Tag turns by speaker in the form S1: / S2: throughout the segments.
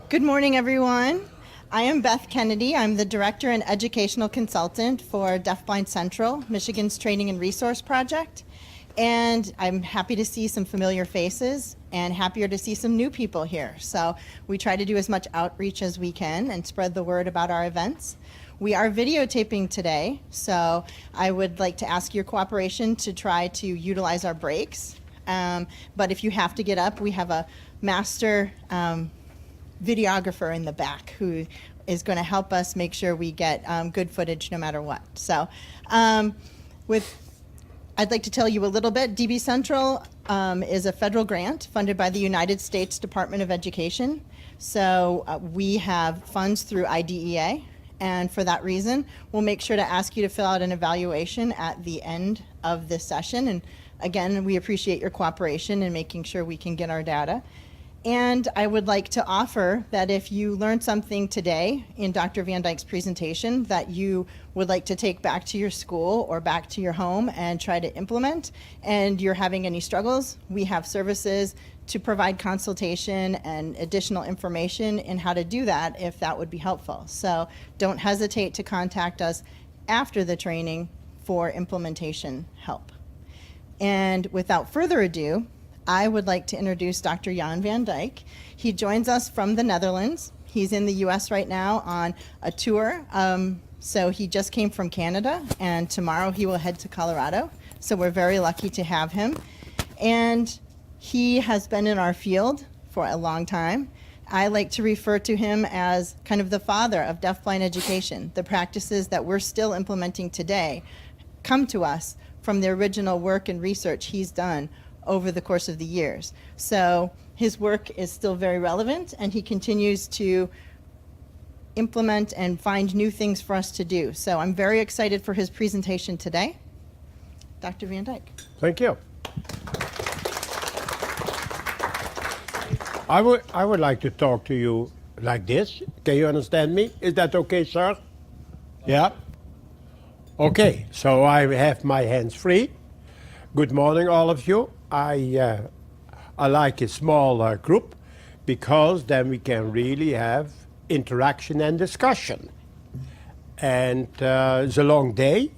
S1: Good morning, everyone. I am Beth Kennedy. I'm the Director and Educational Consultant for Deafblind Central, Michigan's Training and Resource Project. And I'm happy to see some familiar faces and happier to see some new people here. So we try to do as much outreach as we can and spread the word about our events. We are videotaping today, so I would like to ask your cooperation to try to utilize our breaks. But if you have to get up, we have a master videographer in the back who is going to help us make sure we get good footage no matter what. So I'd like to tell you a little bit. DB Central is a federal grant funded by the United States Department of Education. So we have funds through IDEA, and for that reason, we'll make sure to ask you to fill out an evaluation at the end of this session. And again, we appreciate your cooperation in making sure we can get our data. And I would like to offer that if you learned something today in Dr. Van Dyke's presentation that you would like to take back to your school or back to your home and try to implement, and you're having any struggles, we have services to provide consultation and additional information in how to do that if that would be helpful. So don't hesitate to contact us after the training for implementation help. And without further ado, I would like to introduce Dr. Jan Van Dyke. He joins us from the Netherlands. He's in the US right now on a tour. So he just came from Canada, and tomorrow he will head to Colorado. So we're very lucky to have him. And he has been in our field for a long time. I like to refer to him as kind of the father of deafblind education. The practices that we're still implementing today come to us from the original work and research he's done over the course of the years. So his work is still very relevant, and he continues to implement and find new things for us to do. So I'm very excited for his presentation today. Dr. Van Dyke.
S2: Thank you. I would like to talk to you like this. Can you understand me? Is that okay, sir? Yeah? Okay, so I have my hands free. Good morning, all of you. I like a small group because then we can really have interaction and discussion. And it's a long day,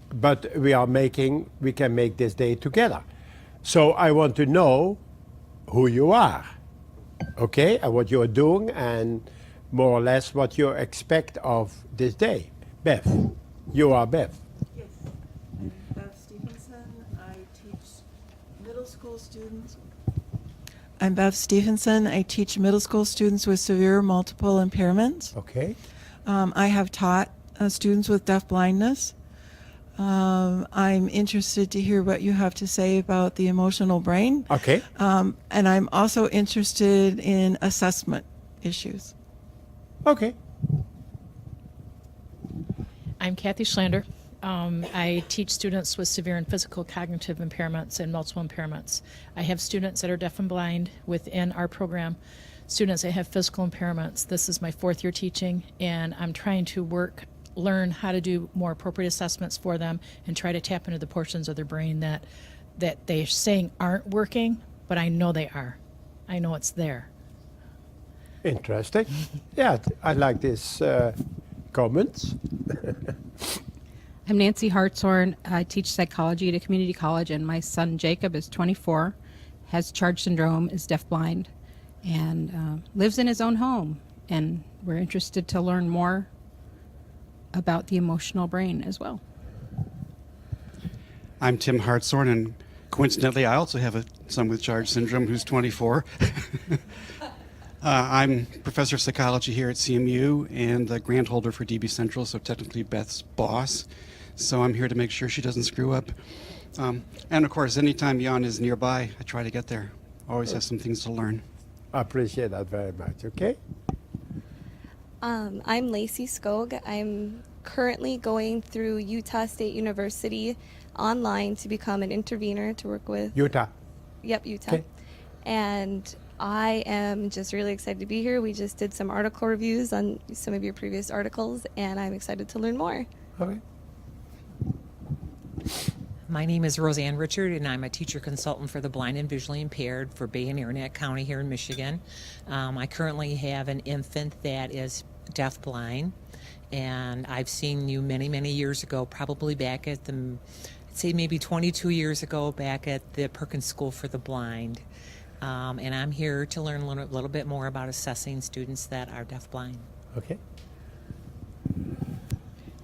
S2: but we can make this day together. So I want to know who you are, okay, and what you're doing, and more or less what you expect of this day. Beth, you are Beth.
S3: Yes, I'm Beth Stevenson. I teach middle school students. I'm Beth Stevenson. I teach middle school students with severe multiple impairments.
S2: Okay.
S3: I have taught students with deaf blindness. I'm interested to hear what you have to say about the emotional brain.
S2: Okay.
S3: And I'm also interested in assessment issues.
S2: Okay.
S4: I'm Kathy Schlander. I teach students with severe and physical cognitive impairments and multiple impairments. I have students that are deaf and blind within our program, students that have physical impairments. This is my 4th year teaching, and I'm trying to learn how to do more appropriate assessments for them and try to tap into the portions of their brain that they're saying aren't working, but I know they are. I know it's there.
S2: Interesting. Yeah, I like this comments.
S5: I'm Nancy Hartshorn. I teach psychology at a community college, and my son Jacob is 24, has Charge syndrome, is deafblind, and lives in his own home. And we're interested to learn more about the emotional brain as well.
S6: I'm Tim Hartshorn, and coincidentally, I also have a son with Charge syndrome who's 24. I'm professor of psychology here at CMU and the grant holder for DB Central, so technically Beth's boss. So I'm here to make sure she doesn't screw up. And of course, anytime Jan is nearby, I try to get there. Always have some things to learn.
S2: I appreciate that very much, okay?
S7: I'm Lacey Skog. I'm currently going through Utah State University online to become an intervener to work with.
S2: Utah.
S7: Yep, Utah.
S2: Okay.
S7: And I am just really excited to be here. We just did some article reviews on some of your previous articles, and I'm excited to learn more.
S2: Okay.
S8: My name is Roseanne Richard, and I'm a teacher consultant for the blind and visually impaired for Bay and Aranac County here in Michigan. I currently have an infant that is deafblind, and I've seen you many, many years ago, probably back at the, I'd say maybe 22 years ago, back at the Perkins School for the Blind. And I'm here to learn a little bit more about assessing students that are deafblind.
S2: Okay.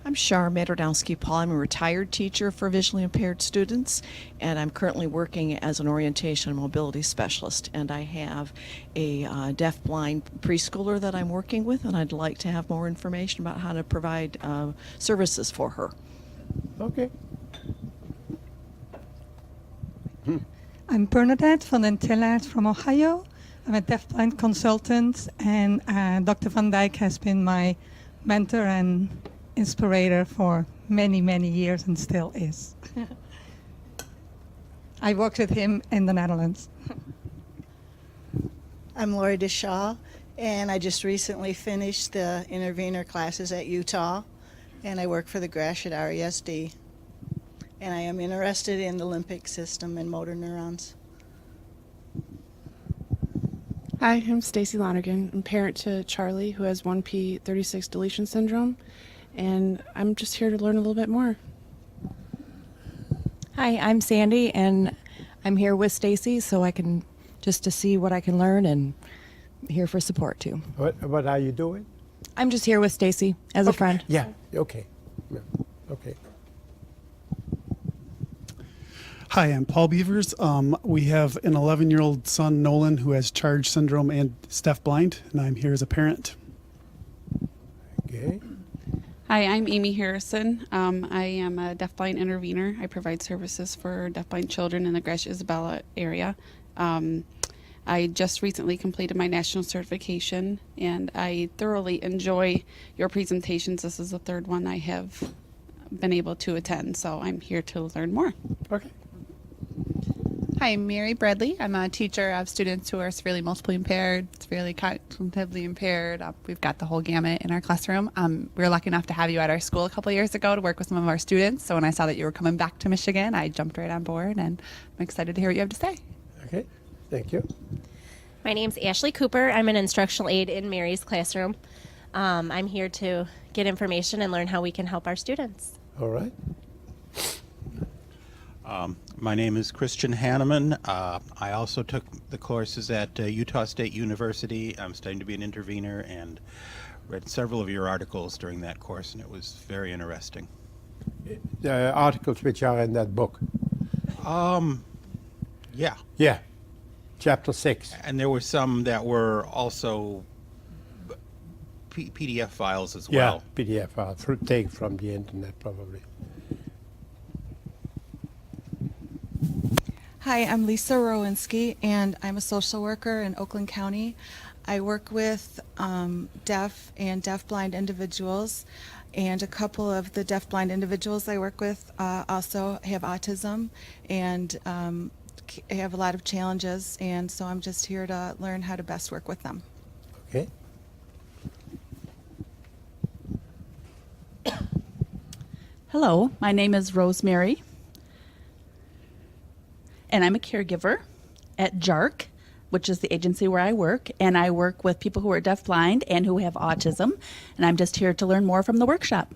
S9: I'm Shar Madrodowski-Paul. I'm a retired teacher for visually impaired students, and I'm currently working as an orientation and mobility specialist. And I have a deafblind preschooler that I'm working with, and I'd like to have more information about how to provide services for her.
S2: Okay.
S10: I'm Bernadette van den Tillard from Ohio. I'm a deafblind consultant, and Dr. Van Dijk has been my mentor and inspirator for many, many years and still is. I worked with him in the Netherlands.
S11: I'm Lori DeShaw, and I just recently finished the intervener classes at Utah, and I work for the Gratiot RESD. And I am interested in the limbic system and motor neurons.
S12: Hi, I'm Stacy Lonergan. I'm parent to Charlie, who has 1p36 deletion syndrome, and I'm just here to learn a little bit more.
S13: Hi, I'm Sandy, and I'm here with Stacy, so I can just to see what I can learn, and here for support too.
S2: What are you doing?
S13: I'm just here with Stacy as a friend.
S2: Yeah. Okay. Yeah. Okay.
S14: Hi, I'm Paul Beavers. We have an 11-year-old son, Nolan, who has Charge syndrome and is deafblind, and I'm here as a parent.
S2: Okay.
S15: Hi, I'm Amy Harrison. I am a deafblind intervener. I provide services for deafblind children in the Gratiot Isabella area. I just recently completed my national certification, and I thoroughly enjoy your presentations. This is the third one I have been able to attend, so I'm here to learn more.
S2: Okay.
S16: Hi, I'm Mary Bradley. I'm a teacher of students who are severely multiply impaired, severely cognitively impaired. We've got the whole gamut in our classroom. We were lucky enough to have you at our school a couple years ago to work with some of our students. So when I saw that you were coming back to Michigan, I jumped right on board, and I'm excited to hear what you have to say.
S2: Okay. Thank you.
S17: My name's Ashley Cooper. I'm an instructional aide in Mary's classroom. I'm here to get information and learn how we can help our students.
S2: All right.
S18: My name is Christian Hanneman. I also took the courses at Utah State University. I'm studying to be an intervener and read several of your articles during that course, and it was very interesting.
S2: The articles which are in that book.
S18: Yeah.
S2: Yeah. Chapter 6.
S18: And there were some that were also PDF files as
S2: Yeah,
S18: well.
S2: PDF files, taken from the internet probably.
S19: Hi, I'm Lisa Rowinski, and I'm a social worker in Oakland County. I work with deaf and deafblind individuals, and a couple of the deafblind individuals I work with also have autism and have a lot of challenges, and so I'm just here to learn how to best work with them.
S2: Okay.
S20: Hello, my name is Rosemary, and I'm a caregiver at JARC, which is the agency where I work, and I work with people who are deafblind and who have autism, and I'm just here to learn more from the workshop.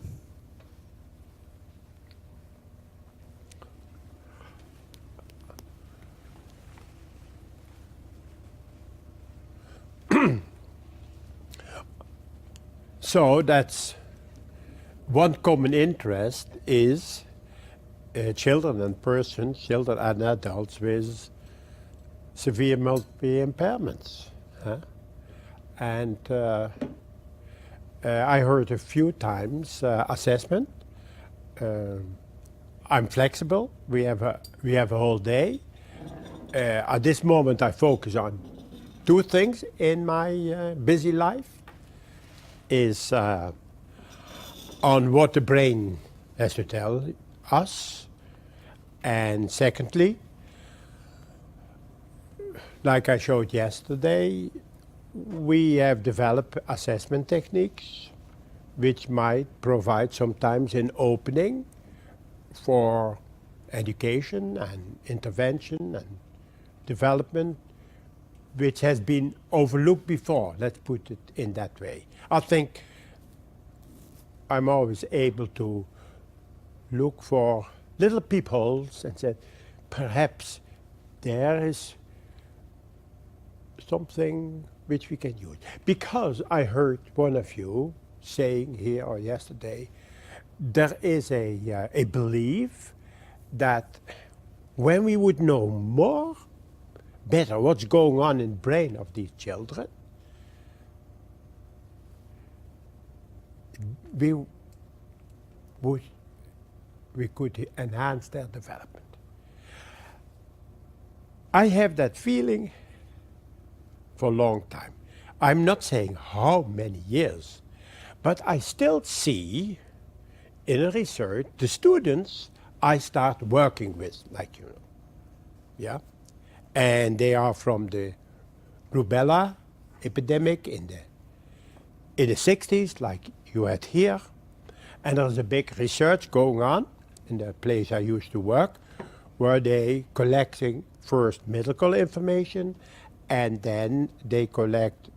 S2: So that's one common interest is children and persons, children and adults with severe multiple impairments. And I heard a few times assessment. I'm flexible. We have a whole day. At this moment, I focus on two things in my busy life. Is on what the brain has to tell us, and secondly, like I showed yesterday, we have developed assessment techniques which might provide sometimes an opening for education and intervention and development, which has been overlooked before. Let's put it in that way. I think I'm always able to look for little peepholes and say, perhaps there is something which we can use. Because I heard one of you saying here or yesterday, there is a belief that when we would know more, better what's going on in the brain of these children, we could enhance their development. I have that feeling for a long time. I'm not saying how many years, but I still see in a research the students I start working with, like you know, yeah, and they are from the rubella epidemic in the 60s, like you had here, and there's a big research going on in the place I used to work, where they collecting first medical information, and then they collect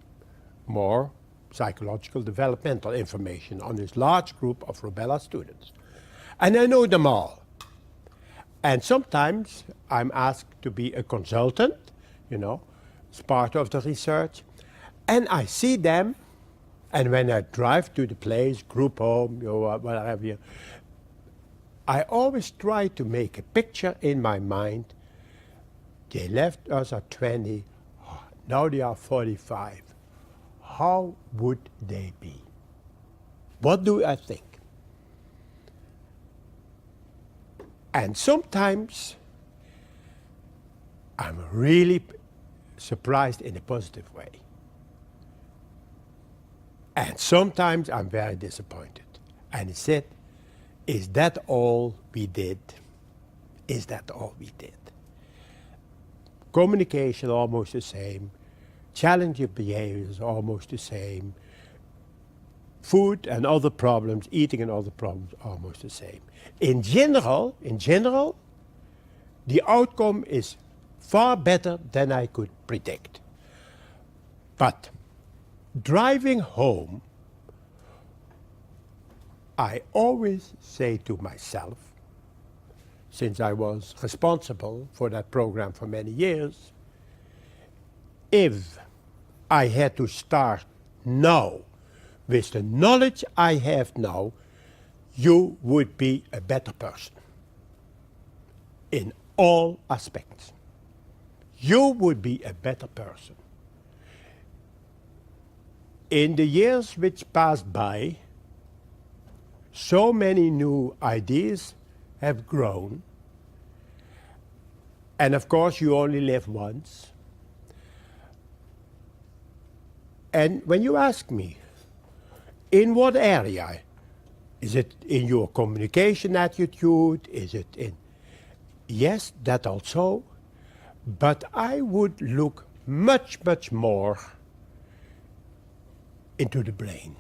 S2: more psychological developmental information on this large group of rubella students. And I know them all. And sometimes I'm asked to be a consultant, you know, as part of the research. And I see them, and when I drive to the place, group home, you know, whatever, I always try to make a picture in my mind. They left us at 20, now they are 45. How would they be? What do I think? And sometimes I'm really surprised in a positive way. And sometimes I'm very disappointed. And he said, is that all we did? Is that all we did? Communication almost the same. Challenging behaviors almost the same. Food and other problems, eating and other problems, almost the same. In general, the outcome is far better than I could predict. But driving home, I always say to myself, since I was responsible for that program for many years, if I had to start now with the knowledge I have now, you would be a better person in all aspects. You would be a better person. In the years which passed by, so many new ideas have grown. And of course, you only live once. And when you ask me, in what area? Is it in your communication attitude? Is it in... Yes, that also. But I would look much, much more into the brain.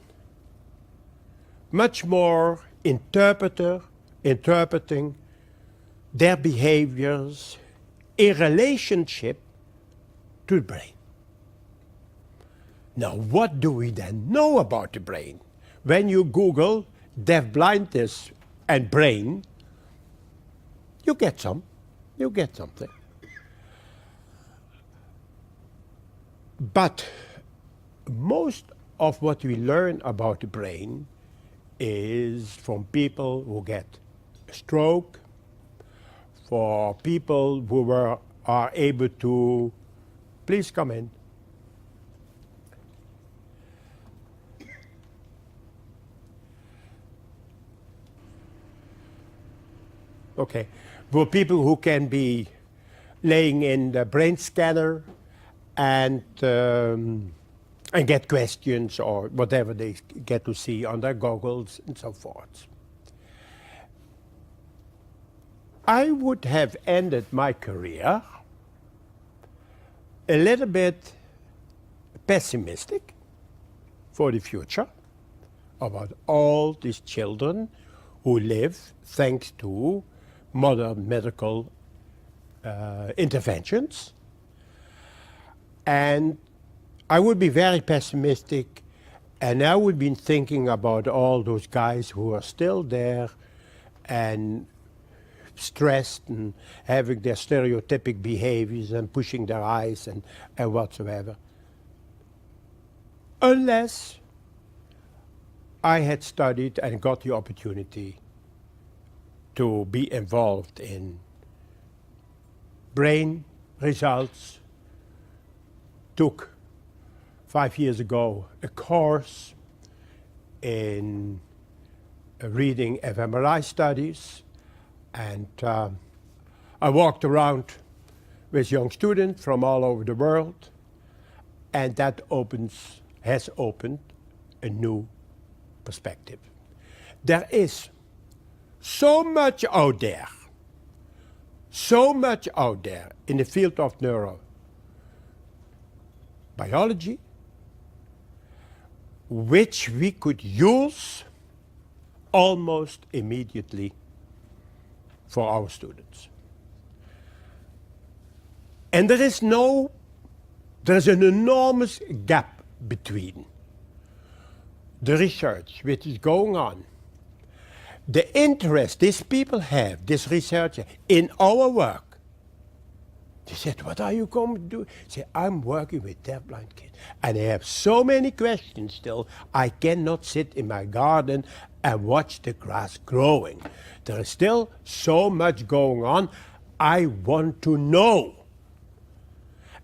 S2: Much more interpreting their behaviors in relationship to the brain. Now, what do we then know about the brain? When you Google deaf-blindness and brain, you get something. But most of what we learn about the brain is from people who get a stroke, for people who are able to... Please come in. Okay, for people who can be laying in the brain scanner and get questions or whatever they get to see on their goggles and so forth. I would have ended my career a little bit pessimistic for the future about all these children who live thanks to modern medical interventions. And I would be very pessimistic, and I would be thinking about all those guys who are still there and stressed and having their stereotypic behaviors and pushing their eyes and whatsoever. Unless I had studied and got the opportunity to be involved in brain results, took 5 years ago a course in reading fMRI studies, and I walked around with young students from all over the world, and that has opened a new perspective. There is so much out there in the field of neurobiology, which we could use almost immediately for our students. And there's an enormous gap between the research which is going on, the interest these people have, this researcher, in our work. They said, what are you going to do? I said, I'm working with deafblind kids. And I have so many questions still. I cannot sit in my garden and watch the grass growing. There is still so much going on. I want to know.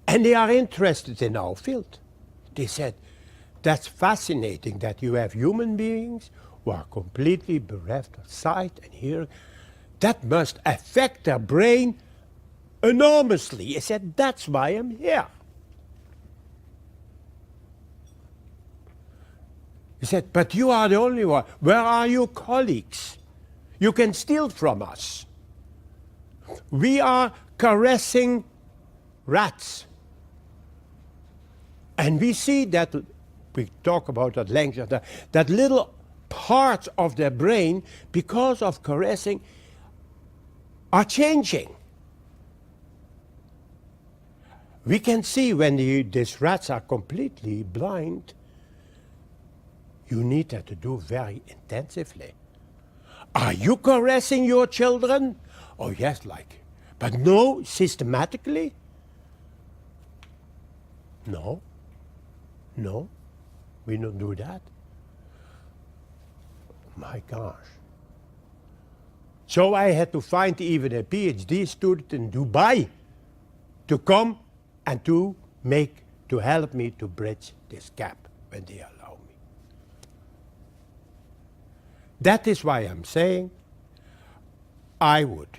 S2: And they are interested in our field. They said, that's fascinating that you have human beings who are completely bereft of sight and hearing. That must affect their brain enormously. I said, that's why I'm here. He said, but you are the only one. Where are your colleagues? You can steal from us. We are caressing rats. And we see that, we talk about that language, that little parts of their brain, because of caressing, are changing. We can see when these rats are completely blind, you need that to do very intensively. Are you caressing your children? Oh yes, but no, systematically? No, we don't do that. My gosh. So I had to find even a PhD student in Dubai to come and to help me to bridge this gap when they allow me. That is why I'm saying I would,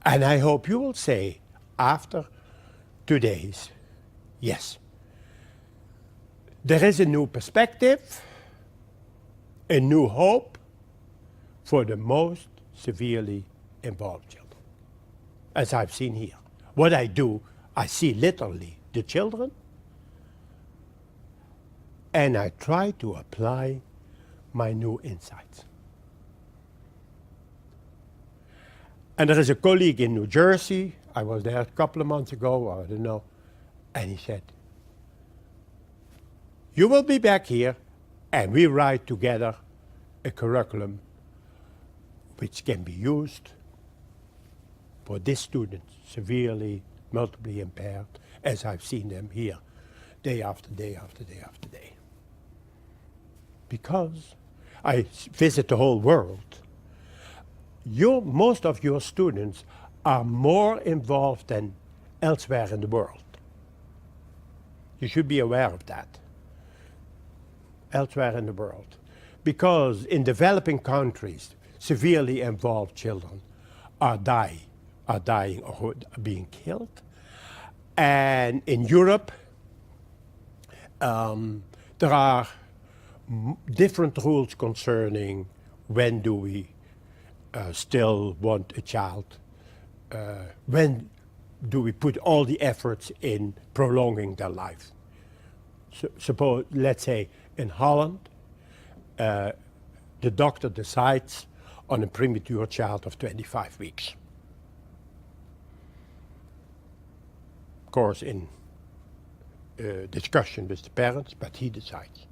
S2: and I hope you will say after today's, yes, there is a new perspective, a new hope for the most severely involved children, as I've seen here. What I do, I see literally the children, and I try to apply my new insights. And there is a colleague in New Jersey, I was there a couple of months ago, I don't know, and he said, you will be back here, and we write together a curriculum which can be used for these students, severely multiply impaired, as I've seen them here, day after day after day after day. Because I visit the whole world, most of your students are more involved than elsewhere in the world. You should be aware of that. Elsewhere in the world. Because in developing countries, severely involved children are dying or being killed. And in Europe, there are different rules concerning when do we still want a child, when do we put all the efforts in prolonging their life. So, suppose, let's say in Holland, the doctor decides on a premature child of 25 weeks. Of course, in discussion with the parents, but he decides.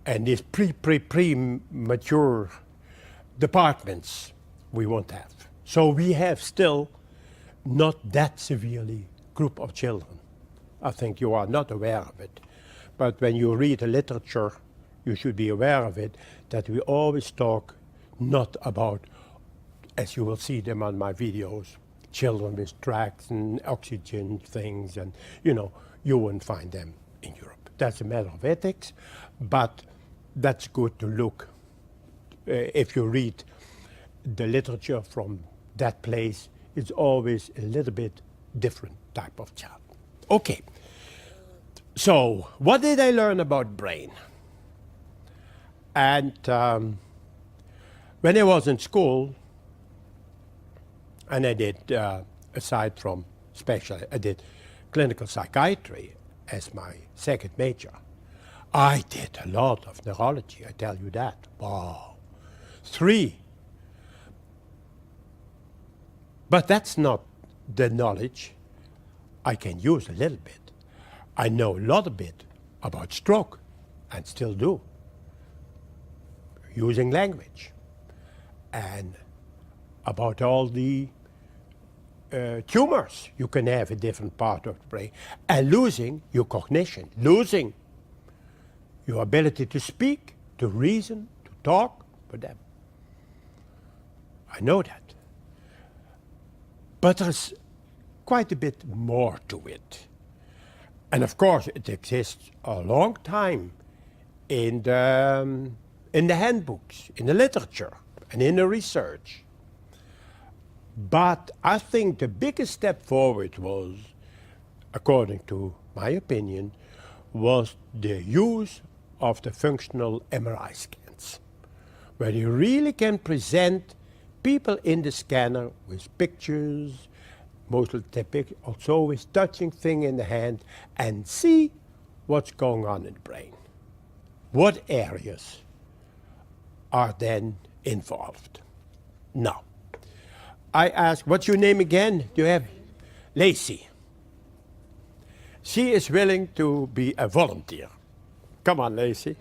S2: And these premature departments we won't have. So we have still not that severely group of children. I think you are not aware of it. But when you read the literature, you should be aware of it, that we always talk not about, as you will see them on my videos, children with trachs and oxygen things, and you won't find them in Europe. That's a matter of ethics, but that's good to look. If you read the literature from that place, it's always a little bit different type of child. Okay, so what did I learn about brain? And when I was in school, and I did, aside from I did clinical psychiatry as my second major. I did a lot of neurology, I tell you that. Wow. 3. But that's not the knowledge I can use a little bit. I know a lot of bit about stroke, and still do, using language, and about all the tumors you can have in different part of the brain, and losing your cognition, losing your ability to speak, to reason, to talk, whatever. I know that. But there's quite a bit more to it. And of course, it exists a long time in the handbooks, in the literature, and in the research. But I think the biggest step forward was, according to my opinion, was the use of the functional MRI scans, where you really can present people in the scanner with pictures, mostly also with touching thing in the hand, and see what's going on in the brain. What areas are then involved? Now, I ask, what's your name again? Do you have Lacey? She is willing to be a volunteer. Come on, Lacey.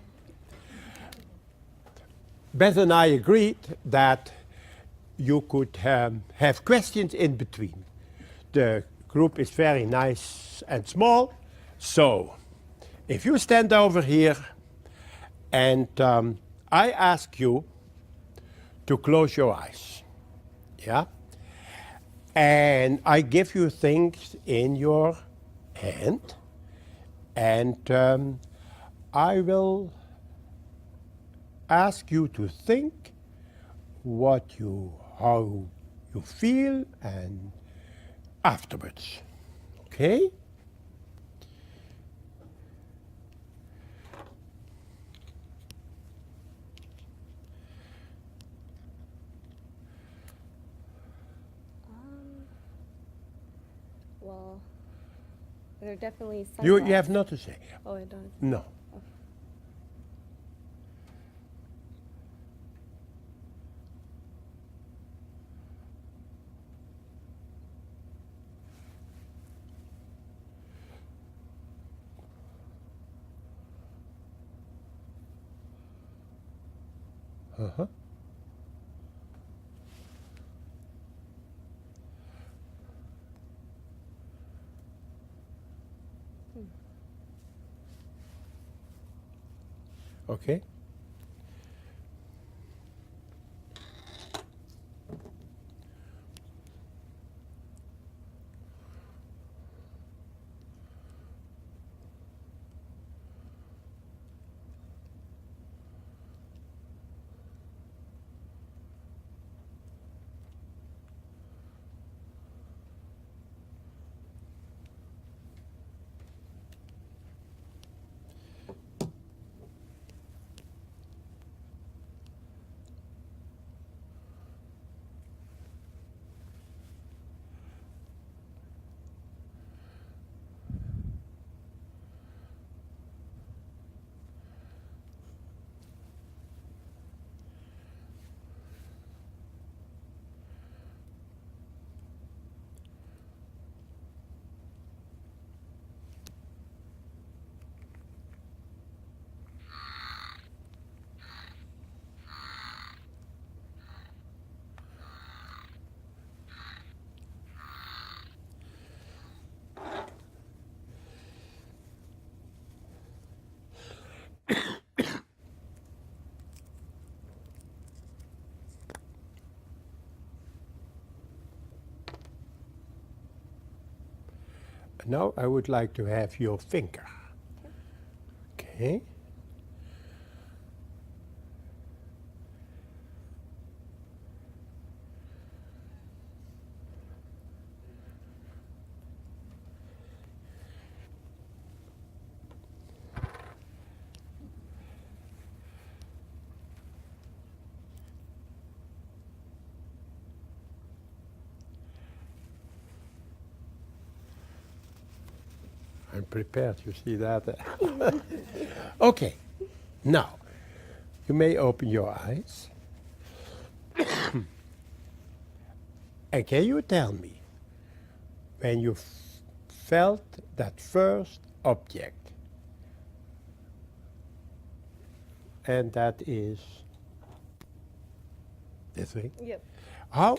S2: Beth and I agreed that you could have questions in between. The group is very nice and small, so if you stand over here and I ask you to close your eyes, yeah? And I give you things in your hand, and I will ask you to think how you feel, and afterwards, okay?
S7: Well, there are definitely some.
S2: You have not to say.
S7: Oh, I don't.
S2: No.
S7: Okay.
S2: Uh-huh. Okay. now I would like to have your finger. Okay. I'm prepared, you see that? Okay, now you may open your eyes. And can you tell me when you felt that first object? And that is this thing?
S7: Yep.
S2: How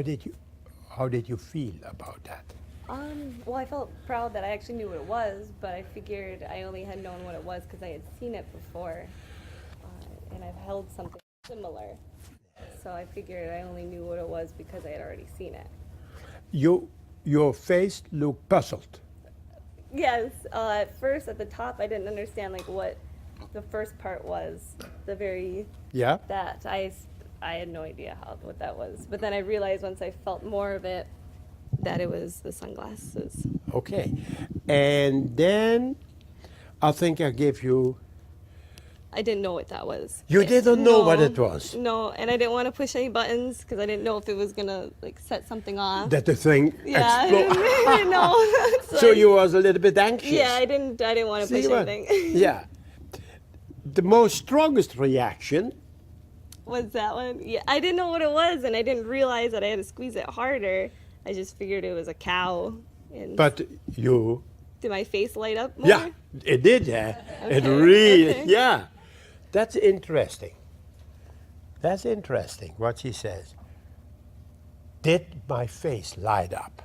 S2: did you feel about that?
S7: Well, I felt proud that I actually knew what it was, but I figured I only had known what it was because I had seen it before, and I've held something similar. So I figured I only knew what it was because I had already seen it.
S2: Your face looked puzzled.
S7: Yes. At first, at the top, I didn't understand like what the first part was. The very
S2: Yeah.
S7: that I had no idea what that was. But then I realized once I felt more of it that it was the sunglasses.
S2: Okay, and then I think I gave you.
S7: I didn't know what that was.
S2: You didn't know what
S7: No,
S2: it was.
S7: No, and I didn't want to push any buttons because I didn't know if it was gonna like set something off.
S2: That the thing
S7: Yeah, I
S2: exploded.
S7: didn't know.
S2: So you was a little bit anxious.
S7: Yeah, I didn't want to
S2: See
S7: push
S2: what?
S7: anything.
S2: Yeah. The most strongest reaction.
S7: Was that one? Yeah, I didn't know what it was, and I didn't realize that I had to squeeze it harder. I just figured it was a cow. And
S2: But you.
S7: did my face light up more?
S2: Yeah, it did. Yeah, it
S7: Okay,
S2: really.
S7: okay.
S2: Yeah, that's interesting. That's interesting what she says. Did my face light up?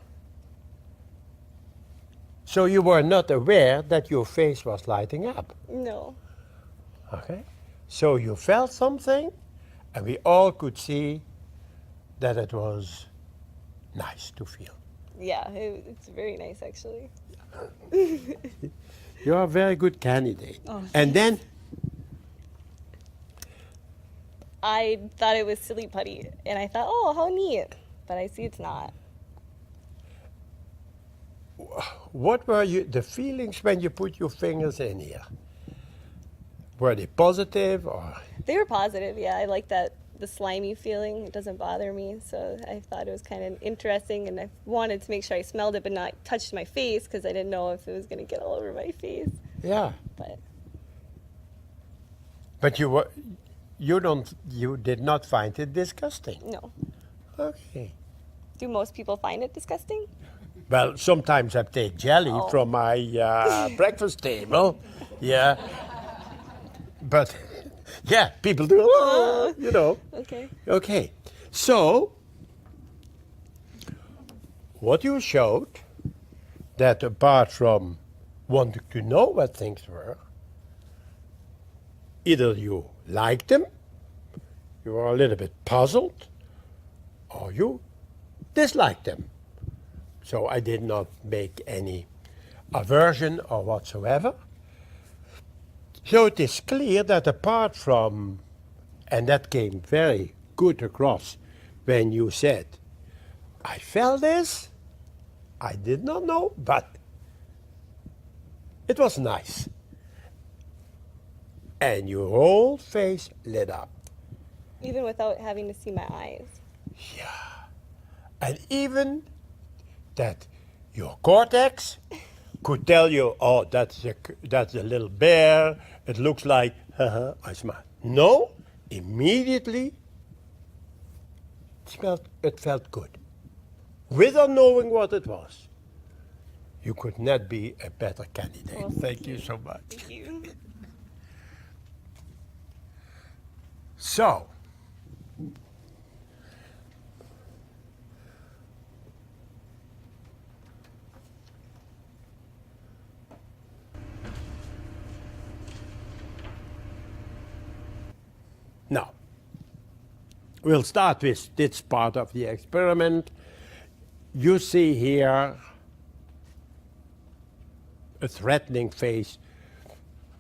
S2: So you were not aware that your face was lighting up.
S7: No.
S2: Okay. So you felt something, and we all could see that it was nice to feel.
S7: Yeah, it's very nice actually.
S2: You are a very good candidate.
S7: Oh,
S2: and then
S7: I thought it was silly putty, and I thought, oh, how neat. But I see it's not.
S2: what were the feelings when you put your fingers in here? Were they positive or?
S7: They were positive, yeah. I like that, the slimy feeling. It doesn't bother me, so I thought it was kind of interesting, and I wanted to make sure I smelled it but not touched my face because I didn't know if it was going to get all over my face.
S2: Yeah.
S7: But
S2: you did not find it disgusting.
S7: no.
S2: Okay.
S7: Do most people find it disgusting?
S2: Well, sometimes I take jelly
S7: Oh.
S2: from my breakfast table. Yeah. But yeah, people do. Oh, you know.
S7: Okay.
S2: Okay. So what you showed, that apart from wanting to know what things were, either you liked them, you were a little bit puzzled, or you disliked them. So I did not make any aversion or whatsoever. So it is clear that apart from, and that came very good across when you said, I felt this, I did not know, but it was nice. And your whole face lit up.
S7: Even without having to see my eyes.
S2: And even that your cortex could tell you, oh, that's a little bear, it looks like, I smile. No, immediately it felt good. Without knowing what it was. You could not be a better candidate.
S7: Well,
S2: thank you so much.
S7: Thank you.
S2: So, now, we'll start with this part of the experiment. You see here a threatening face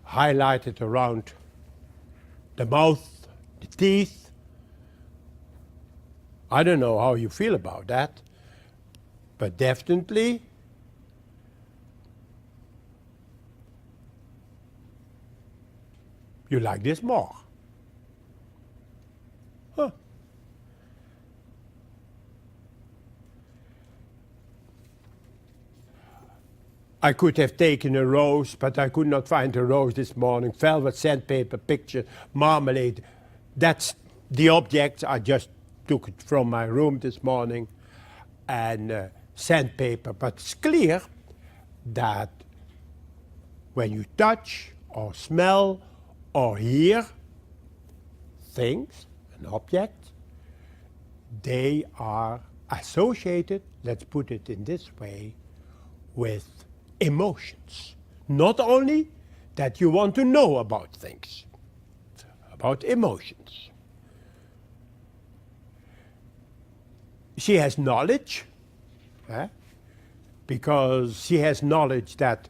S2: highlighted around the mouth, the teeth. I don't know how you feel about that, but definitely you like this more. Huh. I could have taken a rose, but I could not find a rose this morning. Velvet, sandpaper, picture, marmalade. That's the objects. I just took it from my room this morning. And sandpaper. But it's clear that when you touch or smell or hear things, an object, they are associated, let's put it in this way, with emotions. Not only that you want to know about things, about emotions. She has knowledge, because she has knowledge that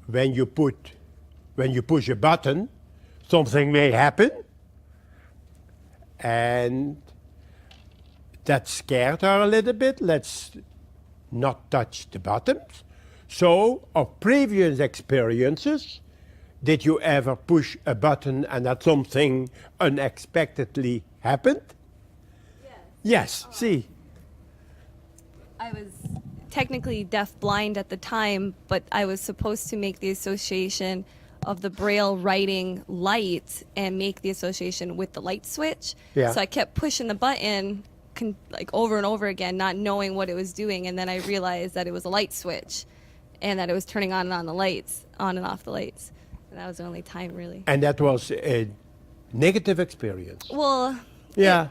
S2: when you push a button, something may happen, and that scared her a little bit. Let's not touch the buttons. So, of previous experiences, did you ever push a button and that something unexpectedly happened? Yes, see.
S7: I was technically deaf-blind at the time, but I was supposed to make the association of the Braille writing light and make the association with the light switch.
S2: Yeah.
S7: So I kept pushing the button like over and over again, not knowing what it was doing, and then I realized that it was a light switch and that it was turning on and on the lights, on and off the lights. And that was the only time, really.
S2: And that was a negative experience.
S7: Well,
S2: yeah.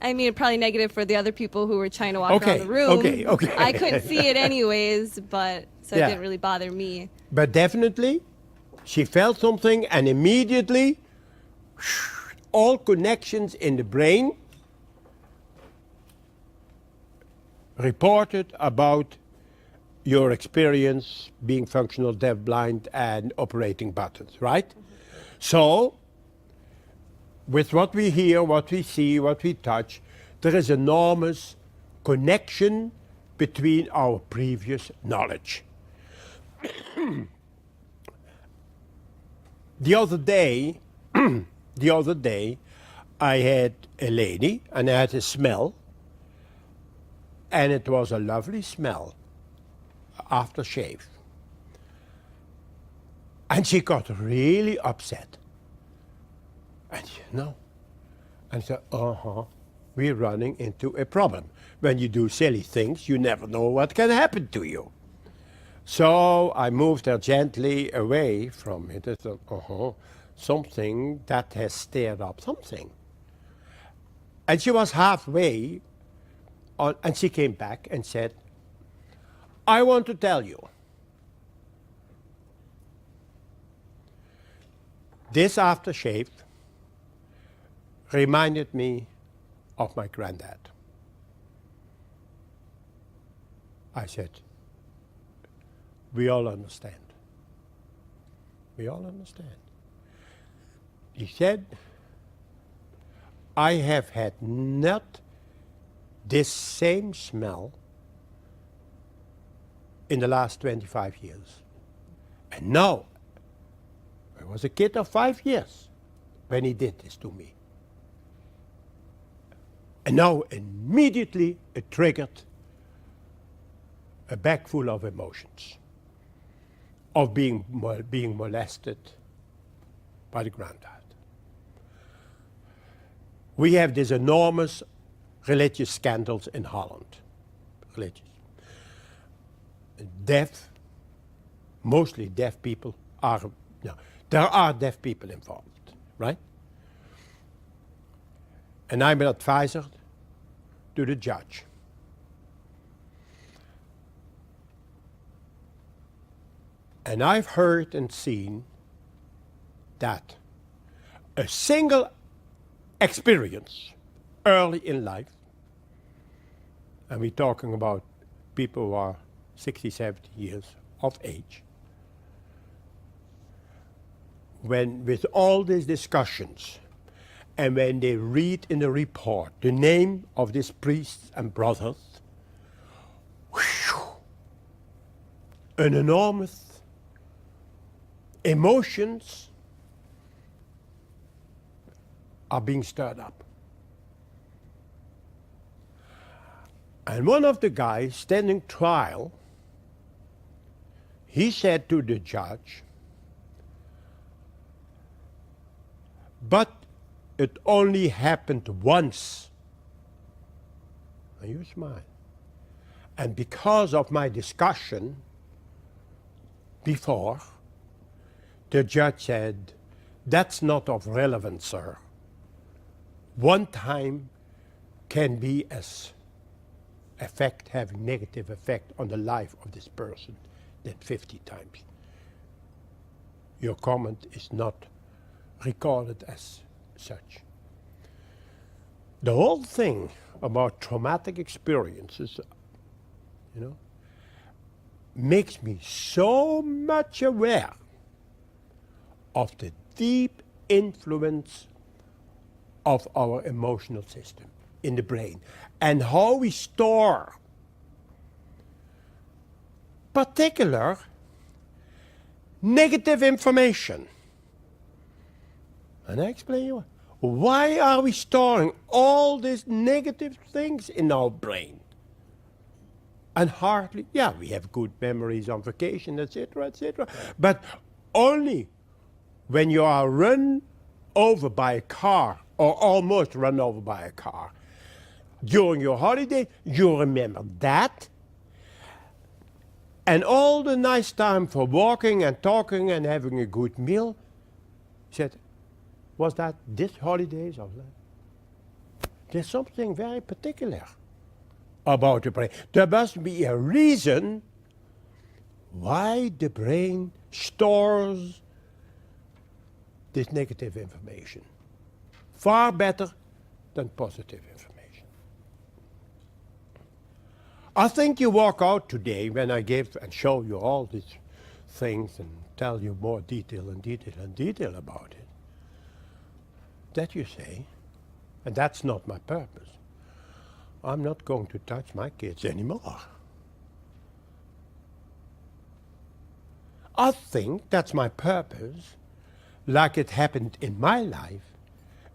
S7: I mean, probably negative for the other people who were trying to walk around the room.
S2: Okay.
S7: I couldn't see it anyways, but so
S2: Yeah.
S7: it didn't really bother me.
S2: But definitely, she felt something and immediately all connections in the brain reported about your experience being functional deafblind and operating buttons, right? So, with what we hear, what we see, what we touch, there is enormous connection between our previous knowledge. The other day, I had a lady and I had a smell, and it was a lovely smell after shave. And she got really upset. And and said, we're running into a problem. When you do silly things, you never know what can happen to you. So I moved her gently away from it. I thought, something that has stirred up something. And she was halfway on, and she came back and said, I want to tell you, this aftershave reminded me of my granddad. I said, we all understand. We all understand. He said, I have had not this same smell in the last 25 years. And now, I was a kid of 5 years when he did this to me. And now immediately it triggered a bag full of emotions, of being molested by the granddad. We have these enormous religious scandals in Holland. Religious. Deaf, mostly deaf people are, there are deaf people involved, right? And I'm an advisor to the judge. And I've heard and seen that a single experience early in life, and we're talking about people who are 60, 70 years of age, when with all these discussions, and when they read in the report the name of these priests and brothers, whew, an enormous emotions are being stirred up. And one of the guys standing trial, he said to the judge, but it only happened once. And you smile. And because of my discussion before, the judge said, that's not of relevance, sir. One time can be as having negative effect on the life of this person than 50 times. Your comment is not recorded as such. The whole thing about traumatic experiences, makes me so much aware of the deep influence of our emotional system in the brain and how we store particular negative information. And I explain you why are we storing all these negative things in our brain? And hardly, we have good memories on vacation, etc., etc. But only when you are run over by a car or almost run over by a car during your holiday, you remember that. And all the nice time for walking and talking and having a good meal, said, was that this holidays or that? There's something very particular about the brain. There must be a reason why the brain stores this negative information. Far better than positive information. I think you walk out today when I give and show you all these things and tell you more detail and detail and detail about it, that you say, and that's not my purpose, I'm not going to touch my kids anymore. I think that's my purpose, like it happened in my life.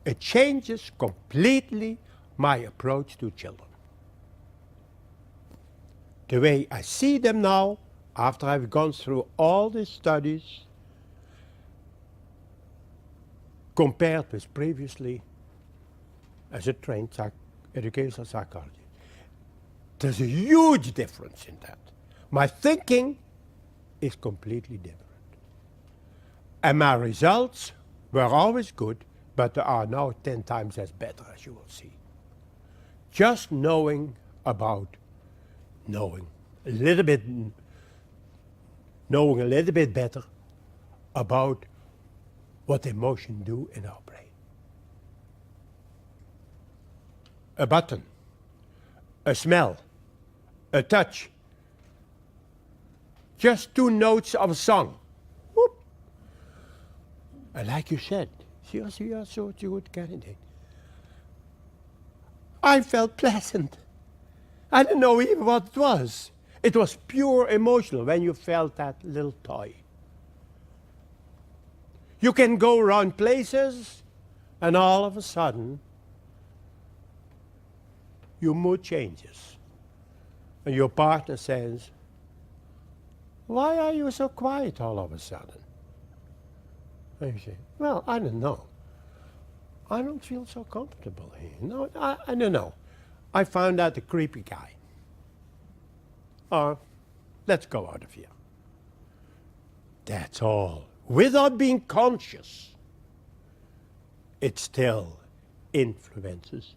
S2: It changes completely my approach to children. The way I see them now, after I've gone through all these studies, compared with previously as a trained educational psychologist, there's a huge difference in that. My thinking is completely different. And my results were always good, but they are now 10 times as better, as you will see. Just knowing a little bit better about what emotion do in our brain. A button, a smell, a touch, just 2 notes of a song. Whoop. And like you said, you are so a good candidate. I felt pleasant. I didn't know even what it was. It was pure emotional when you felt that little toy. You can go around places and all of a sudden your mood changes. And your partner says, why are you so quiet all of a sudden? And you say, well, I don't know. I don't feel so comfortable here. No, I don't know. I found out a creepy guy. Or, let's go out of here. That's all. Without being conscious, it still influences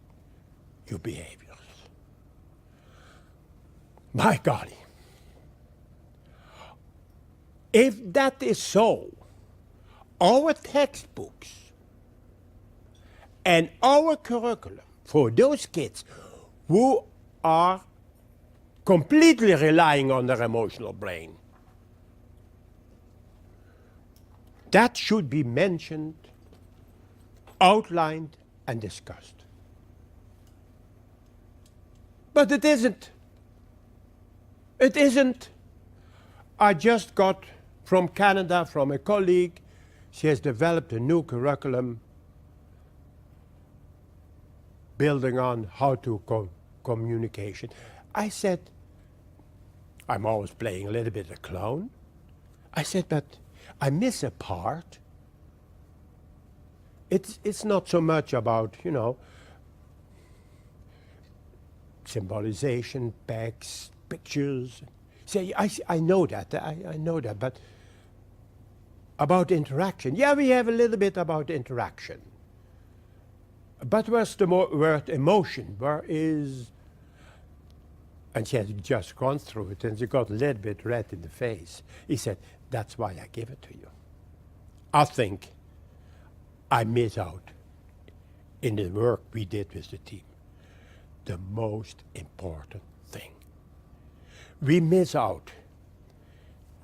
S2: your behaviors. My golly. If that is so, our textbooks and our curriculum for those kids who are completely relying on their emotional brain, That should be mentioned, outlined, and discussed. But it isn't. It isn't. I just got from Canada, from a colleague, she has developed a new curriculum building on how to communication. I said, I'm always playing a little bit of clown. I said, but I miss a part. It's not so much about, you know, symbolization, bags, pictures. Say, I know that, I know that, but about interaction. Yeah, we have a little bit about interaction. But where's the word emotion? Where is... And she had just gone through it, and she got a little bit red in the face. He said, that's why I give it to you. I think I miss out in the work we did with the team. The most important thing. We miss out.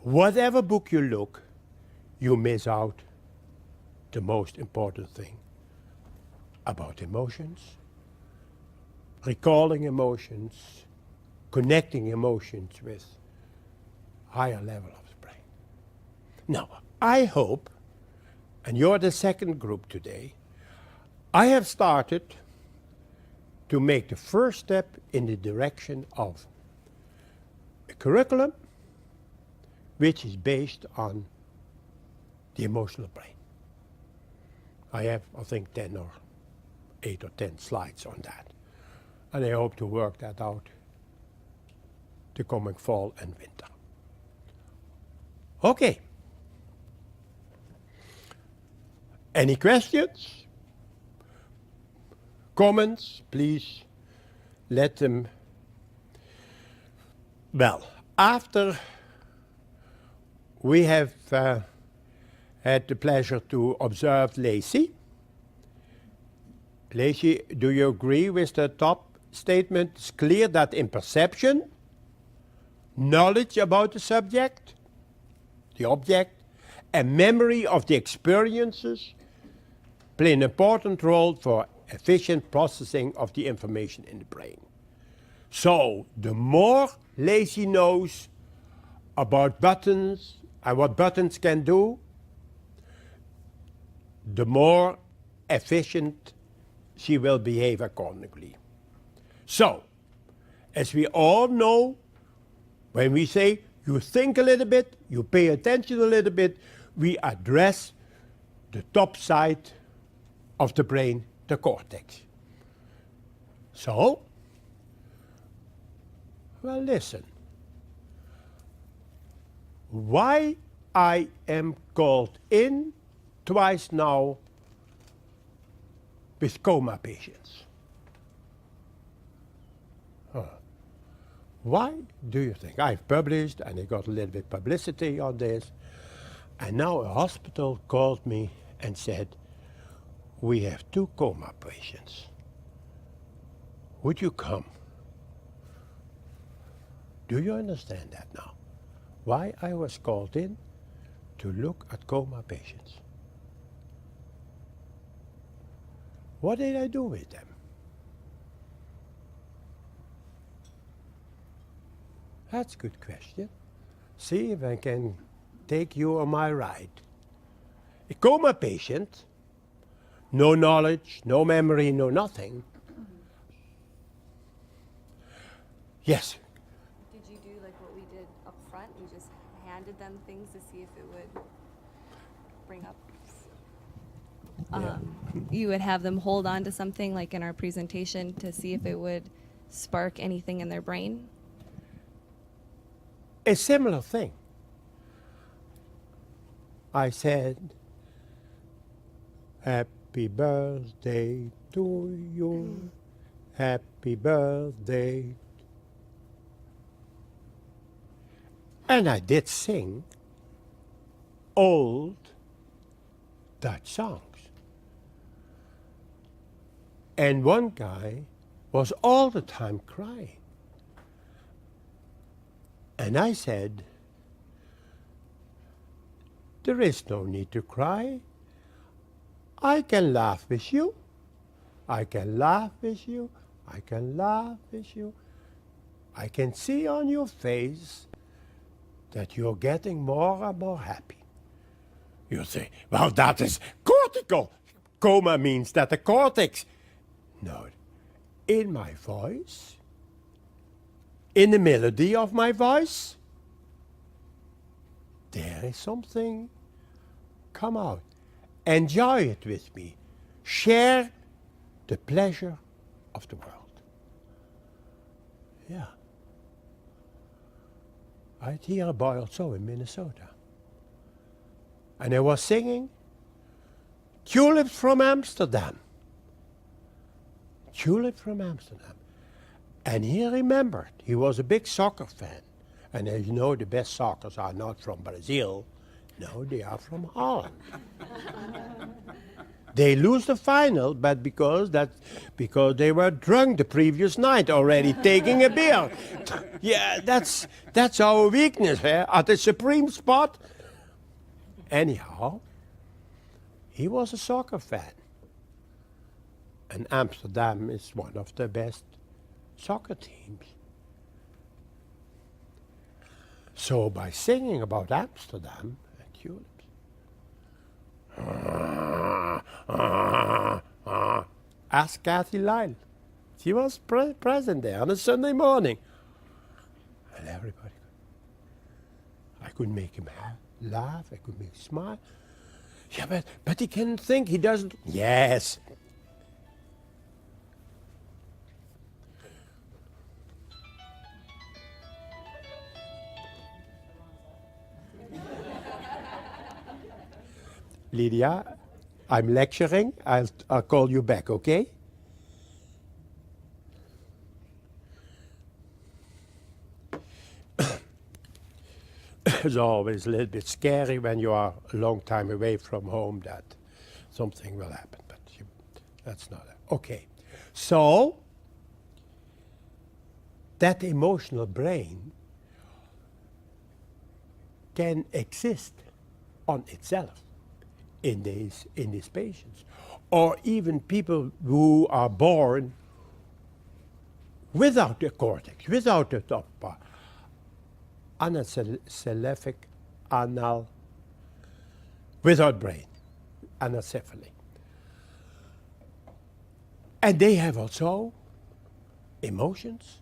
S2: Whatever book you look, you miss out the most important thing about emotions, recalling emotions, connecting emotions with higher level of the brain. Now, I hope, and you're the second group today, I have started to make the first step in the direction of a curriculum which is based on the emotional brain. I have, I think, 10 or 8 or 10 slides on that. And I hope to work that out the coming fall and winter. Okay. Any questions? Comments? Please let them. Well, after we have had the pleasure to observe Lacey. Lacey, do you agree with the top statement? It's clear that in perception, knowledge about the subject, the object, and memory of the experiences play an important role for efficient processing of the information in the brain. So, the more Lacey knows about buttons and what buttons can do, the more efficient she will behave accordingly. So, as we all know, when we say you think a little bit, you pay attention a little bit, we address the top side of the brain, the cortex. So, well, listen. Why I am called in twice now with coma patients. Why do you think? I've published and I got a little bit publicity on this, and now a hospital called me and said, we have 2 coma patients. Would you come? Do you understand that now? Why I was called in to look at coma patients? What did I do with them? That's a good question. See if I can take you on my ride. A coma patient, no knowledge, no memory, no nothing. Yes?
S7: Did you do like what we did up front? You just handed them things to see if it would bring up. You would have them hold on to something like in our presentation to see if it would spark anything in their brain?
S2: A similar thing. I said, happy birthday to you, happy birthday. And I did sing old Dutch songs. And one guy was all the time crying. And I said, There is no need to cry. I can laugh with you. I can laugh with you. I can laugh with you. I can see on your face that you're getting more and more happy. You say, well, that is cortical. Coma means that the cortex. No, in my voice, in the melody of my voice, there is something. Come out. Enjoy it with me. Share the pleasure of the world. Yeah. I had here a boy also in Minnesota. And I was singing Tulips from Amsterdam. Tulip from Amsterdam. And he remembered, he was a big soccer fan. And as you know, the best soccers are not from Brazil. No, they are from Holland. They lose the final, but because they were drunk the previous night already, taking a beer. Yeah, that's our weakness, at the supreme spot. Anyhow, he was a soccer fan. And Amsterdam is one of the best soccer teams. So by singing about Amsterdam and tulips, ask Kathy Lyle. She was present there on a Sunday morning. And everybody, I could make him laugh, I could make him smile. Yeah, but he can think, he doesn't. Yes. Lydia, I'm lecturing. I'll call you back, okay? It's always a little bit scary when you are a long time away from home that something will happen, but that's not it. Okay. So, that emotional brain can exist on itself in these patients, or even people who are born without the cortex, without the top part, anencephalic anal, without brain, anencephaly. And they have also emotions.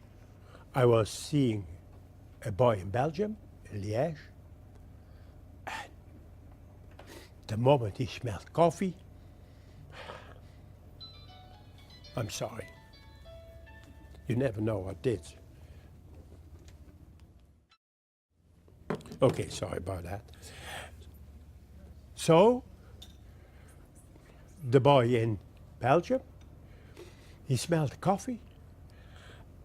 S2: I was seeing a boy in Belgium, in Liège, and the moment he smelled coffee, I'm sorry. You never know what did. Okay, sorry about that. So, the boy in Belgium, he smelled the coffee,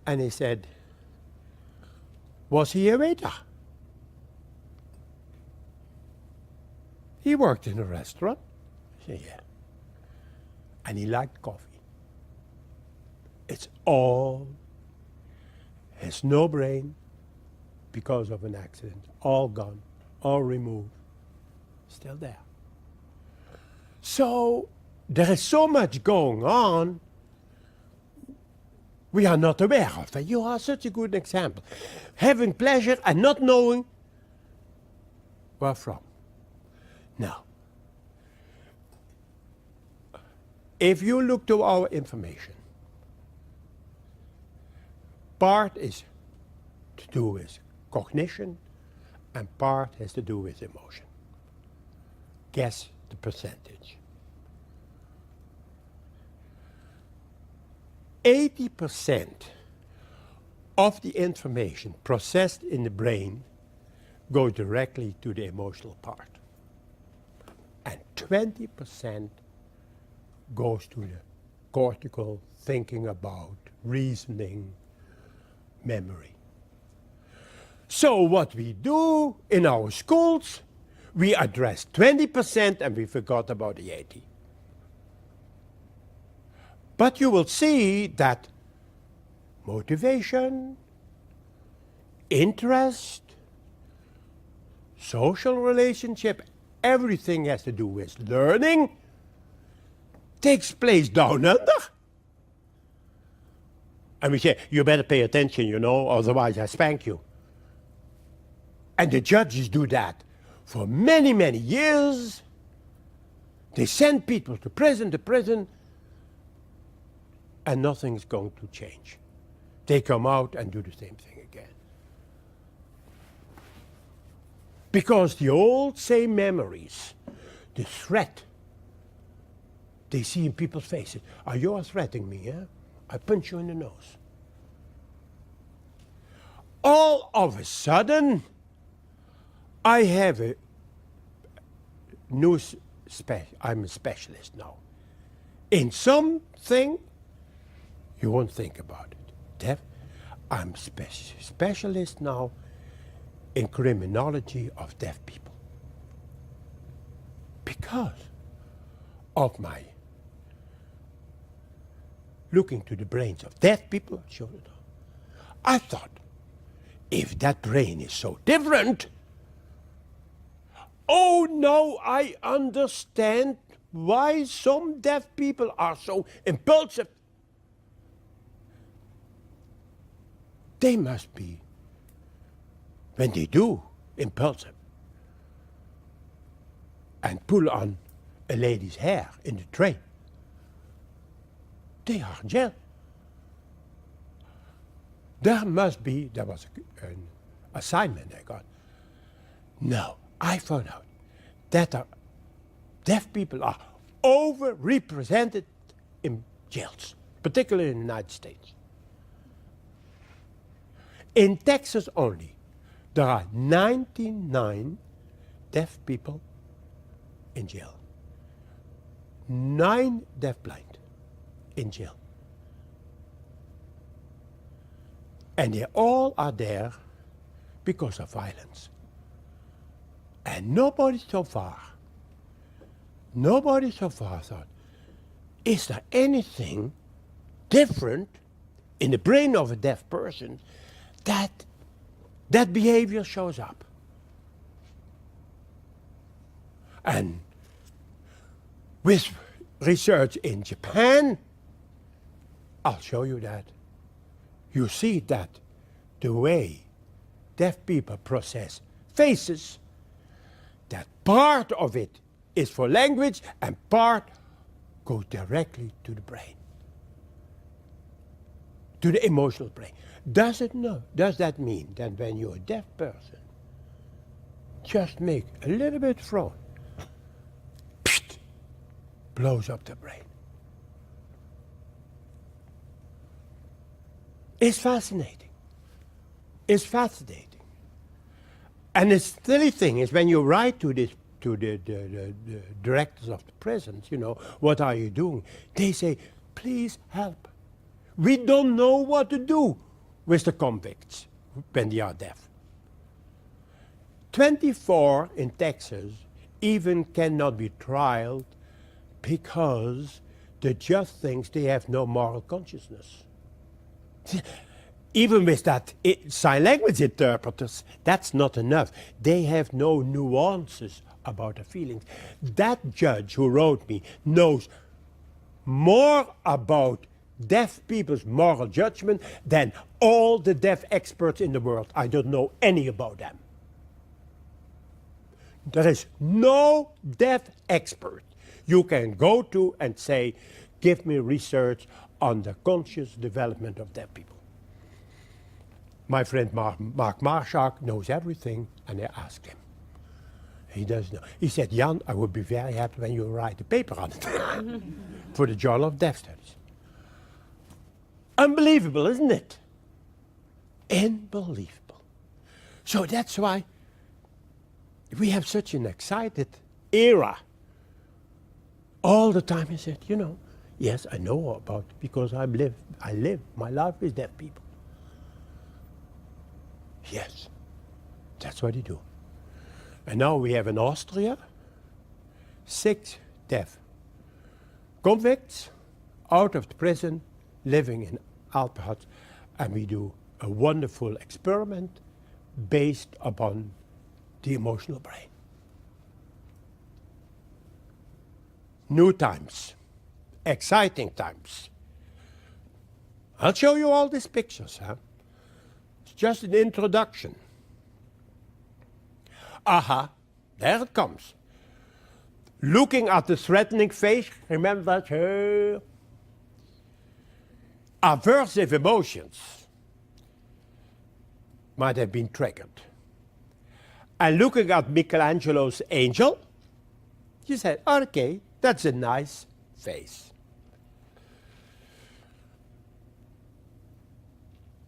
S2: and he said, was he a waiter? He worked in a restaurant. I said, yeah. And he liked coffee. It's all, has no brain because of an accident. All gone, all removed, still there. So there is so much going on we are not aware of. And you are such a good example. Having pleasure and not knowing where from. Now, if you look to our information, part is to do with cognition and part has to do with emotion. Guess the percentage. 80% of the information processed in the brain go directly to the emotional part. And 20% goes to the cortical, thinking about, reasoning, memory. So what we do in our schools, we address 20% and we forgot about the 80. But you will see that motivation, interest, social relationship, everything has to do with learning takes place down under. And we say, you better pay attention, you know, otherwise I spank you. And the judges do that for many, many years. They send people to prison, and nothing's going to change. They come out and do the same thing again. Because the old same memories, the threat they see in people's faces. Are you threatening me, yeah? I punch you in the nose. All of a sudden, I have a new I'm a specialist now. In something, you won't think about it. Deaf, I'm specialist now in criminology of deaf people. Because of my looking to the brains of deaf people, I thought, if that brain is so different, oh, now I understand why some deaf people are so impulsive. They must be, when they do, impulsive and pull on a lady's hair in the train. They are in jail. There was an assignment I got. No, I found out that deaf people are overrepresented in jails, particularly in the United States. In Texas only, there are 99 deaf people in jail. 9 deafblind in jail. And they all are there because of violence. And nobody so far thought, is there anything different in the brain of a deaf person that behavior shows up? And with research in Japan, I'll show you that. You see that the way deaf people process faces, that part of it is for language and part goes directly to the brain, to the emotional brain. Does that mean that when you're a deaf person, just make a little bit frown, blows up the brain? It's fascinating. It's fascinating. And the silly thing is when you write to the directors of the prisons, you know, what are you doing? They say, please help. We don't know what to do with the convicts when they are deaf. 24 in Texas even cannot be trialed because the judge thinks they have no moral consciousness. Even with that sign language interpreters, that's not enough. They have no nuances about the feelings. That judge who wrote me knows more about deaf people's moral judgment than all the deaf experts in the world. I don't know any about them. There is no deaf expert you can go to and say, give me research on the conscious development of deaf people. My friend Mark Marshak knows everything, and I asked him. He does know. He said, Jan, I would be very happy when you write a paper on it for the Journal of Deaf Studies. Unbelievable, isn't it? Unbelievable. So that's why we have such an excited era. All the time he said, you know, yes, I know about it because I live my life with deaf people. Yes, that's what they do. And now we have in Austria 6 deaf convicts out of the prison living in Alpenhuts, and we do a wonderful experiment based upon the emotional brain. new times, exciting times. I'll show you all these pictures. It's just an introduction. Aha, there it comes. Looking at the threatening face, remember that? Aversive emotions might have been triggered. And looking at Michelangelo's angel, you said, okay, that's a nice face.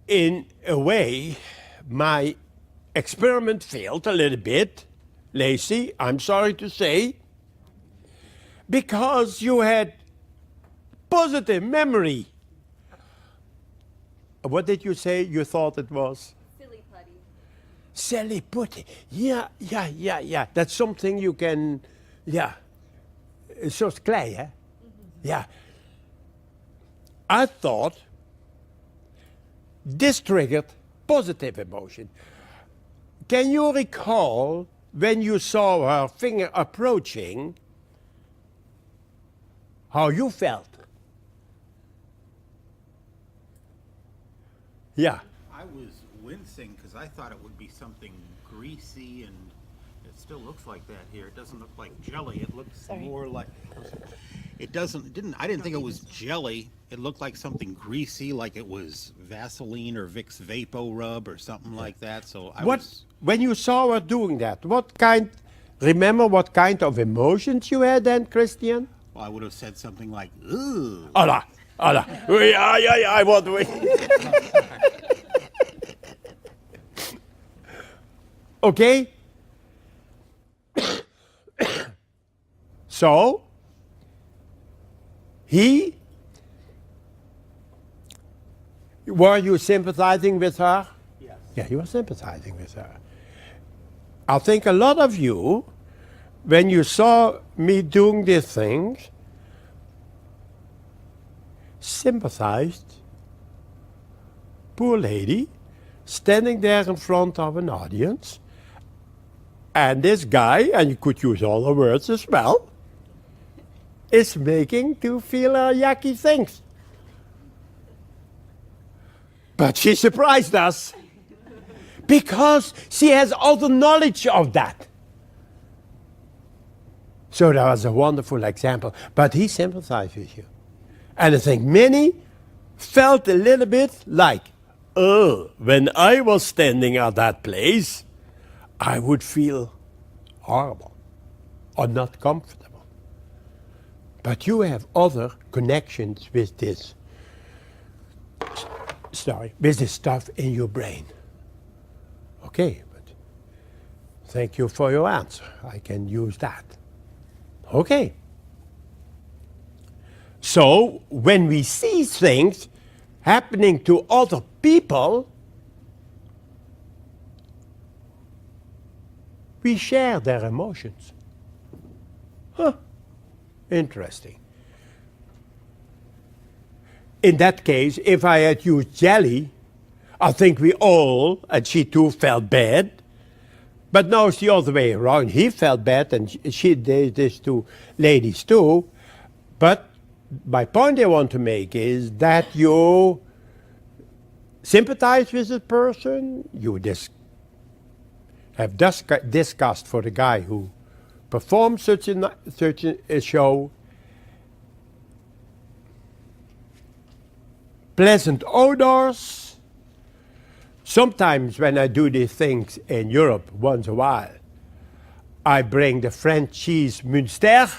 S2: In a way, my experiment failed a little bit, Lacey, I'm sorry to say, because you had positive memory. What did you say you thought it was?
S7: Silly putty.
S2: Silly putty. Yeah. That's something you can, Een soort klei, hè? Yeah. I thought this triggered positive emotion. Can you recall when you saw her finger approaching, how you felt? Yeah.
S18: I was wincing because I thought it would be something greasy, and it still looks like that here. It doesn't look like jelly. It looks more like. I didn't think it was jelly. It looked like something greasy, like it was Vaseline or Vicks Vapo Rub or something like that. So
S2: When you saw her doing that, remember what kind of emotions you had then, Christian?
S18: Well, I would have said something like, "Ooh."
S2: Allah. Yeah, I want to. Okay? So, were you sympathizing with her? Yes. Yeah, you were sympathizing with her. I think a lot of you, when you saw me doing these things, sympathized. Poor lady, standing there in front of an audience, and this guy, and you could use all the words as well, is making to feel yucky things. But she surprised us because she has all the knowledge of that. So that was a wonderful example. But he sympathized with you. And I think many felt a little bit like, oh, when I was standing at that place, I would feel horrible or not comfortable. But you have other connections with this stuff in your brain. Okay, but thank you for your answer. I can use that. Okay. So, when we see things happening to other people, we share their emotions. Huh. Interesting. In that case, if I had used jelly, I think we all, and she too, felt bad. But now it's the other way around. He felt bad, and these two ladies too. But my point I want to make is that you sympathize with the person, you have disgust for the guy who performed such a show, pleasant odors. Sometimes when I do these things in Europe once a while, I bring the French cheese Münster.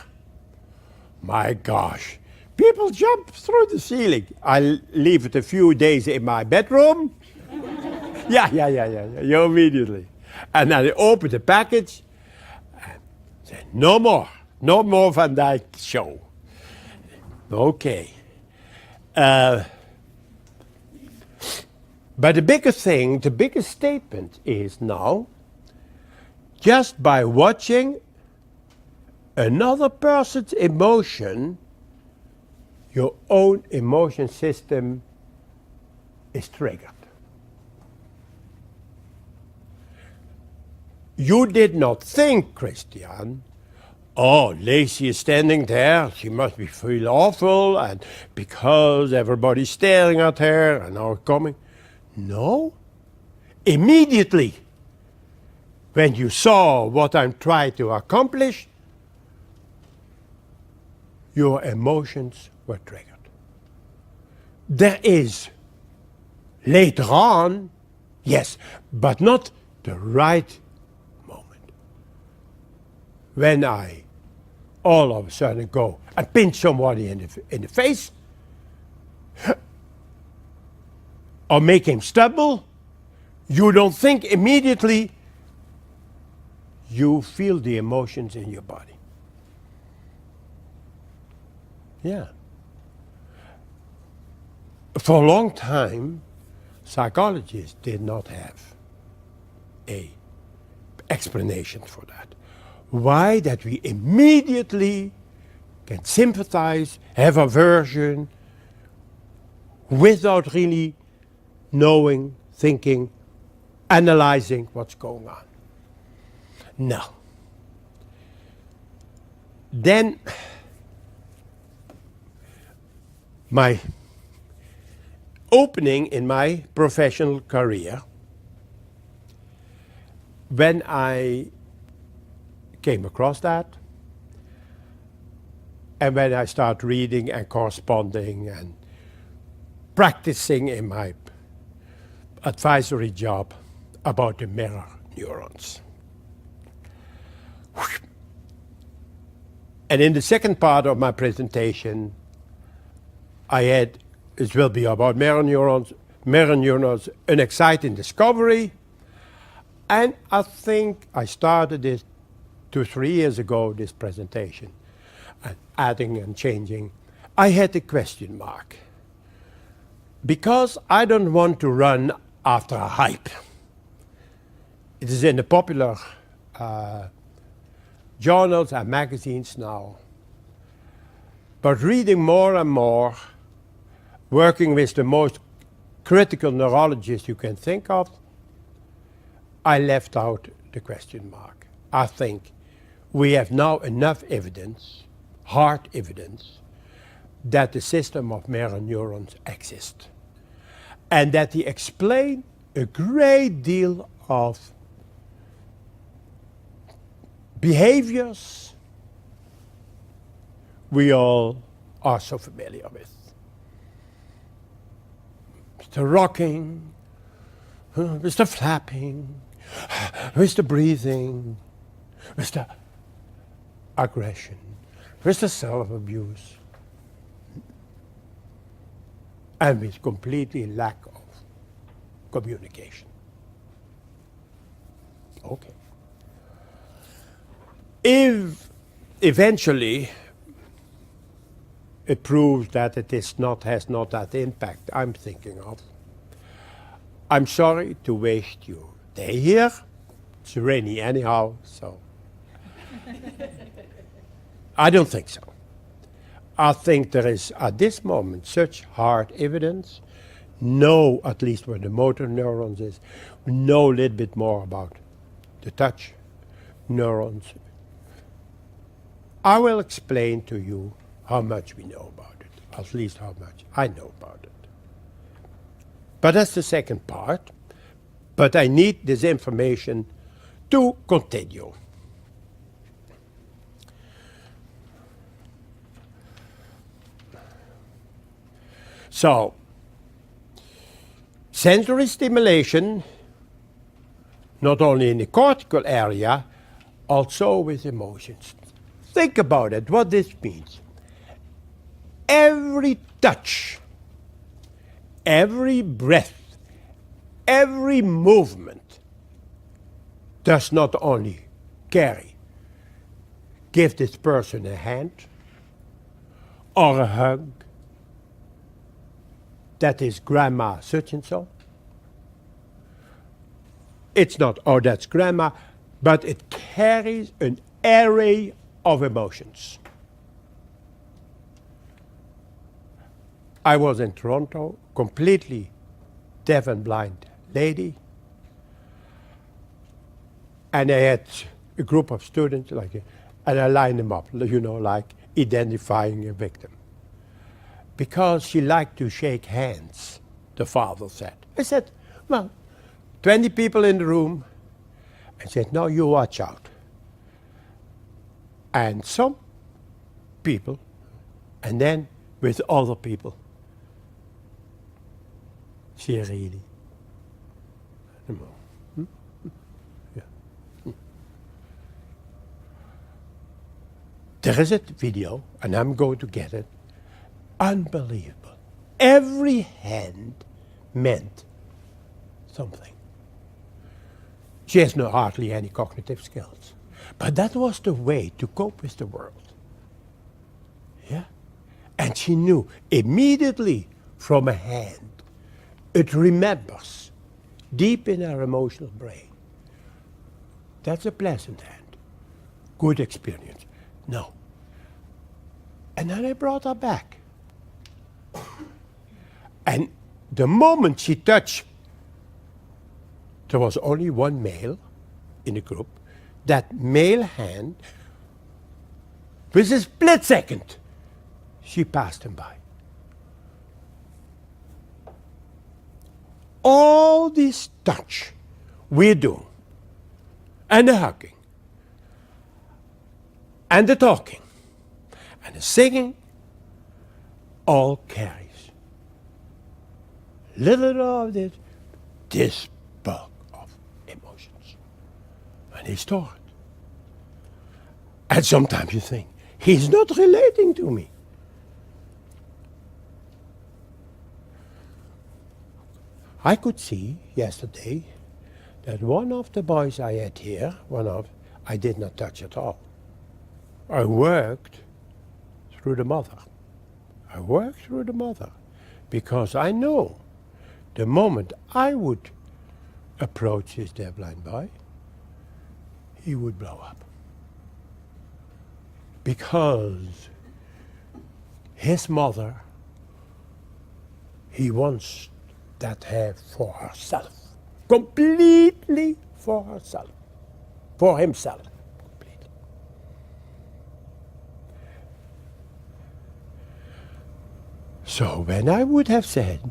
S2: My gosh, people jump through the ceiling. I leave it a few days in my bedroom. Yeah, immediately. And then I open the package and say, no more Van Dyke show. Okay. But the biggest statement is now, just by watching another person's emotion, your own emotion system is triggered. You did not think, Christian, oh, Lacey is standing there. She must be feel awful, and because everybody's staring at her and are coming. No. Immediately, when you saw what I'm trying to accomplish, your emotions were triggered. There is, later on, yes, but not the right moment. When I all of a sudden go and pinch somebody in the face, or make him stumble, you don't think immediately, you feel the emotions in your body. Yeah. For a long time, psychologists did not have a explanation for that. Why that we immediately can sympathize, have aversion, without really knowing, thinking, analyzing what's going on. Now, then my opening in my professional career, when I came across that, and when I started reading and corresponding and practicing in my advisory job about the mirror neurons. And in the second part of my presentation, it will be about mirror neurons, an exciting discovery. And I think I started this 2-3 years ago, this presentation, and adding and changing. I had a question mark, because I don't want to run after a hype. It is in the popular journals and magazines now. But reading more and more, working with the most critical neurologists you can think of, I left out the question mark. I think we have now enough evidence, hard evidence, that the system of mirror neurons exists, and that they explain a great deal of behaviors we all are so familiar with. The rocking, with the flapping, with the breathing, with the aggression, with the self-abuse, and with completely lack of communication. Okay. If eventually it proves that it has not that impact I'm thinking of, I'm sorry to waste your day here. It's rainy anyhow, so I don't think so. I think there is, at this moment, such hard evidence. Know at least where the motor neurons is. We know a little bit more about the touch neurons. I will explain to you how much we know about it, at least how much I know about it. But that's the second part. But I need this information to continue. So, sensory stimulation, not only in the cortical area, also with emotions. Think about it, what this means. Every touch, every breath, every movement does not only give this person a hand or a hug, that is grandma such and so. It's not, oh, that's grandma, but it carries an array of emotions. I was in Toronto, completely deaf and blind lady, and I had a group of students, like And I line them up, you know, like identifying a victim. Because she liked to shake hands, the father said. I said, well, 20 people in the room. I said, no, you watch out. And some people, and then with other people, she really. Yeah. There is a video, and I'm going to get it. Unbelievable. Every hand meant something. She has hardly any cognitive skills. But that was the way to cope with the world. Yeah? And she knew immediately from a hand, it remembers deep in her emotional brain. That's a pleasant hand. Good experience. No. And then I brought her back. And the moment she touched, there was only one male in the group. That male hand, with a split second, she passed him by. All this touch we do, and the hugging, and the talking, and the singing, all carries little of this bulk of emotions. And he's stored. And sometimes you think, he's not relating to me. I could see yesterday that one of the boys I had here, I did not touch at all. I worked through the mother. Because I know the moment I would approach this deafblind boy, he would blow up. Because his mother, he wants that have for herself. Completely for herself. For himself. Completely. So when I would have said,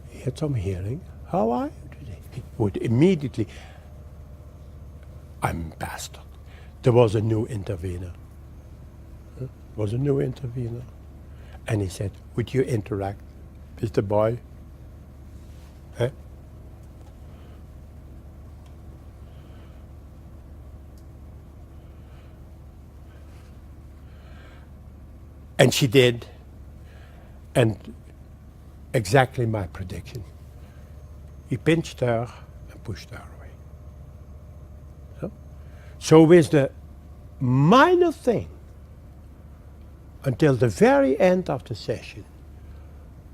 S2: he had some hearing, how are you today? He would immediately, I'm bastard. There was a new intervener. And he said, would you interact with the boy? Huh? And she did. And exactly my prediction. He pinched her and pushed her away. So with the minor thing, until the very end of the session,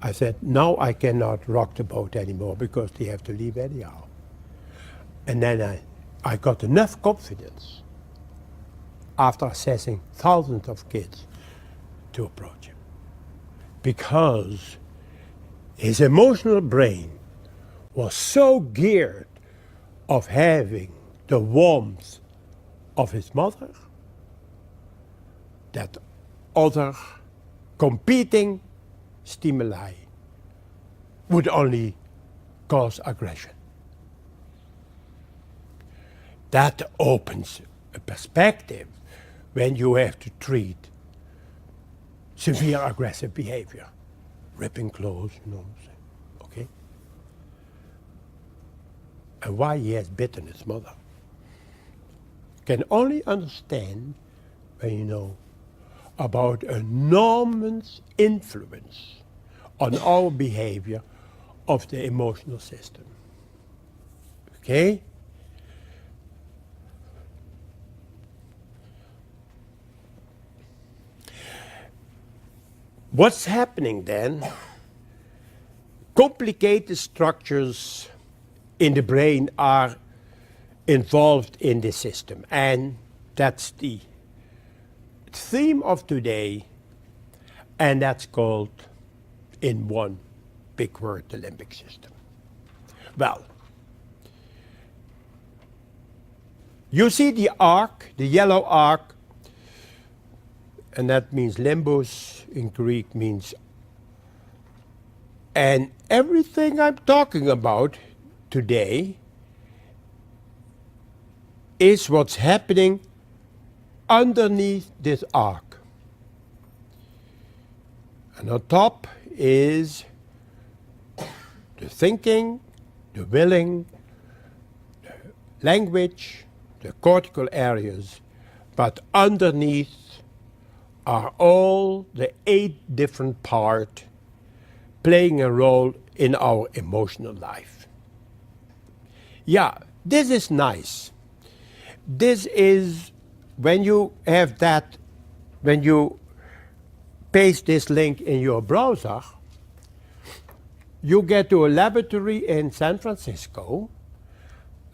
S2: I said, now I cannot rock the boat anymore because they have to leave anyhow. And then I got enough confidence after assessing thousands of kids to approach him. Because his emotional brain was so geared of having the warmth of his mother that other competing stimuli would only cause aggression. That opens a perspective when you have to treat severe aggressive behavior. Ripping clothes, you know, okay? And why he has bitten his mother. Can only understand when you know about an enormous influence on our behavior of the emotional system. Okay? What's happening then? Complicated structures in the brain are involved in this system, and that's the theme of today, and that's called, in one big word, the limbic system. Well, you see the arc, the yellow arc and that means limbus in Greek means. And everything I'm talking about today is what's happening underneath this arc. And on top is the thinking, the willing, the language, the cortical areas, but underneath are all the 8 different parts playing a role in our emotional life. Yeah, this is nice. This is when you have that, when you paste this link in your browser, you get to a laboratory in San Francisco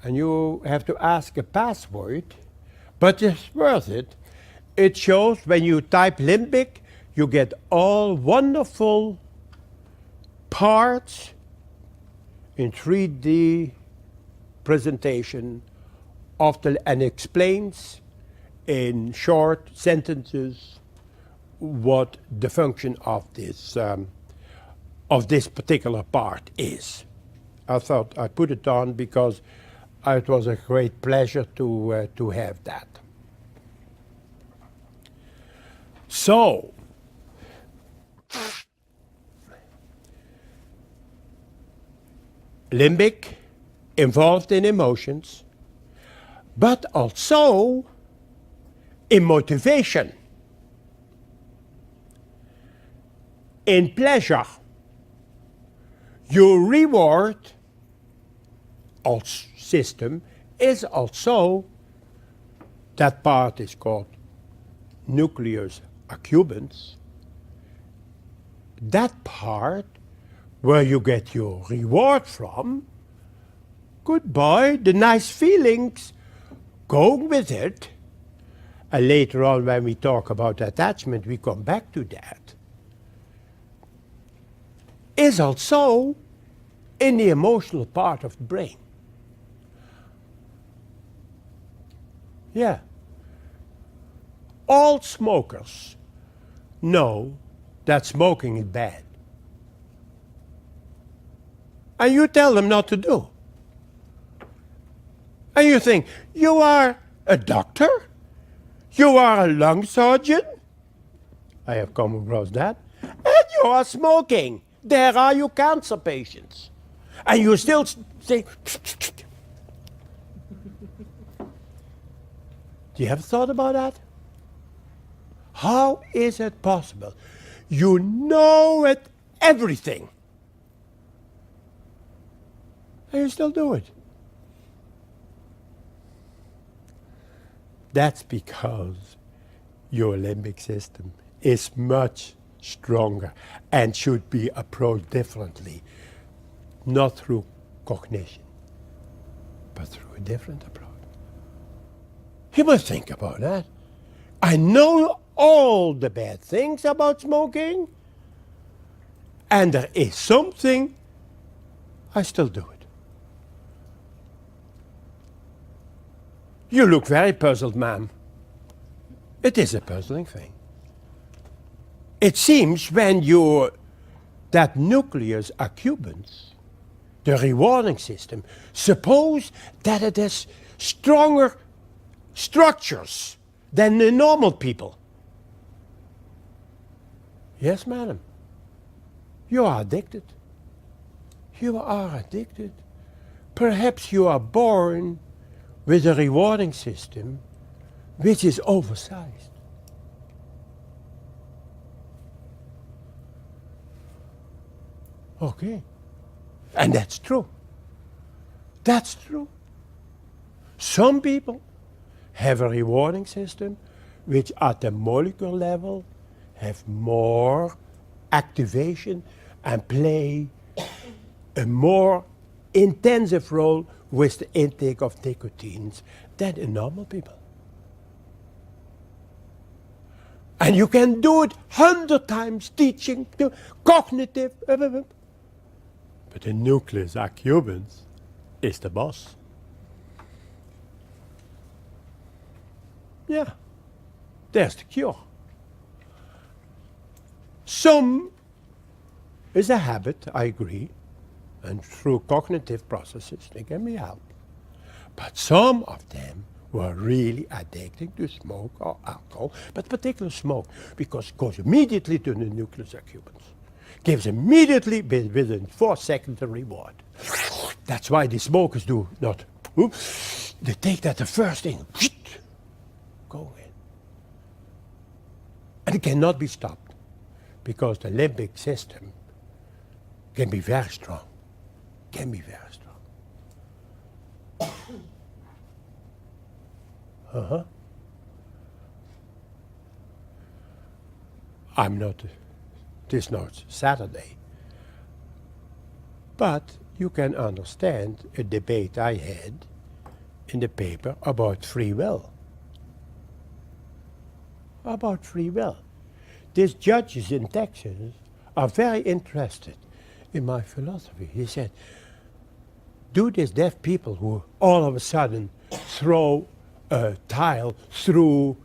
S2: and you have to ask a password, but it's worth it. It shows when you type limbic, you get all wonderful parts in 3D presentation of and explains in short sentences what the function of this particular part is. I thought I put it on because it was a great pleasure to have that. So, limbic, involved in emotions, but also in motivation, in pleasure. Your reward system is also, that part is called nucleus accumbens. That part where you get your reward from, goodbye, the nice feelings, going with it. And later on when we talk about attachment, we come back to that. Is also in the emotional part of the brain. Yeah. All smokers know that smoking is bad. And you tell them not to do. And you think, you are a doctor? You are a lung surgeon? I have come across that. And you are smoking. There are your cancer patients. And you still say, do you ever thought about that? How is it possible? You know it, everything. And you still do it. That's because your limbic system is much stronger and should be approached differently, not through cognition, but through a different approach. You must think about that. I know all the bad things about smoking, and there is something, I still do it. You look very puzzled, ma'am. It is a puzzling thing. It seems when that nucleus accumbens, the rewarding system, suppose that it has stronger structures than the normal people. Yes, madam. You are addicted. You are addicted. Perhaps you are born with a rewarding system which is oversized. Okay. And that's true. That's true. Some people have a rewarding system which at the molecular level have more activation and play a more intensive role with the intake of nicotines than in normal people. And you can do it 100 times teaching, cognitive, but the nucleus accumbens is the boss. Yeah, there's the cure. Some is a habit, I agree, and through cognitive processes they can be helped. But some of them were really addicted to smoke or alcohol, but particularly smoke, because it goes immediately to the nucleus accumbens. Gives immediately within 4 seconds a reward. That's why the smokers do not. They take that the first thing, go in. And it cannot be stopped, because the limbic system can be very strong. Can be very strong. I'm not, this not Saturday, but you can understand a debate I had in the paper about free will. About free will. These judges in Texas are very interested in my philosophy. He said, do these deaf people who all of a sudden throw a tile through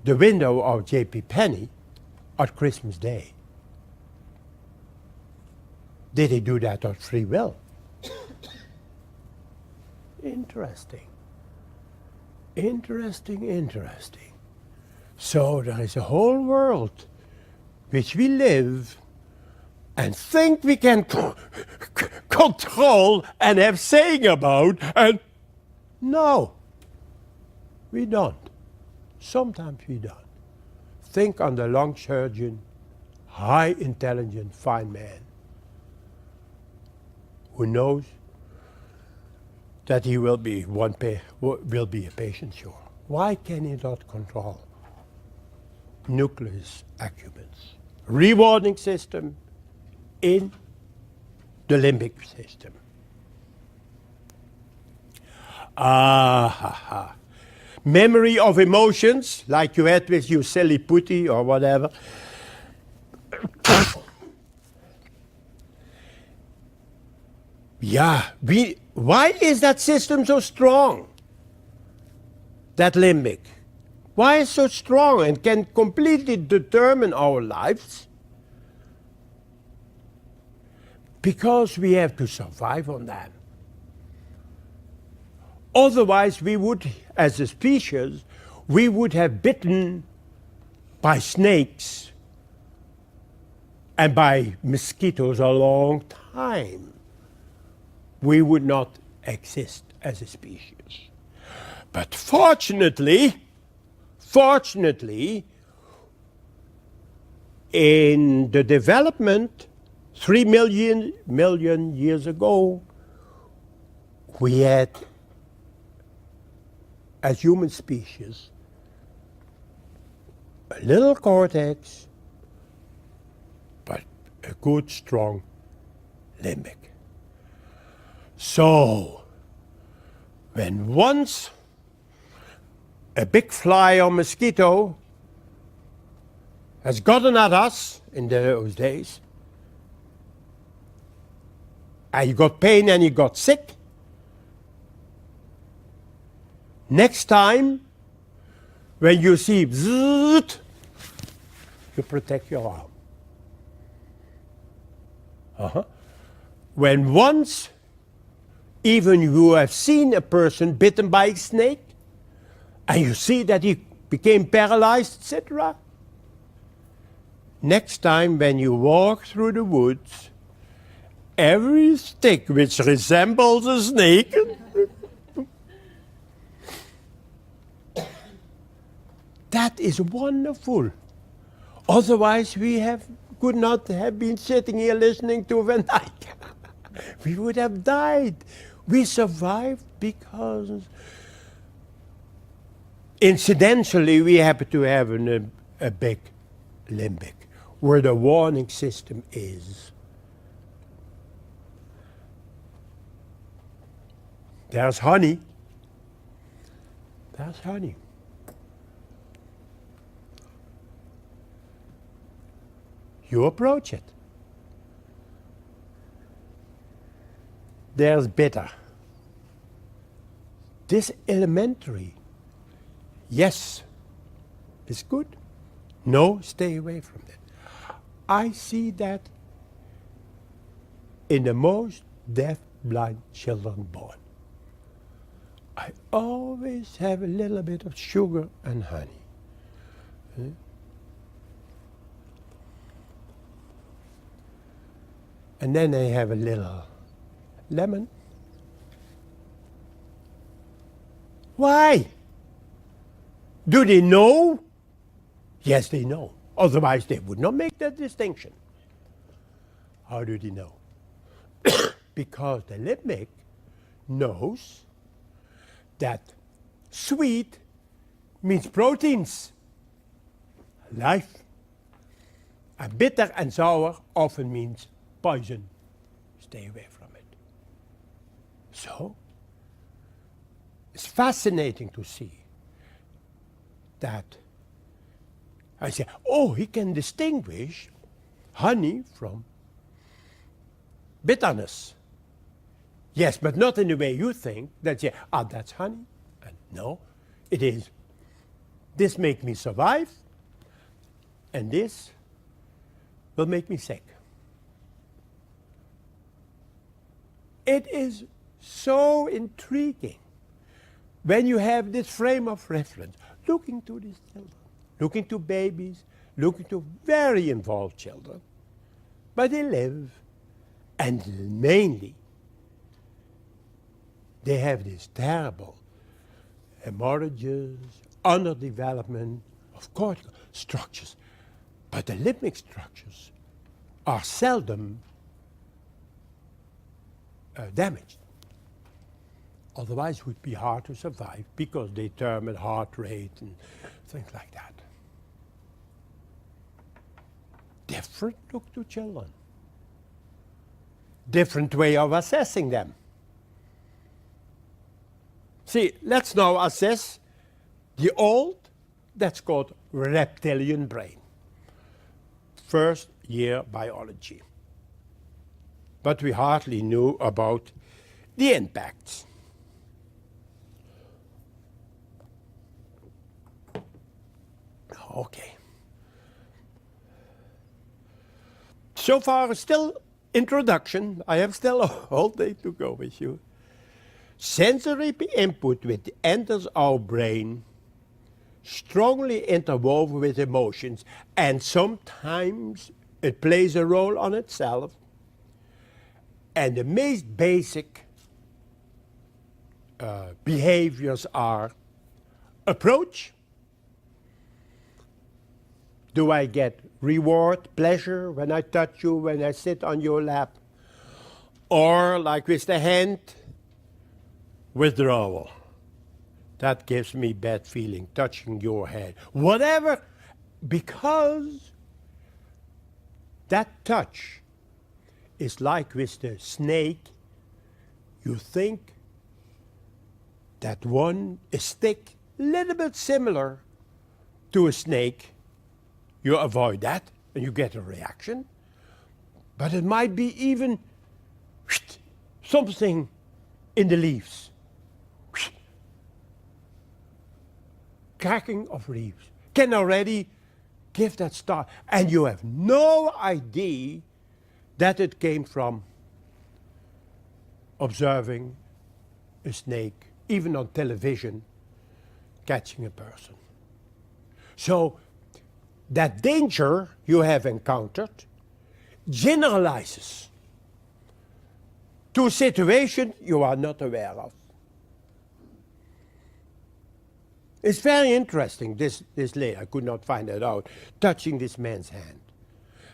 S2: the window of J.P. Penney on Christmas Day, did they do that on free will? Interesting. Interesting, interesting. So there is a whole world which we live and think we can control and have saying about, and no, we don't. Sometimes we don't. Think on the lung surgeon, high intelligent, fine man, who knows that he will be a patient, sure. Why can he not control nucleus accumbens, rewarding system in the limbic system? Memory of emotions, like you had with your silly putty or whatever. Yeah, why is that system so strong? That limbic. Why is it so strong and can completely determine our lives? Because we have to survive on that. Otherwise, we would, as a species, we would have bitten by snakes and by mosquitoes a long time. We would not exist as a species. But fortunately, in the development 3 million years ago, we had, as human species, a little cortex, but a good, strong limbic. So, when once a big fly or mosquito has gotten at us in those days, and you got pain and you got sick, next time when you see bzzzt, you protect your arm. When once even you have seen a person bitten by a snake, and you see that he became paralyzed, etc. Next time when you walk through the woods, every stick which resembles a snake that is wonderful. Otherwise we could not have been sitting here listening to Van Dyke. We would have died. We survived because incidentally we happen to have a big limbic where the warning system is. There's honey. There's honey. You approach it. There's bitter. This elementary, yes, is good. No, stay away from it. I see that in the most deaf-blind children born. I always have a little bit of sugar and honey. And then I have a little lemon. Why? Do they know? Yes, they know. Otherwise, they would not make that distinction. How do they know? Because the limbic knows that sweet means proteins, life. And bitter and sour often means poison. Stay away from it. So, it's fascinating to see that I say, oh, he can distinguish honey from bitterness. Yes, but not in the way you think, that yeah, that's honey. And no, it is, this makes me survive, and this will make me sick. It is so intriguing when you have this frame of reference, looking to these children, looking to babies, looking to very involved children, but they live, and mainly they have these terrible hemorrhages, underdevelopment of cortical structures, but the limbic structures are seldom damaged. Otherwise it would be hard to survive because they determine heart rate and things like that. Different look to children. Different way of assessing them. See, let's now assess the old, that's called reptilian brain. First year biology. But we hardly knew about the impacts. Okay. So far, still introduction. I have still a whole day to go with you. Sensory input which enters our brain, strongly interwoven with emotions, and sometimes it plays a role on itself. And the most basic behaviors are approach. Do I get reward, pleasure when I touch you, when I sit on your lap? Or, like with the hand, withdrawal. That gives me bad feeling, touching your head. Whatever, because that touch is like with the snake. You think that one is stick, little bit similar to a snake. You avoid that and you get a reaction. But it might be even something in the leaves. Cracking of leaves can already give that start. And you have no idea that it came from observing a snake, even on television, catching a person. So that danger you have encountered generalizes to a situation you are not aware of. It's very interesting, this lady, I could not find it out, touching this man's hand.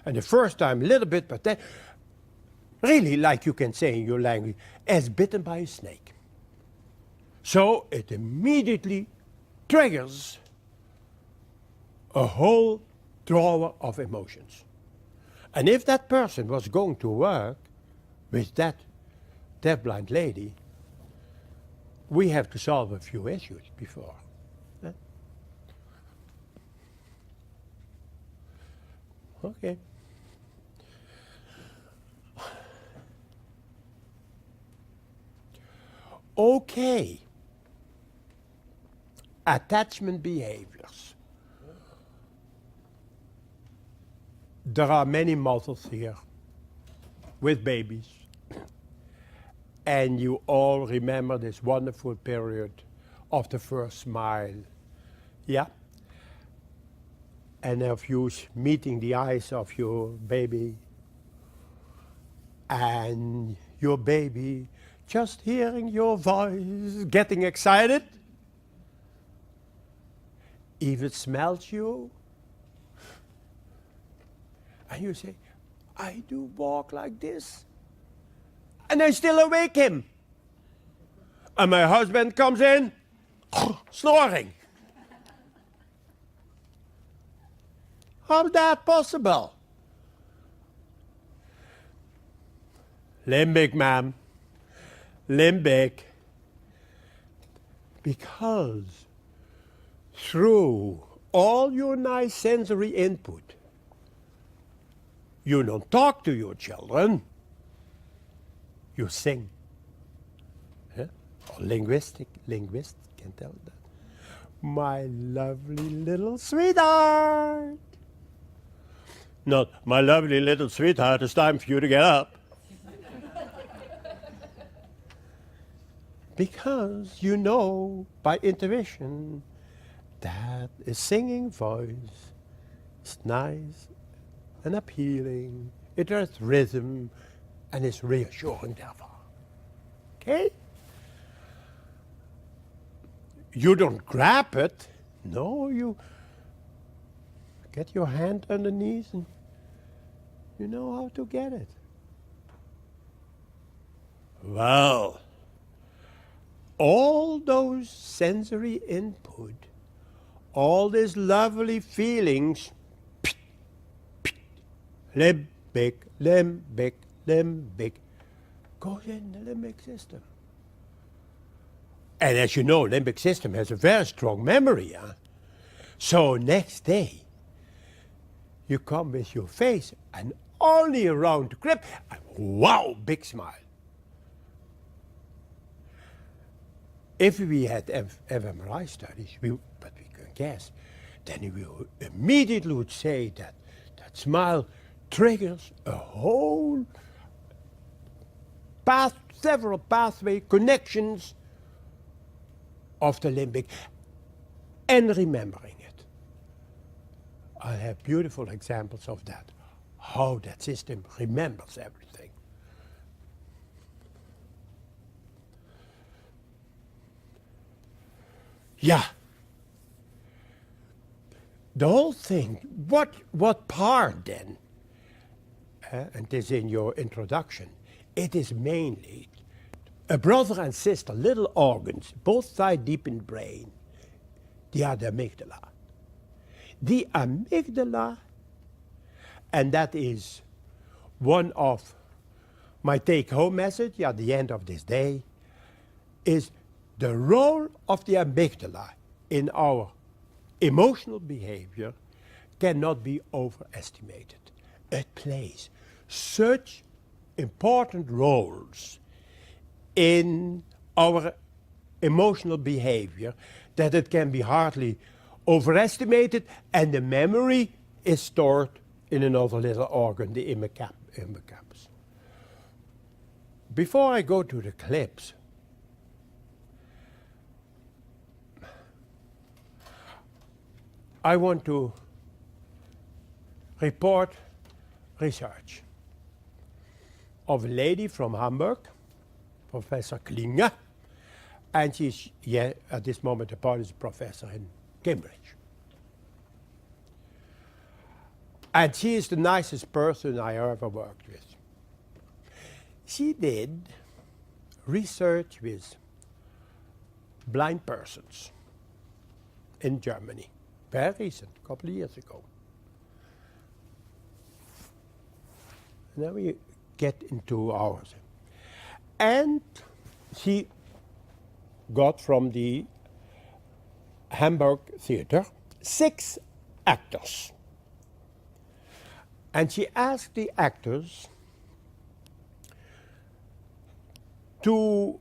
S2: And the first time a little bit, but then really, like you can say in your language, as bitten by a snake. So it immediately triggers a whole drawer of emotions. And if that person was going to work with that deafblind lady, we have to solve a few issues before. Okay. Okay. Attachment behaviors. There are many mothers here with babies, and you all remember this wonderful period of the first smile. Yeah? And of you meeting the eyes of your baby, and your baby just hearing your voice, getting excited, even smells you, and you say, I do walk like this, and I still awake him. And my husband comes in, snoring. How's that possible? Limbic, ma'am. Limbic. Because through all your nice sensory input, you don't talk to your children, you sing. Huh? Or linguist can tell that. My lovely little sweetheart. Not, my lovely little sweetheart, it's time for you to get up. Because you know by intuition that a singing voice is nice and appealing, it has rhythm and is reassuring therefore. Okay? You don't grab it. No, you get your hand underneath and you know how to get it. Well, all those sensory input, all these lovely feelings, limbic, limbic, limbic, goes in the limbic system. And as you know, limbic system has a very strong memory. Huh? So next day, you come with your face and only around the grip, and wow, big smile. If we had fMRI studies, but we can guess, then we immediately would say that that smile triggers a whole several pathway connections of the limbic and remembering it. I have beautiful examples of that, how that system remembers everything. Yeah. The whole thing, what part then? And this in your introduction, it is mainly a brother and sister, little organs, both sides deep in the brain. They are the amygdala. The amygdala, and that is one of my take-home message at the end of this day, is the role of the amygdala in our emotional behavior cannot be overestimated. It plays such important roles in our emotional behavior that it can be hardly overestimated, and the memory is stored in another little organ, the hippocampus. Before I go to the clips, I want to report research of a lady from Hamburg, Professor Klinger, and she's at this moment a policy professor in Cambridge. And she is the nicest person I ever worked with. She did research with blind persons in Germany. Very recent, a couple of years ago. Now we get into ours. And she got from the Hamburg Theater 6 actors. And she asked the actors to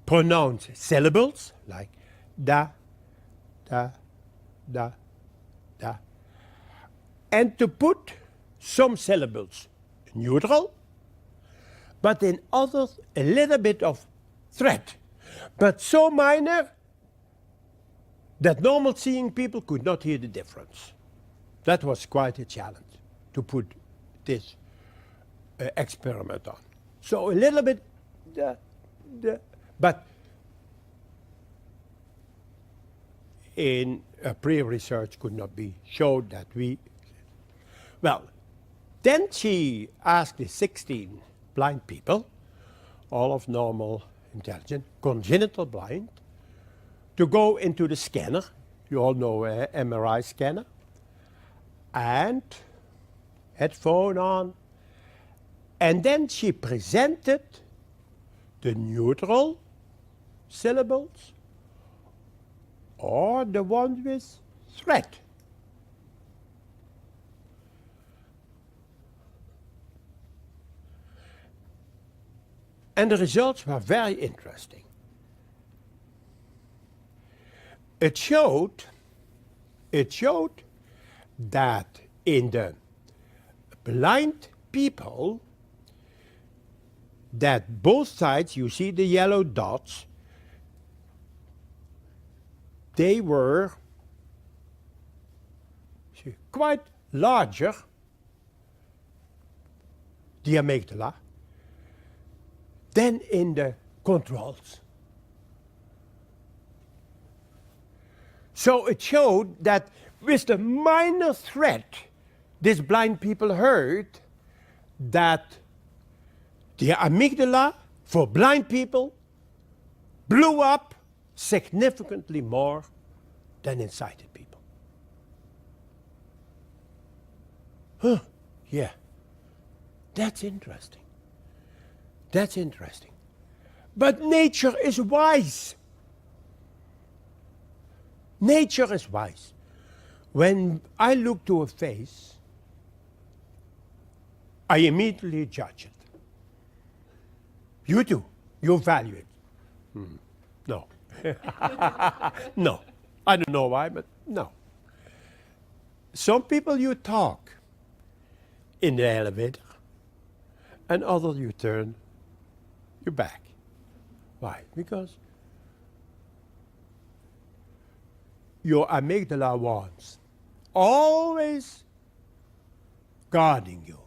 S2: pronounce syllables like da, da, da, da, and to put some syllables neutral, but in others a little bit of threat, but so minor that normal seeing people could not hear the difference. That was quite a challenge to put this experiment on. So a little bit, but in pre-research could not be showed that we, well, then she asked the 16 blind people, all of normal intelligent, congenital blind, to go into the scanner. You all know MRI scanner. And headphone on. And then she presented the neutral syllables or the one with threat. And the results were very interesting. It showed that in the blind people, that both sides, you see the yellow dots, they were quite larger, the amygdala, than in the controls. So it showed that with the minor threat, these blind people heard that the amygdala for blind people blew up significantly more than in sighted people. Huh, yeah, that's interesting. That's interesting. But nature is wise. Nature is wise. When I look to a face, I immediately judge it. You do. You value it. No. No. I don't know why, but no. Some people you talk in the elevator, and others you turn your back. Why? Because your amygdala wants always guarding you.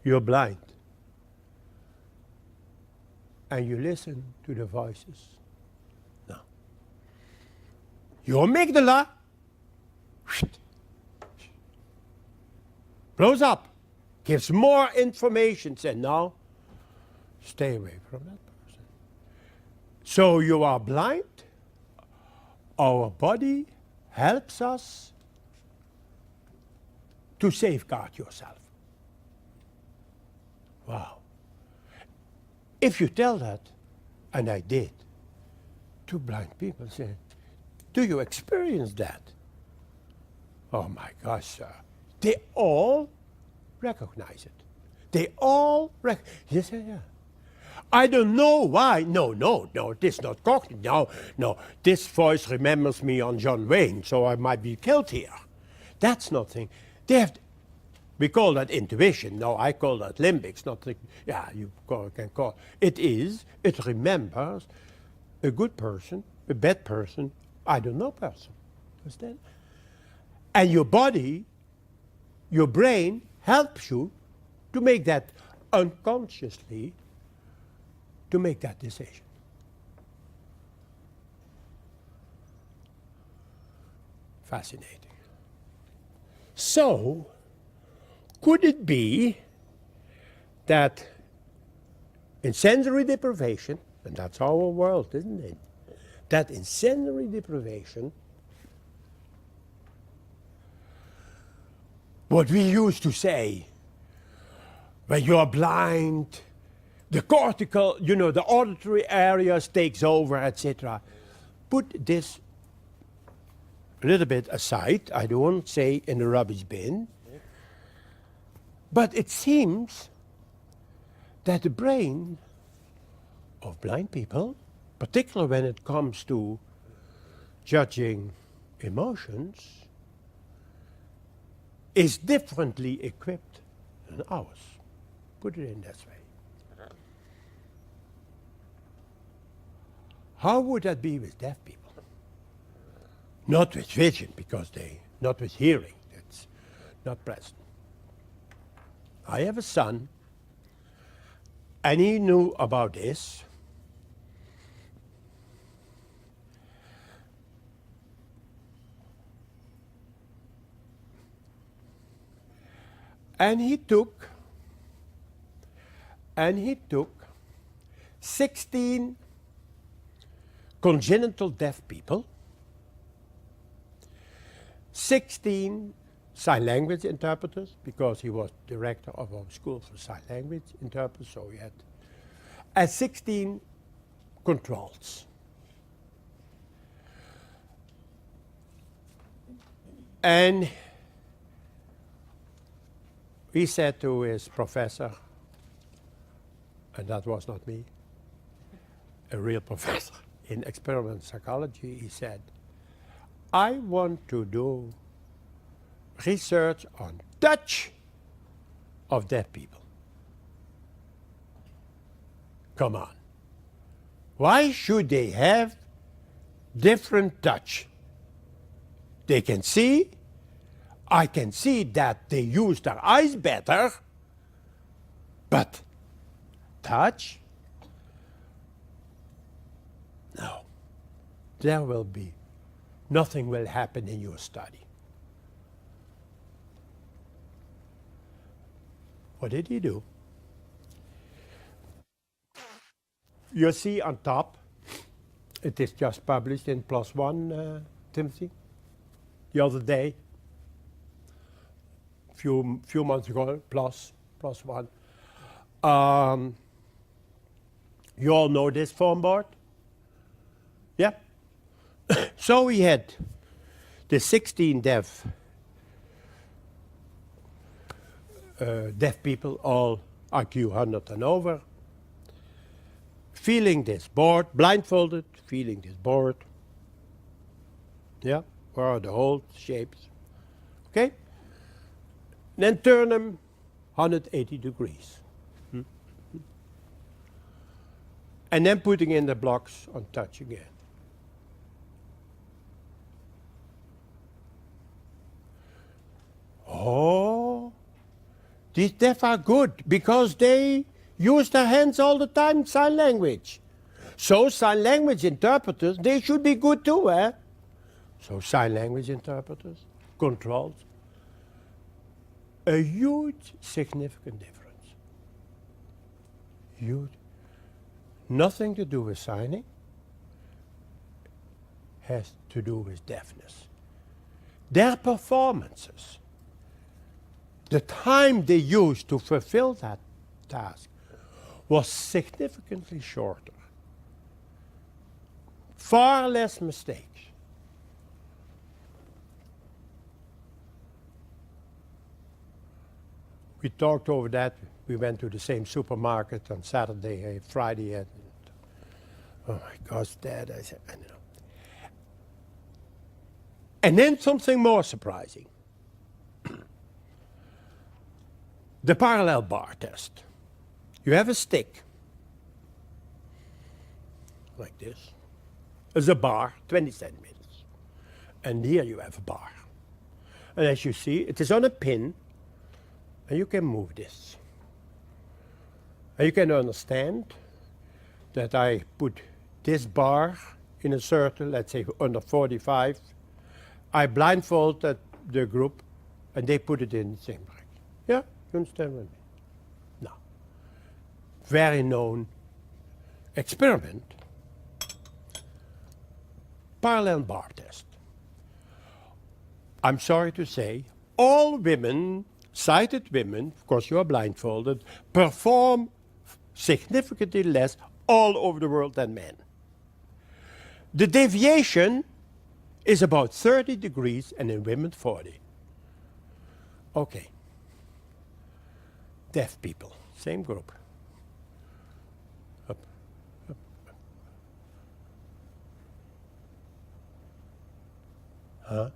S2: You're blind. And you listen to the voices. No. Your amygdala blows up, gives more information, and now stay away from that person. So you are blind. Our body helps us to safeguard yourself. Wow. If you tell that, and I did, to blind people, say, do you experience that? Oh my gosh, sir. They all recognize it. They all yes, yeah. I don't know why. No, this is not cognitive. No, this voice remembers me on John Wayne, so I might be killed here. That's nothing. They have, we call that intuition. No, I call that limbics. Can call it. It remembers a good person, a bad person, I don't know person. Understand? And your body, your brain helps you to make that unconsciously, to make that decision. Fascinating. So, could it be that in sensory deprivation, and that's our world, isn't it? That in sensory deprivation, what we used to say, when you are blind, the cortical, the auditory areas takes over, etc. Put this a little bit aside. I don't want to say in the rubbish bin. But it seems that the brain of blind people, particularly when it comes to judging emotions, is differently equipped than ours. Put it in this way. How would that be with deaf people? Not with vision, because not with hearing, it's not present. I have a son, and he knew about this. And he took 16 congenital deaf people, 16 sign language interpreters, because he was director of our school for sign language interpreters, so he had, and 16 controls. And he said to his professor, and that was not me, a real professor in experimental psychology, he said, I want to do research on touch of deaf people. Come on. Why should they have different touch? They can see. I can see that they use their eyes better, but touch? No. There will be, nothing will happen in your study. What did he do? You see on top, it is just published in PLOS ONE, Timothy, the other day, few months ago, PLOS ONE. You all know this form board? Yeah? So we had the 16 deaf people, all IQ 100 and over, feeling this board, blindfolded, feeling this board. Yeah, where are the holes, shapes? Okay? Then turn them 180 degrees. And then putting in the blocks on touch again. Oh, these deaf are good because they use their hands all the time in sign language. So sign language interpreters, they should be good too, eh? So sign language interpreters, controls, a huge significant difference. Huge. Nothing to do with signing, has to do with deafness. Their performances, the time they used to fulfill that task was significantly shorter. Far less mistakes. We talked over that. We went to the same supermarket on Saturday, Friday, and oh my gosh, Dad, I said, I know. And then something more surprising. The parallel bar test. You have a stick, like this. There's a bar, 20 centimeters. And here you have a bar. And as you see, it is on a pin, and you can move this. And you can understand that I put this bar in a circle, let's say under 45. I blindfolded the group, and they put it in the same direction. Yeah, you understand what I mean? No. Very known experiment. Parallel bar test. I'm sorry to say, all women, sighted women, of course you are blindfolded, perform significantly less all over the world than men. The deviation is about 30 degrees and in women 40. Okay. Deaf people, same group. Up, up, up. Huh?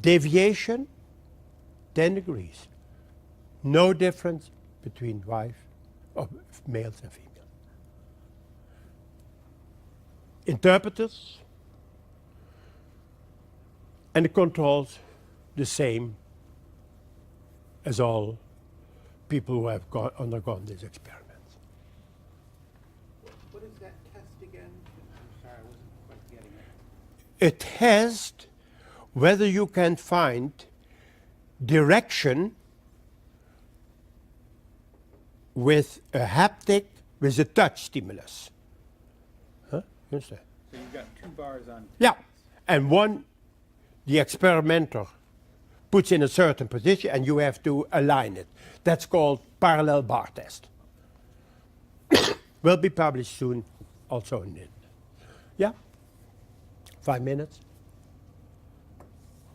S2: Deviation, 10 degrees. No difference between males and females. Interpreters and the controls the same as all people who have undergone these experiments.
S18: What is that test again? I'm sorry, I wasn't quite getting it.
S2: A test whether you can find direction with a haptic, with a touch stimulus. Huh? You understand?
S18: So you've got 2 bars on.
S2: Yeah, and one, the experimenter puts in a certain position and you have to align it. That's called parallel bar test. Will be published soon also in it. Yeah? 5 minutes?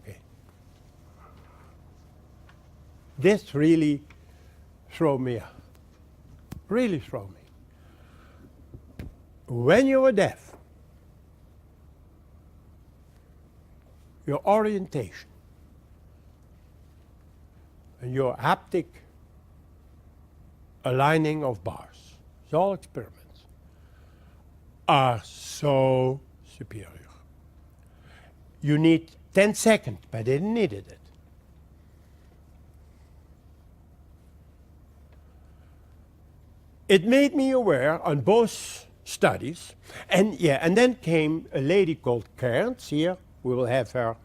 S2: Okay. This really threw me up. Really throw me. When you are deaf, your orientation and your haptic aligning of bars, all experiments, are so superior. You need 10 seconds, but they needed it. It made me aware on both studies, and then came a lady called Cairns here. We will have her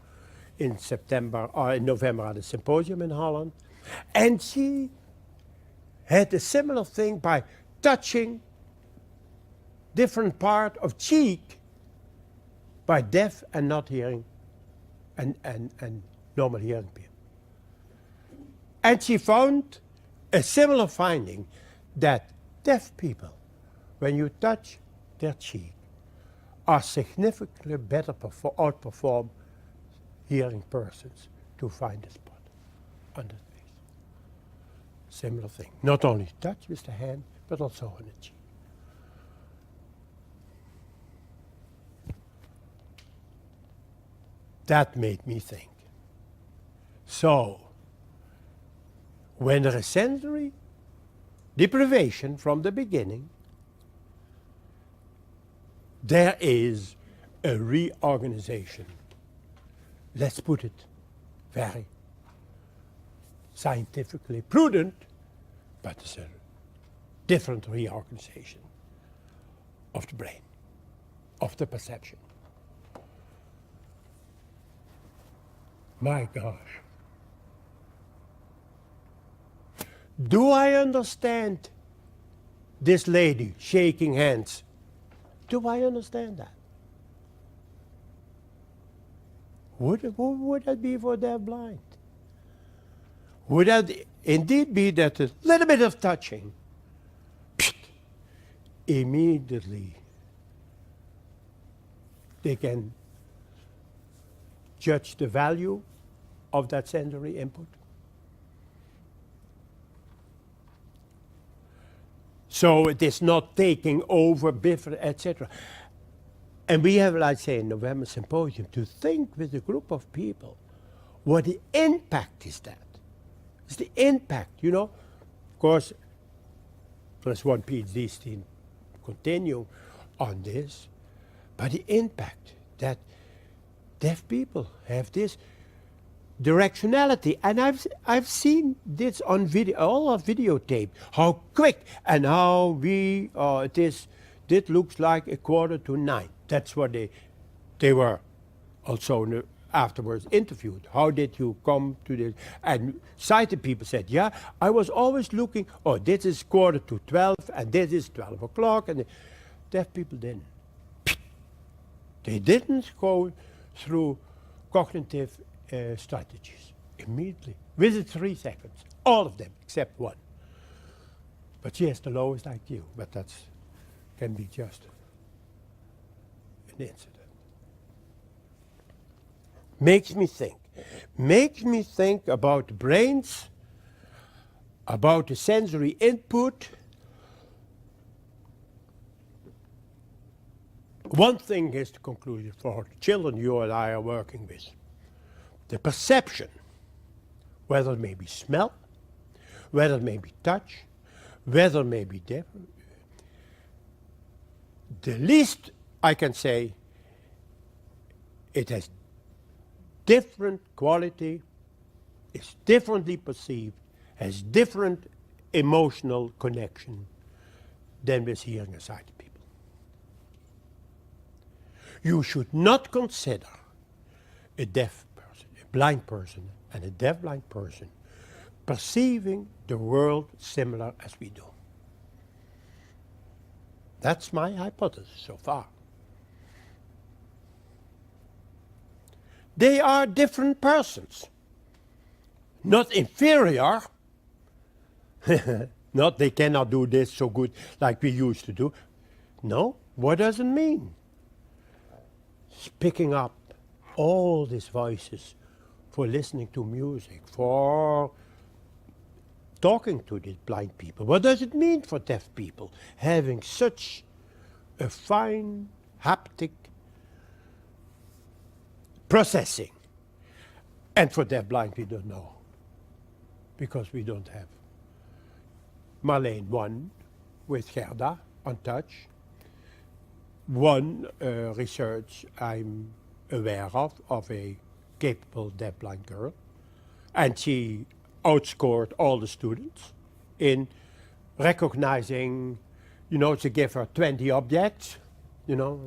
S2: in September or in November at a symposium in Holland, and she had a similar thing by touching different part of cheek by deaf and not hearing and normal hearing people. And she found a similar finding that deaf people, when you touch their cheek, are significantly better outperform hearing persons to find a spot on the face. Similar thing. Not only touch with the hand, but also on the cheek. That made me think. So, when there is sensory deprivation from the beginning, there is a reorganization. Let's put it very scientifically prudent, but it's a different reorganization of the brain, of the perception. My gosh. Do I understand this lady shaking hands? Do I understand that? Would that be for deaf blind? Would that indeed be that a little bit of touching, immediately they can judge the value of that sensory input? So it is not taking over, etc. And we have, let's say, in November Symposium, to think with a group of people what the impact is that. It's the impact, you know. Of course, there's one PhD student continue on this, but the impact that deaf people have this directionality, and I've seen this on video, all of videotape, how quick and how it looks like 8:45. That's what they were also afterwards interviewed. How did you come to this? And sighted people said, yeah, I was always looking, this is 11:45 and this is 12 o'clock, and the deaf people didn't. They didn't go through cognitive strategies immediately. Within 3 seconds. All of them, except one. But she has the lowest IQ, but that can be just an incident. Makes me think about the brains, about the sensory input. One thing is the conclusion for the children you and I are working with. the perception, whether it may be smell, whether it may be touch, whether it may be different. The least I can say, it has different quality, is differently perceived, has different emotional connection than with hearing sighted people. You should not consider a deaf person, a blind person, and a deafblind person perceiving the world similar as we do. That's my hypothesis so far. They are different persons, not inferior. Not they cannot do this so good like we used to do. No, what does it mean? It's picking up all these voices for listening to music, for talking to these blind people. What does it mean for deaf people having such a fine haptic processing? And for deaf-blind we don't know, because we don't have. Marleen one with Gerda on touch. One research I'm aware of a capable deaf-blind girl, and she outscored all the students in recognizing, you know, to give her 20 objects, you know,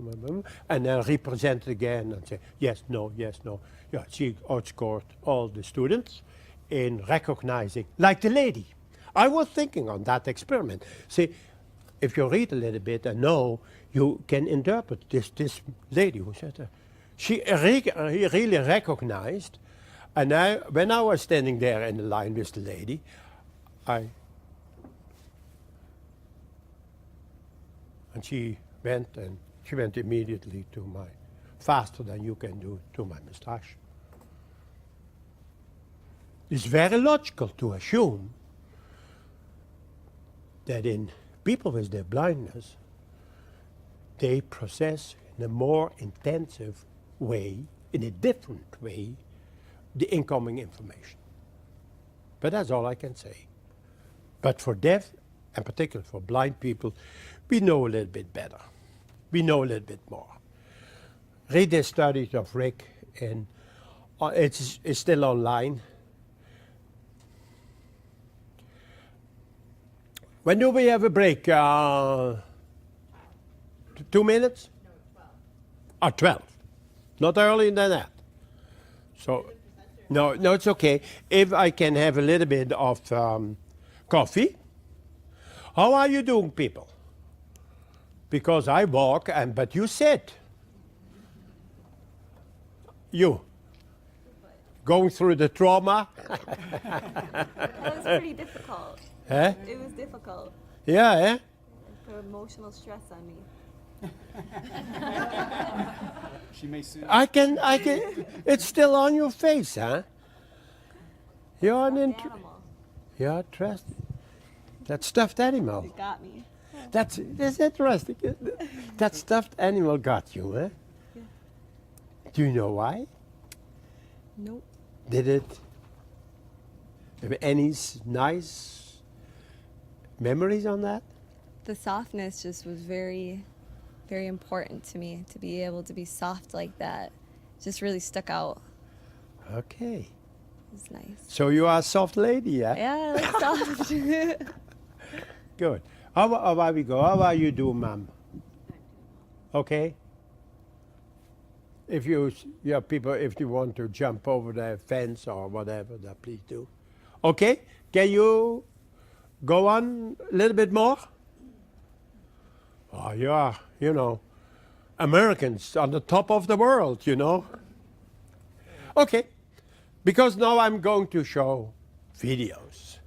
S2: and then represent it again and say yes, no, yes, no. Yeah, she outscored all the students in recognizing, like the lady. I was thinking on that experiment. See, if you read a little bit and know, you can interpret this lady who said that. She really recognized, and when I was standing there in the line with the lady, and she went immediately to my, faster than you can do, to my moustache. It's very logical to assume that in people with their blindness, they process in a more intensive way, in a different way, the incoming information. But that's all I can say. But for deaf, and particularly for blind people, we know a little bit better. We know a little bit more. Read the studies of Rick, and it's still online. When do we have a break? 2 minutes? No, 12. 12. Not earlier than that. So, no, it's okay. If I can have a little bit of coffee. How are you doing, people? Because I walk, but you sit. You. Going through the trauma.
S7: That was pretty difficult.
S2: Huh?
S7: It was difficult.
S2: Yeah, eh?
S7: It put emotional stress on me.
S6: She may soon.
S2: I can, it's still on your face, huh? You're an
S7: Animal.
S2: You're interesting. That stuffed animal.
S7: It got me.
S2: That's interesting. That stuffed animal got you, huh?
S7: Yeah.
S2: Do you know why?
S7: Nope.
S2: Did it have any nice memories on that?
S7: The softness just was very, very important to me. To be able to be soft like that just really stuck out.
S2: Okay.
S7: It was nice.
S2: So you are a soft lady, yeah?
S7: Yeah, I like soft.
S2: Good. How about we go? How are you doing, ma'am? Okay. If people, if you want to jump over the fence or whatever, then please do. Okay. Can you go on a little bit more? Oh, you are, Americans on the top of the world, Okay. Because now I'm going to show videos.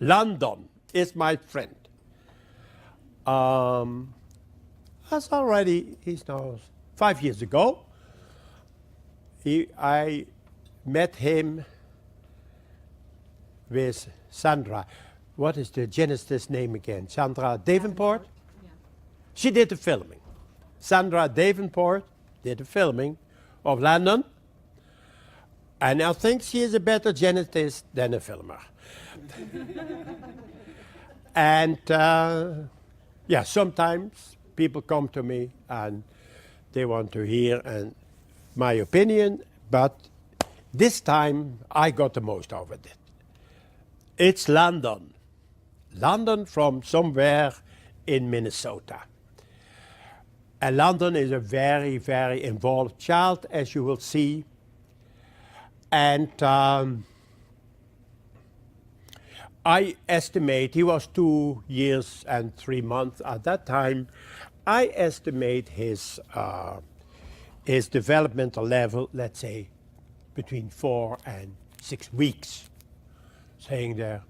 S2: London is my friend. He's now 5 years ago. I met him with Sandra. What is the Genesis name again? Sandra Davenport? Yeah. She did the filming. Sandra Davenport. did the filming of London. And I think she is a better genetist than a filmer. And yeah, sometimes people come to me and they want to hear my opinion, but this time I got the most out of it. It's London. London from somewhere in Minnesota. And London is a very, very involved child, as you will see. And I estimate, he was 2 years and 3 months at that time, I estimate his developmental level, let's say, between 4 and 6 weeks. Saying there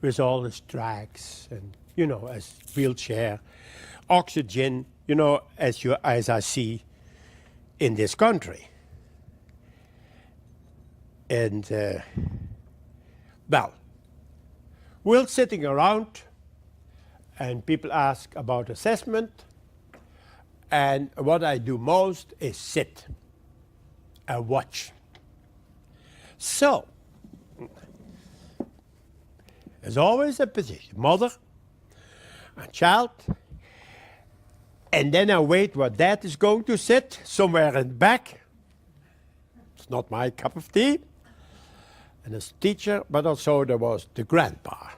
S2: with all his tracks and, you know, as wheelchair, oxygen, you know, as I see in this country. And, well, we're sitting around and people ask about assessment, and what I do most is sit and watch. So, there's always a position, mother and child, and then I wait what dad is going to sit somewhere in the back. It's not my cup of tea. And as teacher, but also there was the grandpa,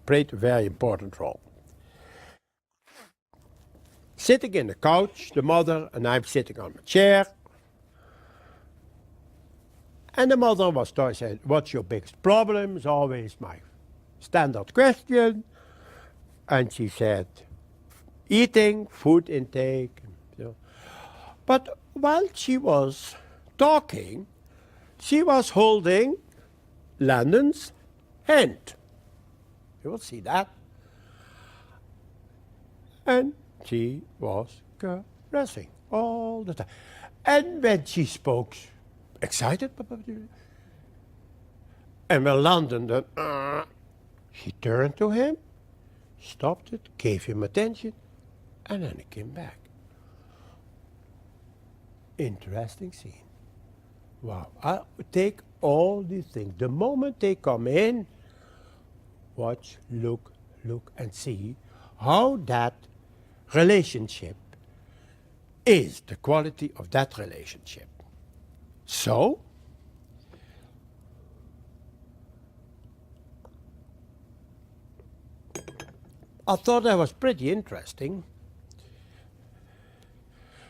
S2: played a very important role. Sitting in the couch, the mother, and I'm sitting on my chair. And the mother was saying, what's your biggest problem? It's always my standard question. And she said, eating, food intake. You know. But while she was talking, she was holding Landon's hand. You will see that. And she was caressing all the time. And when she spoke, excited, and when Landon then, she turned to him, stopped it, gave him attention, and then he came back. Interesting scene. Wow. I take all these things. The moment they come in, watch, look, and see how that relationship is, the quality of that relationship. So, I thought that was pretty interesting.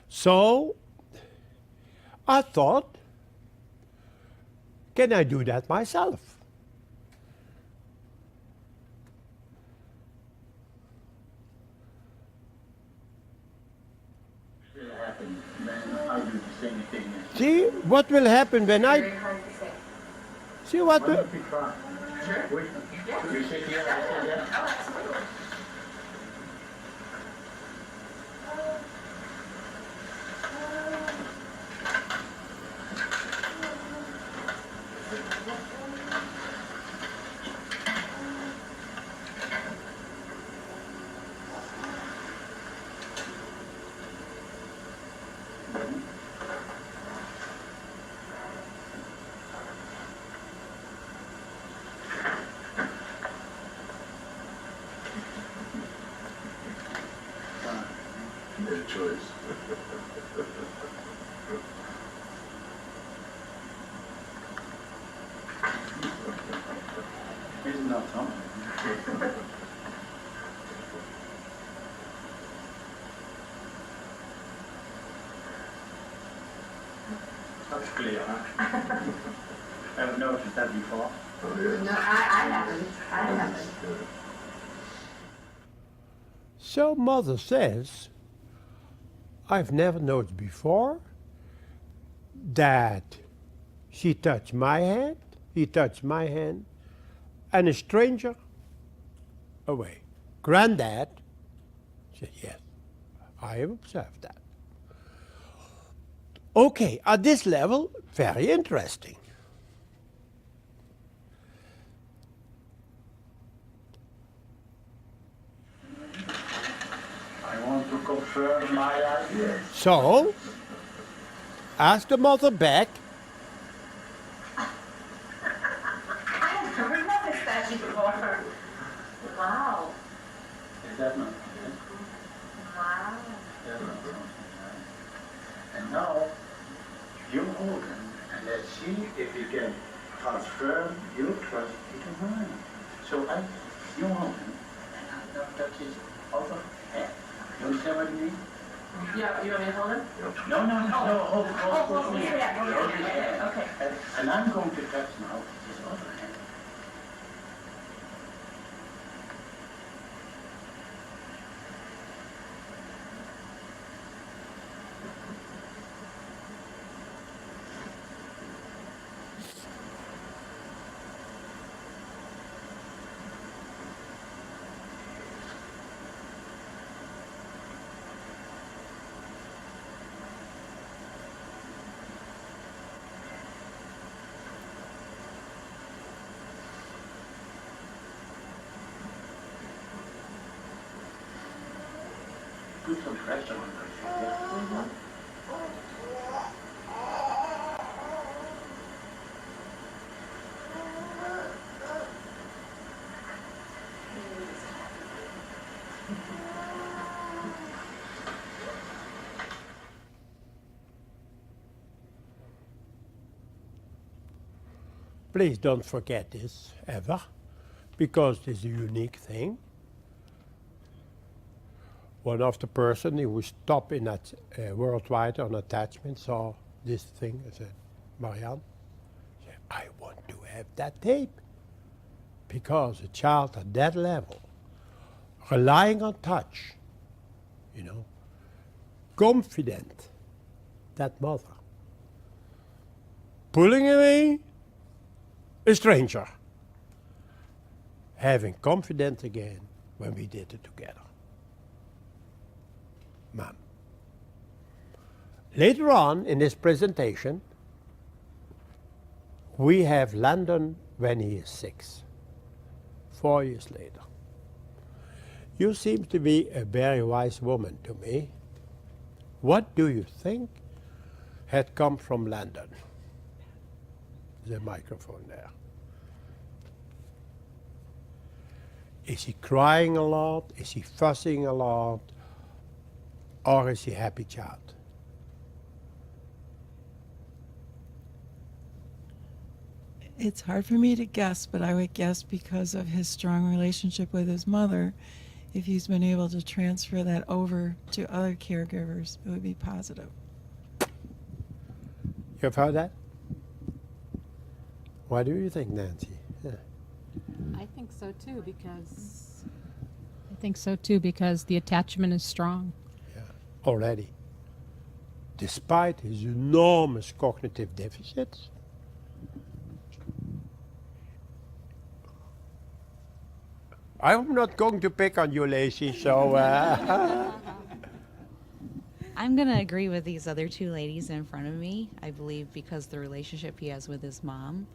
S2: So, I thought, can I do that myself? See what will happen when I... See what will...
S21: Good choice. Isn't that something? That's clear, huh? I haven't noticed that before.
S22: No, I haven't. I haven't.
S2: So mother says, I've never noticed before that she touched my hand, he touched my hand, and a stranger away. Granddad said, yes, I have observed that. Okay, at this level, very interesting.
S21: I want to confirm my idea.
S2: So, Ask the mother back.
S22: I don't remember that before. Wow.
S21: Is that not good?
S22: Wow.
S21: That's not something, right? And now, you hold him and let's see if we can transfer your trust to mine. So you hold him and I don't touch his other hand. You understand what I mean?
S22: Yeah, you want me to hold him?
S21: No, hold me.
S22: his hand,
S21: Hold his
S22: okay,
S21: hand.
S22: okay.
S21: And I'm going to touch now his other hand. Put some pressure on her.
S2: Please don't forget this ever, because it's a unique thing. One of the person who was top in that worldwide on attachment saw this thing and said, Marianne, I want to have that tape. Because a child at that level, relying on touch, confident, that mother, pulling away a stranger, having confidence again when we did it together. Mom. Later on in this presentation, we have Landon when he is 6, 4 years later. You seem to be a very wise woman to me. What do you think had come from Landon? The microphone there. Is he crying a lot? Is he fussing a lot? Or is he a happy child?
S1: It's hard for me to guess, but I would guess because of his strong relationship with his mother, if he's been able to transfer that over to other caregivers, it would be positive.
S2: You've heard that? What do you think, Nancy? Yeah.
S5: I think so too because the attachment is strong.
S2: Already. Despite his enormous cognitive deficits, I'm not going to pick on you, Lacey, so...
S3: I'm going to agree with these other two ladies in front of me. I believe because the relationship he has with his mom.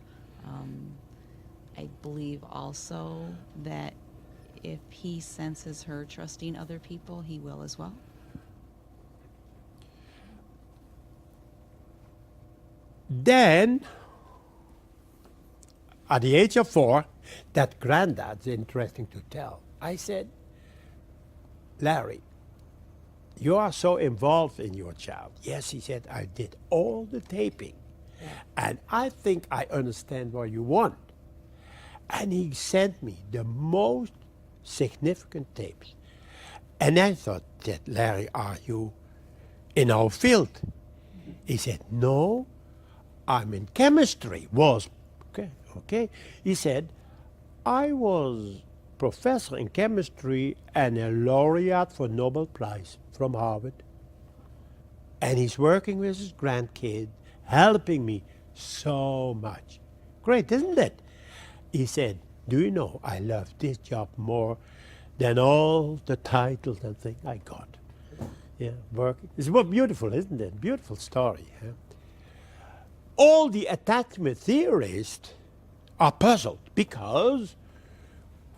S3: I believe also that if he senses her trusting other people, he will as well.
S2: Then, at the age of 4, that granddad's interesting to tell. I said, Larry, you are so involved in your child. Yes, he said, I did all the taping. And I think I understand what you want. And he sent me the most significant tapes. And I thought, that, Larry, are you in our field? He said, no, I'm in chemistry. Okay. He said, I was professor in chemistry and a laureate for Nobel Prize from Harvard. And he's working with his grandkid, helping me so much. Great, isn't it? He said, do you know, I love this job more than all the titles and things I got. Yeah, working. It's beautiful, isn't it? Beautiful story. Yeah? All the attachment theorists are puzzled because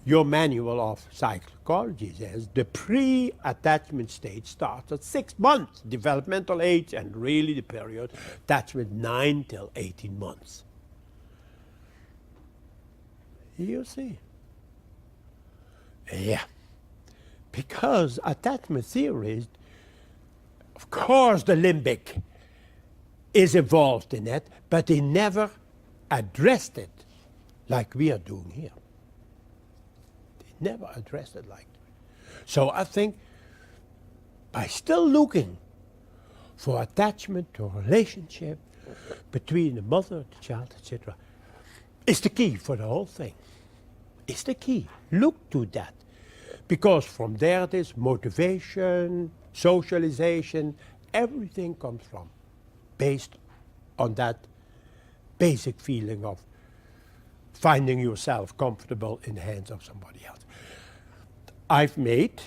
S2: Your manual of psychology says the pre-attachment stage starts at 6 months, developmental age, and really the period attachment 9 till 18 months. You see. Yeah. Because attachment theory, of course the limbic is involved in it, but they never addressed it like we are doing here. They never addressed it like that. So I think by still looking for attachment to a relationship between the mother, the child, etc., is the key for the whole thing. It's the key. Look to that. Because from there it is motivation, socialization, everything comes from, based on that basic feeling of finding yourself comfortable in the hands of somebody else. I've made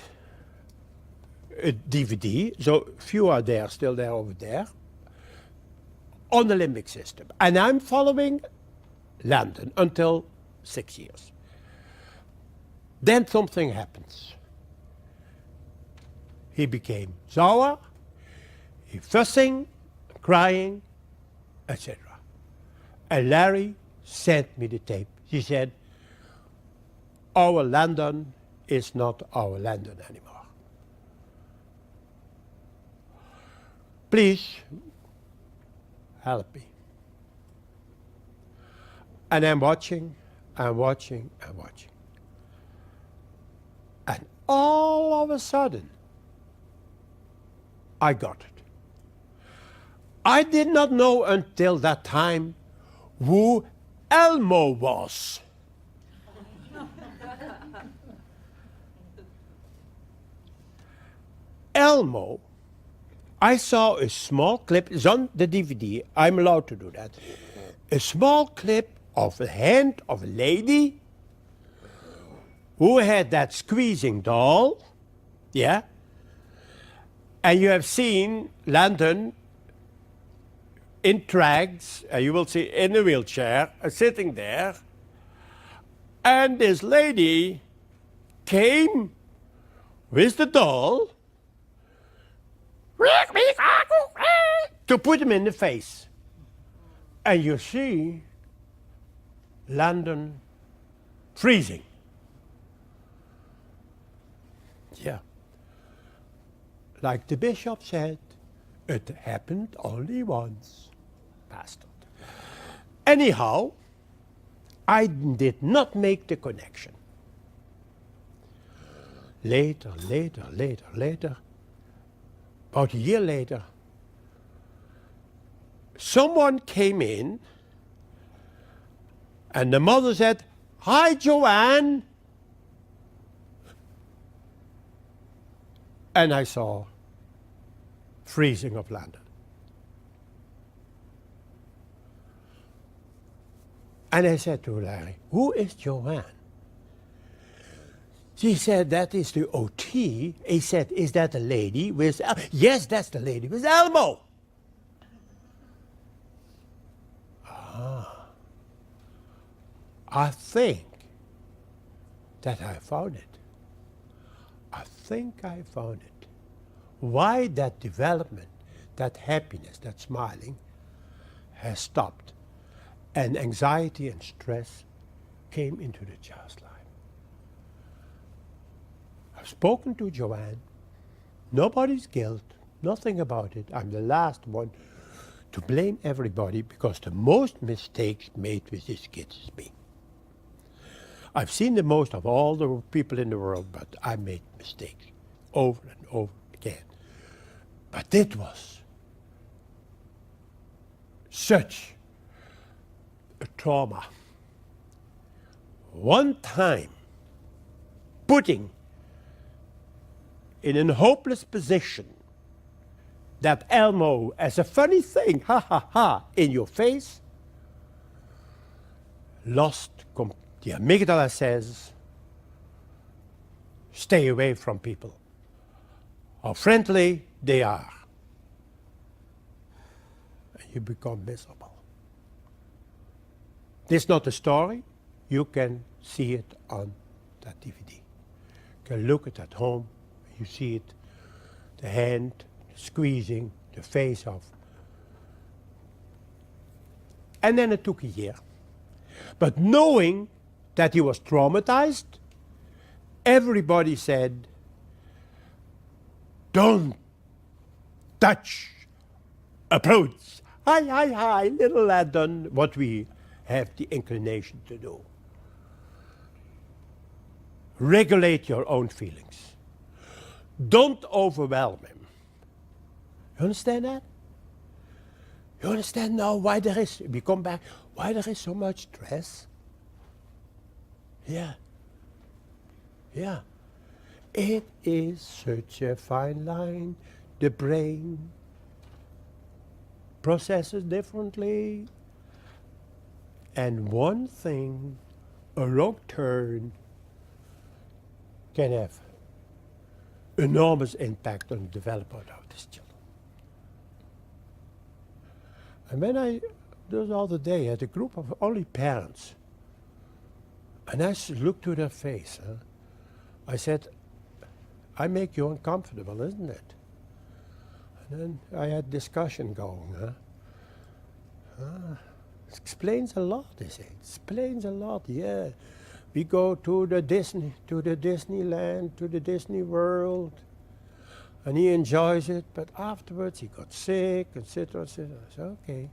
S2: a DVD, so few are there, still there over there, on the limbic system. And I'm following Landon until 6 years. Then something happens. He became sour, he fussing, crying, etc. And Larry sent me the tape. He said, our Landon is not our Landon anymore. Please help me. And I'm watching, and watching, and watching. And all of a sudden, I got it. I did not know until that time who Elmo was. Elmo, I saw a small clip, it's on the DVD, I'm allowed to do that. A small clip of the hand of a lady who had that squeezing doll, yeah? And you have seen Landon in drags, you will see in a wheelchair, sitting there. And this lady came with the doll to put him in the face. And you see Landon freezing. Yeah. Like the bishop said, it happened only once. Bastard. Anyhow, I did not make the connection. Later, about a year later, someone came in and the mother said, "Hi, Joanne." And I saw freezing of Landon. And I said to Larry, "Who is Joanne?" She said, "That is the OT." He said, "Is that the lady with..." Yes, that's the lady with Elmo. I think that I found it. I think I found it. Why that development, that happiness, that smiling has stopped, and anxiety and stress came into the child's life. I've spoken to Joanne. Nobody's guilt, nothing about it. I'm the last one to blame everybody because the most mistakes made with these kids is me. I've seen the most of all the people in the world, but I made mistakes over and over again. But it was such a trauma. One time, putting in a hopeless position that Elmo as a funny thing, ha ha ha, in your face, lost the amygdala says, stay away from people. How friendly they are. And you become miserable. This is not a story. You can see it on that DVD. You can look at home, you see it, the hand squeezing the face off. And then it took a year. But knowing that he was traumatized, everybody said, don't touch, approach. Hi, little lad done what we have the inclination to do. Regulate your own feelings. Don't overwhelm him. You understand that? You understand now why there is, we come back, why there is so much stress? Yeah. Yeah. It is such a fine line. The brain processes differently. And one thing, a wrong turn, can have enormous impact on the development of these children. And when the other day, had a group of only parents, and I looked to their face, I said, I make you uncomfortable, isn't it? And then I had discussion going. Explains a lot, they say. Explains a lot, yeah. We go to the Disneyland, to the Disney World, and he enjoys it, but afterwards he got sick, etc., etc. I said, okay,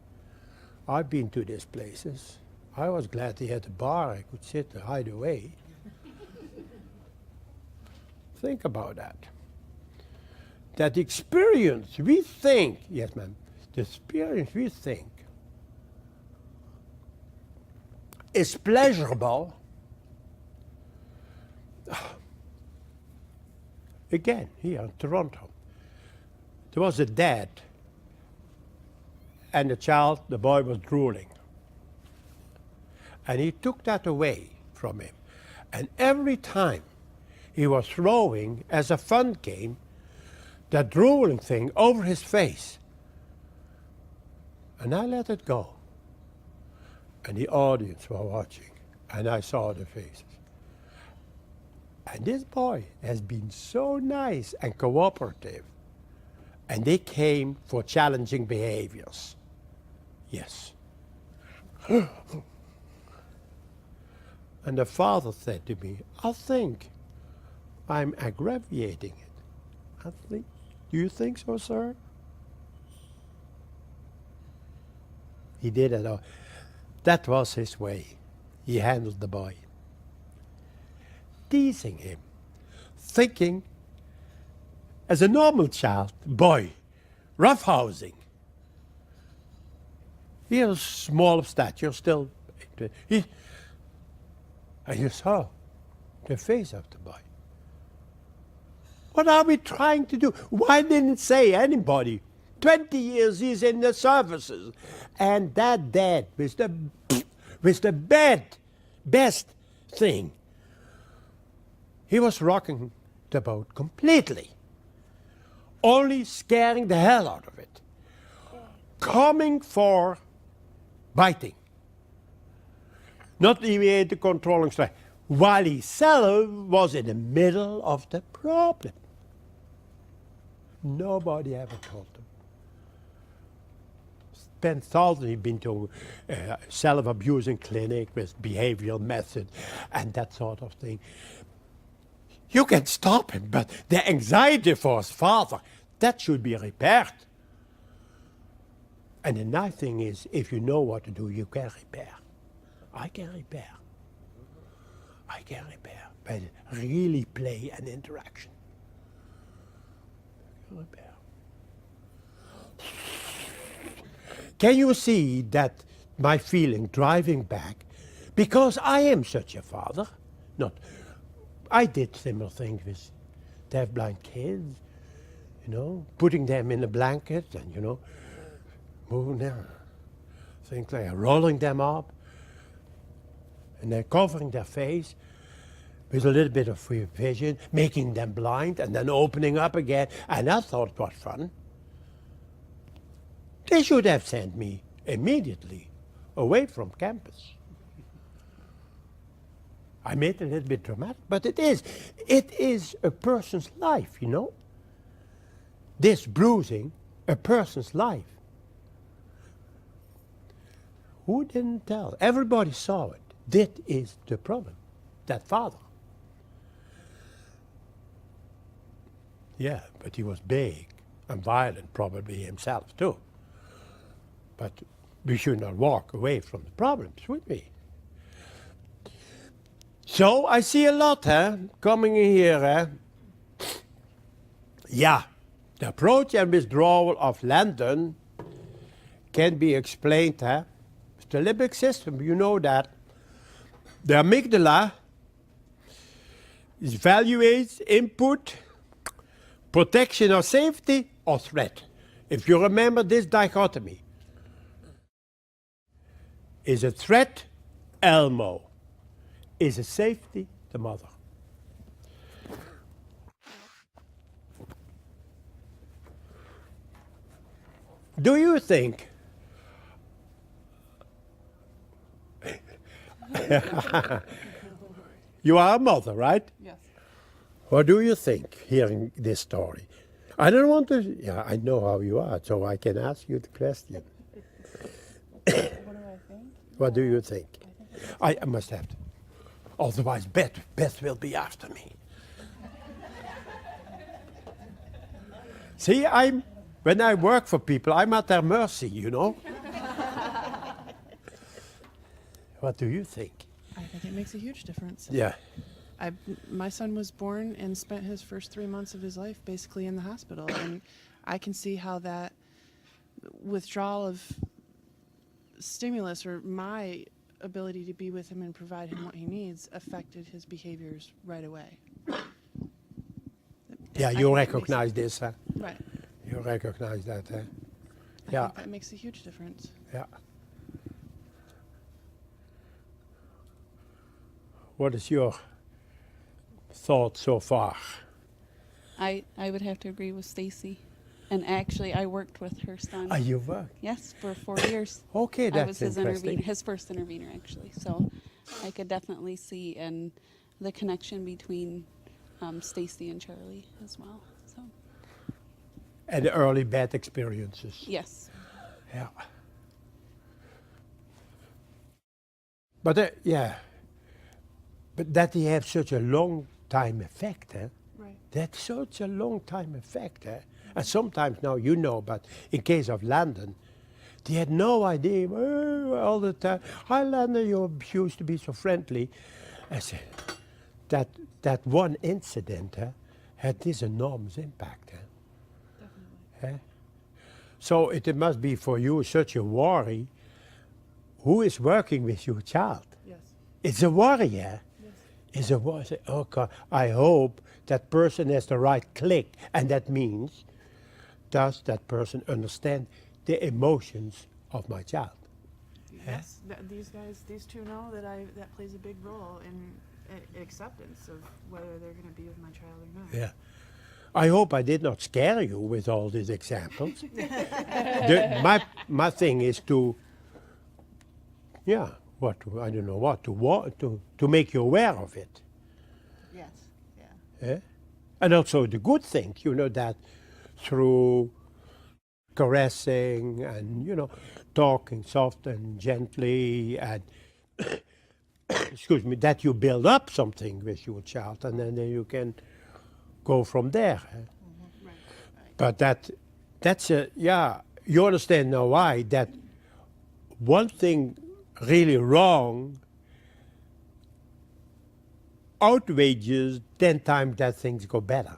S2: I've been to these places. I was glad he had a bar I could sit and hide away. Think about that. That experience we think, yes ma'am, the experience we think is pleasurable. Again, here in Toronto, there was a dad and the child, the boy was drooling. And he took that away from him. And every time he was throwing, as a fun game, that drooling thing over his face. And I let it go. And the audience were watching, and I saw the faces. And this boy has been so nice and cooperative. And they came for challenging behaviors. Yes. And the father said to me, I think I'm aggravating it. I think, do you think so, sir? He did it all. That was his way. He handled the boy. Teasing him, thinking, as a normal child, boy, roughhousing. He was small of stature, still. And you saw the face of the boy. What are we trying to do? Why didn't say anybody? 20 years he's in the services. And that dad with the best thing. He was rocking the boat completely. Only scaring the hell out of it. Coming for biting. Not even the controlling strike. While himself was in the middle of the problem. Nobody ever told him. Spent thousands, he'd been to self-abusing clinic with behavioral methods and that sort of thing. You can stop him, but the anxiety for his father, that should be repaired. And the nice thing is, if you know what to do, you can repair. I can repair. I can repair, but really play an interaction. Repair. Can you see that my feeling driving back, because I am such a father, I did similar things with deafblind kids, putting them in a blanket and, moving them, things like rolling them up, and then covering their face with a little bit of free vision, making them blind, and then opening up again. And I thought it was fun. They should have sent me immediately away from campus. I made it a little bit dramatic, but it is. It is a person's life, you know. This bruising, a person's life. Who didn't tell? Everybody saw it. That is the problem. That father. Yeah, but he was big and violent, probably himself too. But we should not walk away from the problems, would we? So I see a lot, coming in here. Yeah, the approach and withdrawal of Landon can be explained. With the limbic system, you know that. The amygdala evaluates input, protection or safety, or threat. If you remember this dichotomy, is a threat Elmo, is a safety the mother. Do you think you are a mother, right?
S12: Yes.
S2: What do you think hearing this story? I don't want to, yeah, I know how you are, so I can ask you the question.
S12: What do I think?
S2: What do you think? I must have to. Otherwise, Beth will be after me. See, when I work for people, I'm at their mercy, you know. What do you think?
S12: I think it makes a huge difference.
S2: Yeah.
S12: My son was born and spent his first 3 months of his life basically in the hospital, and I can see how that withdrawal of stimulus or my ability to be with him and provide him what he needs affected his behaviors right away.
S2: Yeah, you recognize this, huh?
S12: Right.
S2: You recognize that, huh?
S12: I
S2: Yeah.
S12: think that makes a huge difference.
S2: Yeah. What is your thought so far?
S15: I would have to agree with Stacy. And actually, I worked with her son.
S2: Ah, you worked?
S15: Yes, for 4 years.
S2: Okay,
S15: I
S2: that's
S15: was his
S2: interesting.
S15: his first intervener, actually. So I could definitely see and the connection between Stacy and Charlie as well. So
S2: And the early bad experiences.
S15: yes.
S2: Yeah. But yeah, but that they have such a long time effect, eh?
S12: Right.
S2: That's such a long time effect, eh? And sometimes now you know, but in case of Landon, they had no idea all the time. Hi, Landon, you used to be so friendly. I said that one incident had this enormous impact.
S12: Definitely.
S2: So it must be for you such a worry. Who is working with your child?
S12: Yes.
S2: It's a worry, eh?
S12: Yes.
S2: It's a worry. Say, oh God, I hope that person has the right click, and that means, does that person understand the emotions of my child?
S12: Yes, these two know that that plays a big role in acceptance of whether they're going to be with my child or not.
S2: Yeah. I hope I did not scare you with all these examples. My thing is to, yeah, I don't know what, to make you aware of it.
S11: Yes, yeah.
S2: Eh? And also the good things, you know, that through caressing and, you know, talking soft and gently and, excuse me, that you build up something with your child and then you can go from there. Eh?
S11: Right.
S2: But that's yeah, you understand now why that one thing really wrong outrages 10 times that things go better.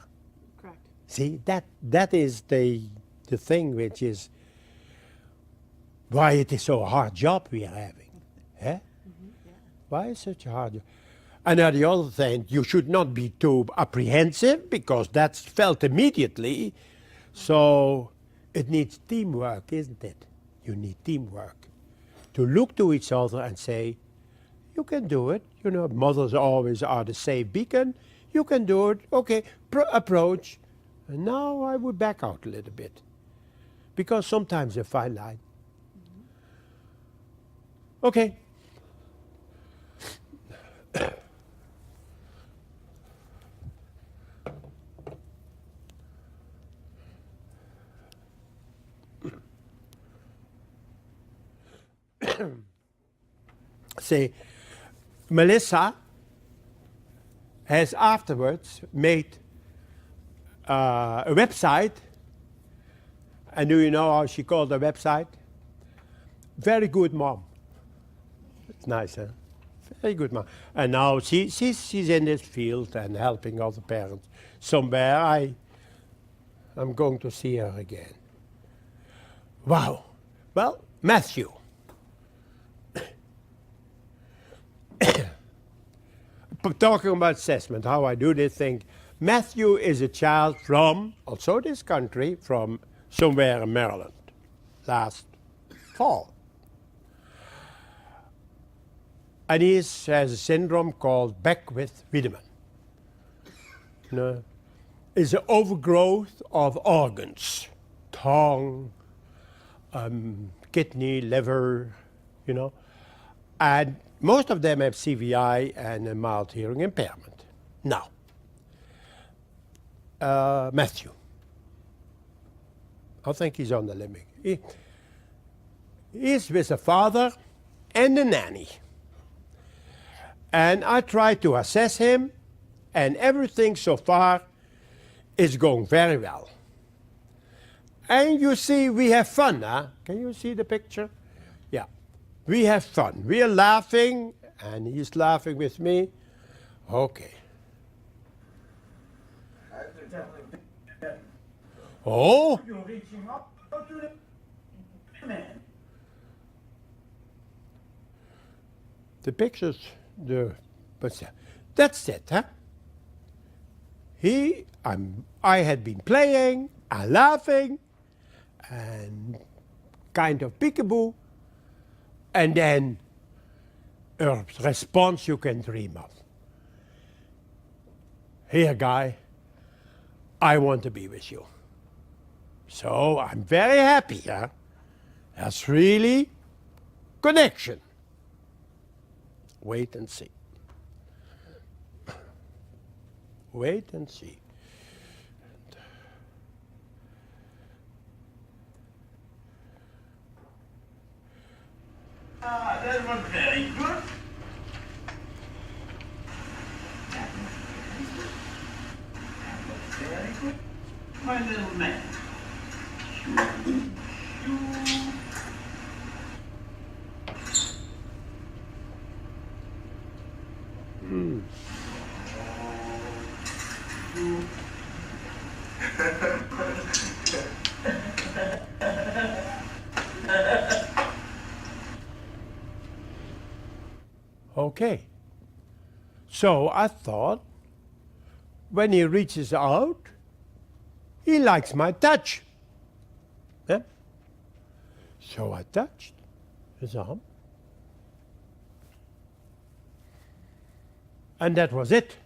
S12: Correct.
S2: See, that is the thing which is why it is so a hard job we are having. Eh?
S11: Mm-hmm, yeah.
S2: Why is such a hard job? And on the other thing, you should not be too apprehensive because that's felt immediately. So it needs teamwork, isn't it? You need teamwork. To look to each other and say, you can do it. You know, mothers always are the safe beacon. You can do it. Okay, approach. And now I would back out a little bit. Because sometimes a fine line. Okay. say, Melissa has afterwards made a website. And do you know how she called the website? Very good mom. It's nice, huh? Very good mom. And now she's in this field and helping other parents. Somewhere I'm going to see her again. Wow. Well, Matthew. Talking about assessment, how I do this thing. Matthew is a child from, also this country, from somewhere in Maryland, last fall. And he has a syndrome called Beckwith-Wiedemann. You know, it's an overgrowth of organs, tongue, kidney, liver, you know. And most of them have CVI and a mild hearing impairment. Now, Matthew. I think he's on the limit. He's with a father and a nanny. And I try to assess him, and everything so far is going very well. And you see, we have fun, huh? Can you see the picture? Yeah. We have fun. We are laughing, and he's laughing with me. Okay. Oh?
S21: You're reaching up to the man.
S2: The pictures, that's it, huh? I had been playing and laughing and kind of peekaboo, and then a response you can dream of. Here, guy, I want to be with you. So I'm very happy, huh? That's really connection. Wait and see. Wait and see.
S21: That was very good. Very good, my little man.
S2: Okay. So I thought, when he reaches out, he likes my touch. Yeah? So I touched his arm. And that was it.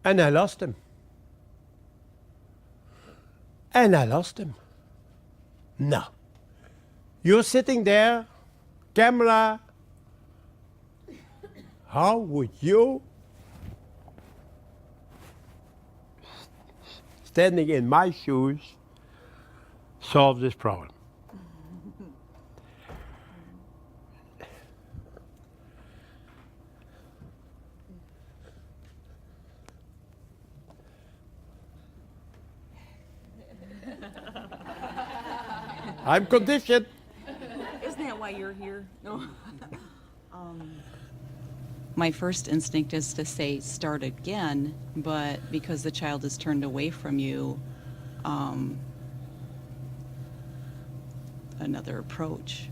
S2: And I lost him. And I lost him. Now, you're sitting there, camera. How would you, standing in my shoes, solve this problem? I'm conditioned.
S4: Isn't that why you're here? No. My first instinct is to say start again, but because the child is turned away from you, another approach.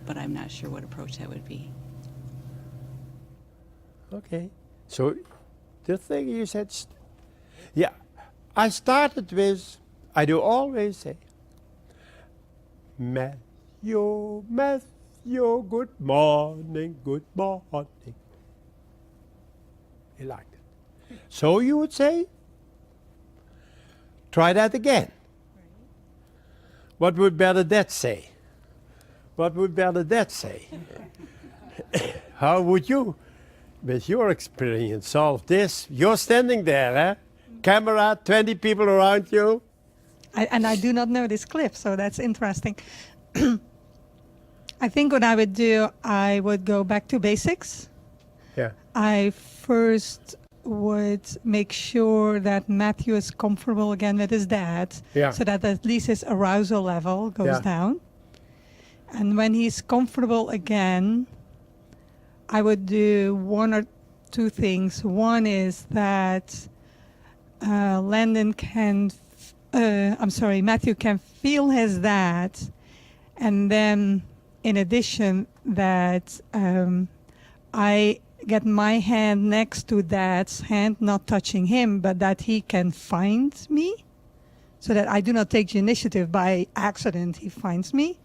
S4: But I'm not sure what approach that would be.
S2: Okay. So the thing you said, yeah, I started with, I do always say, Matthew, Matthew, good morning, good morning. He liked it. So you would say, try that again. What would Bernadette say? What would Bernadette say? How would you, with your experience, solve this? You're standing there, eh? Camera, 20 people around you.
S10: And I do not know this clip, so that's interesting. I think what I would do, I would go back to basics.
S2: Yeah.
S10: I first would make sure that Matthew is comfortable again with his dad,
S2: Yeah.
S10: so that at least his arousal level goes
S2: Yeah.
S10: down. And when he's comfortable again, I would do one or two things. One is that Matthew can feel his dad, and then in addition that I get my hand next to Dad's hand, not touching him, but that he can find me, so that I do not take the initiative by accident. He finds me,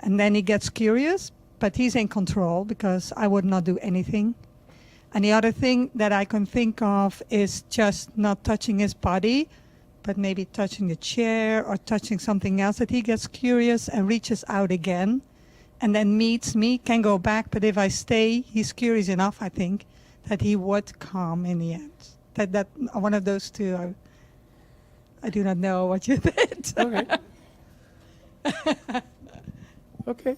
S10: and then he gets curious, but he's in control because I would not do anything. And the other thing that I can think of is just not touching his body, but maybe touching the chair or touching something else, that he gets curious and reaches out again and then meets me, can go back. But if I stay, he's curious enough, I think, that he would come in the end. That one of those two, I do not know what you did.
S2: Okay. Okay.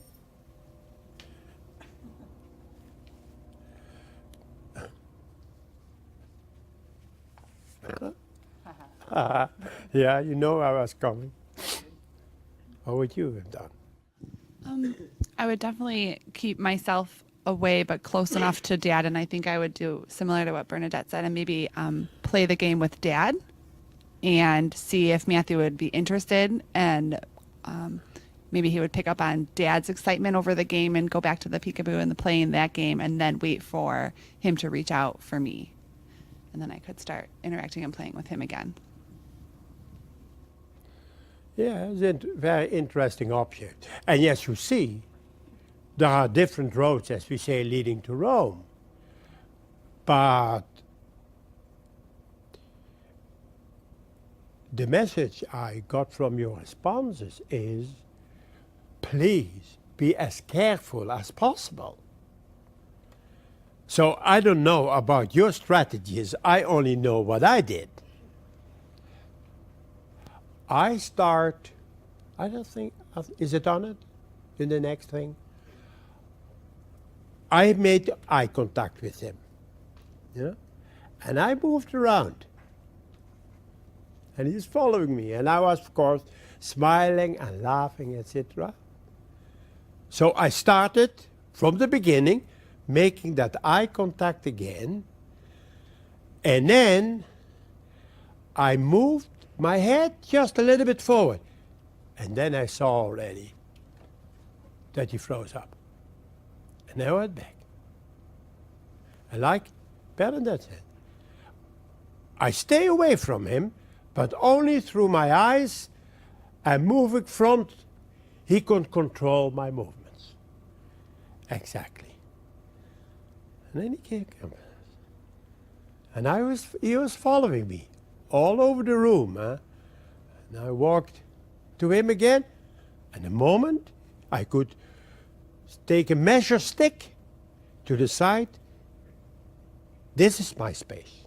S2: Yeah, you know I was coming. How would you have done?
S16: I would definitely keep myself away, but close enough to Dad. And I think I would do similar to what Bernadette said, and maybe play the game with Dad and see if Matthew would be interested, and maybe he would pick up on Dad's excitement over the game and go back to the peekaboo and the playing that game, and then wait for him to reach out for me. And then I could start interacting and playing with him again.
S2: Yeah, it's a very interesting object. And yes, you see, there are different roads, as we say, leading to Rome. But the message I got from your responses is, please be as careful as possible. So I don't know about your strategies. I only know what I did. I don't think, is it on it? In the next thing? I made eye contact with him. Yeah? And I moved around. And he's following me. And I was, of course, smiling and laughing, etc. So I started from the beginning, making that eye contact again. And then I moved my head just a little bit forward. And then I saw already that he froze up. And I went back. And like Bernadette said, I stay away from him, but only through my eyes and moving front, he could control my movements. Exactly. And then he came. And he was following me all over the room. And I walked to him again, and the moment I could take a measure stick to the side, this is my space.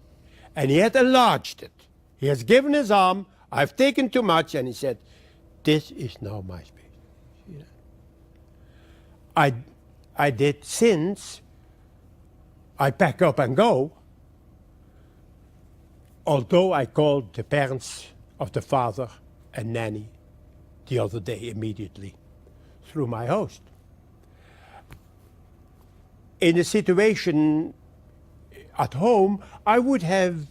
S2: And he had enlarged it. He has given his arm, I've taken too much, and he said, this is now my space. See that? I did since I pack up and go, although I called the parents of the father and nanny the other day immediately through my host. In a situation at home, I would have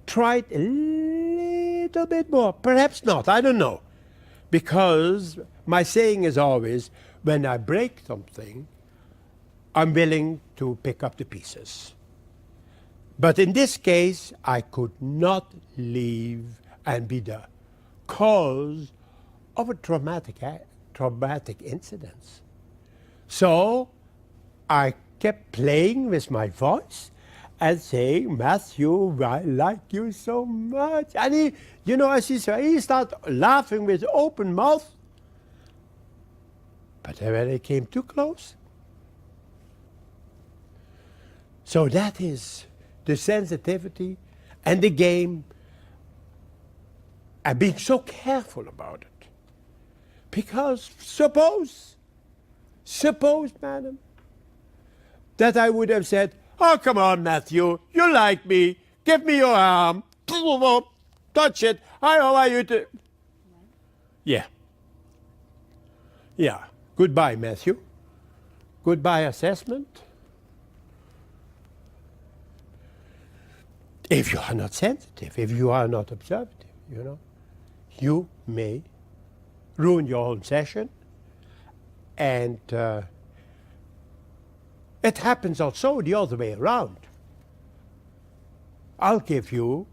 S2: tried a little bit more. Perhaps not, I don't know. Because my saying is always, when I break something, I'm willing to pick up the pieces. But in this case, I could not leave and be the cause of a traumatic incident. So I kept playing with my voice and saying, Matthew, I like you so much. And he, you know, as he started laughing with open mouth. But when I came too close. So that is the sensitivity and the game and being so careful about it. Because suppose Suppose, madam, that I would have said, oh, come on, Matthew, you like me, give me your arm, touch it, how are you to... Yeah. Yeah. Goodbye, Matthew. Goodbye, assessment. If you are not sensitive, if you are not observative, you may ruin your own session. And it happens also the other way around. I'll give you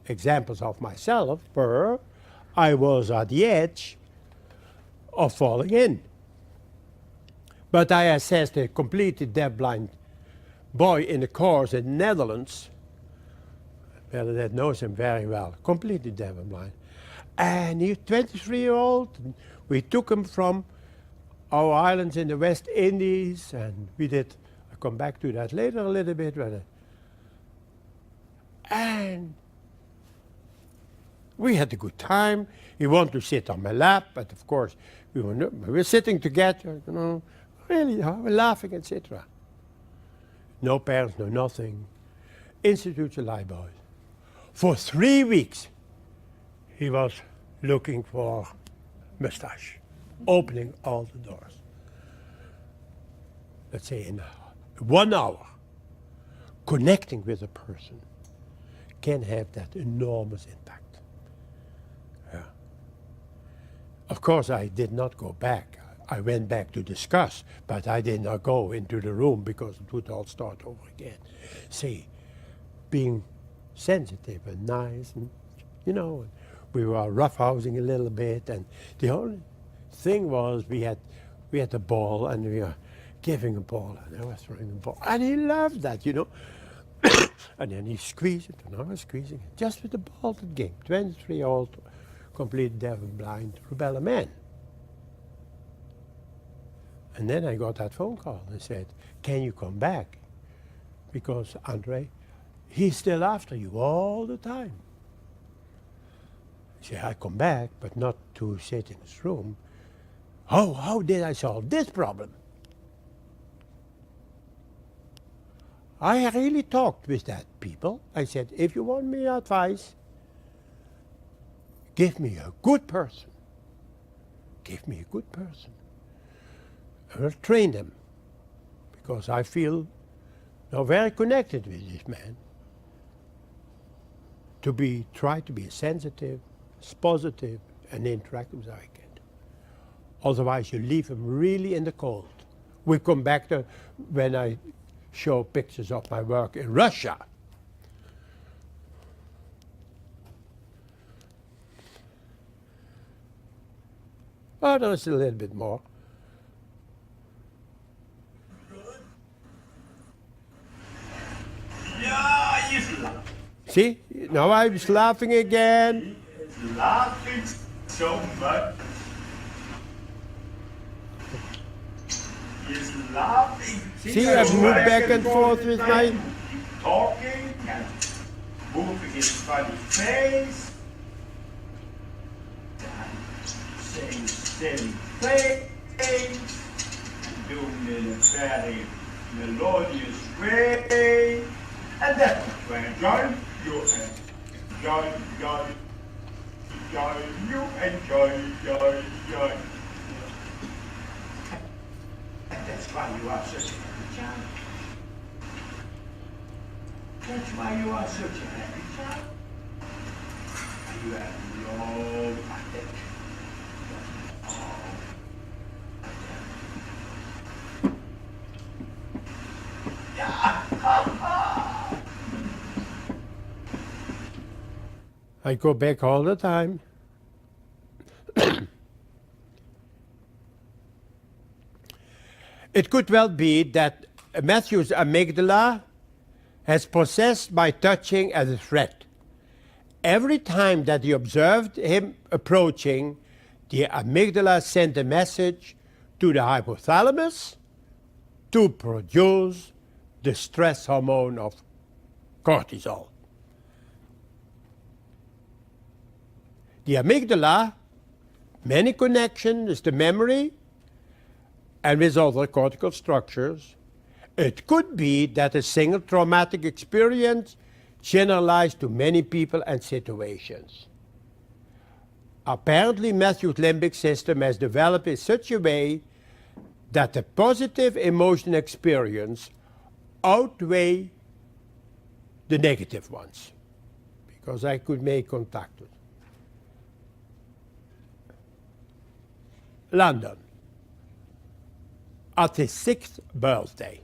S2: examples of myself where I was at the edge of falling in. But I assessed a completely deafblind boy in a course in the Netherlands. Bernadette knows him very well, completely deaf and blind. And he's 23-year-old. We took him from our islands in the West Indies, and we did, I'll come back to that later a little bit. And we had a good time. He wanted to sit on my lap, but of course, we were sitting together, really laughing, etc. No parents, no nothing. Institutional boys. For 3 weeks, he was looking for mustache, opening all the doors. Let's say in 1 hour, connecting with a person can have that enormous impact. Yeah. Of course, I did not go back. I went back to discuss, but I did not go into the room because it would all start over again. See, being sensitive and nice, and we were roughhousing a little bit, and the only thing was we had a ball, and we were giving a ball, and I was throwing a ball, and he loved that, and then he squeezed it, and I was squeezing it, just with the ball that game. 23-year-old, complete deaf and blind, rubella man. And then I got that phone call and said, can you come back? Because Andre, he's still after you all the time. I said, I come back, but not to sit in this room. How did I solve this problem? I really talked with that people. I said, if you want me advice, give me a good person. Give me a good person. I will train them, because I feel now very connected with this man. Try to be as sensitive, as positive, and interactive as I can. Otherwise, you leave him really in the cold. We come back to when I show pictures of my work in Russia. Oh, there's a little bit more. See, now I was laughing again.
S21: He's laughing so much. He's laughing.
S2: See, I've moved back and forth with my...
S21: Talking and moving his funny face. And saying silly things. And doing it in a very melodious way. And that was when enjoy you enjoy, you enjoy. And that's why you are such a happy child. That's why you are such a happy child. And you have no attention.
S2: I go back all the time. It could well be that Matthew's amygdala has possessed my touching as a threat. Every time that he observed him approaching, the amygdala sent a message to the hypothalamus to produce the stress hormone of cortisol. The amygdala, many connections, is the memory, and with other cortical structures. It could be that a single traumatic experience generalized to many people and situations. Apparently, Matthew's limbic system has developed in such a way that the positive emotion experience outweigh the negative ones, because I could make contact with London at his 6th birthday,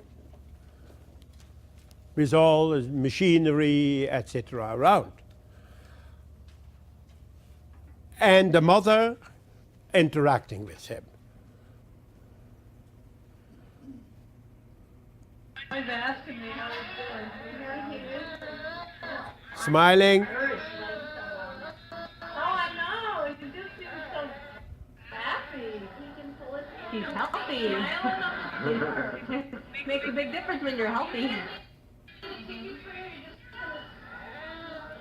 S2: with all the machinery, etc. around. And the mother interacting with him.
S22: He's asking me how he's doing.
S2: Smiling.
S22: Oh, I know. He just seems so happy. He's healthy. Makes a big difference when you're healthy.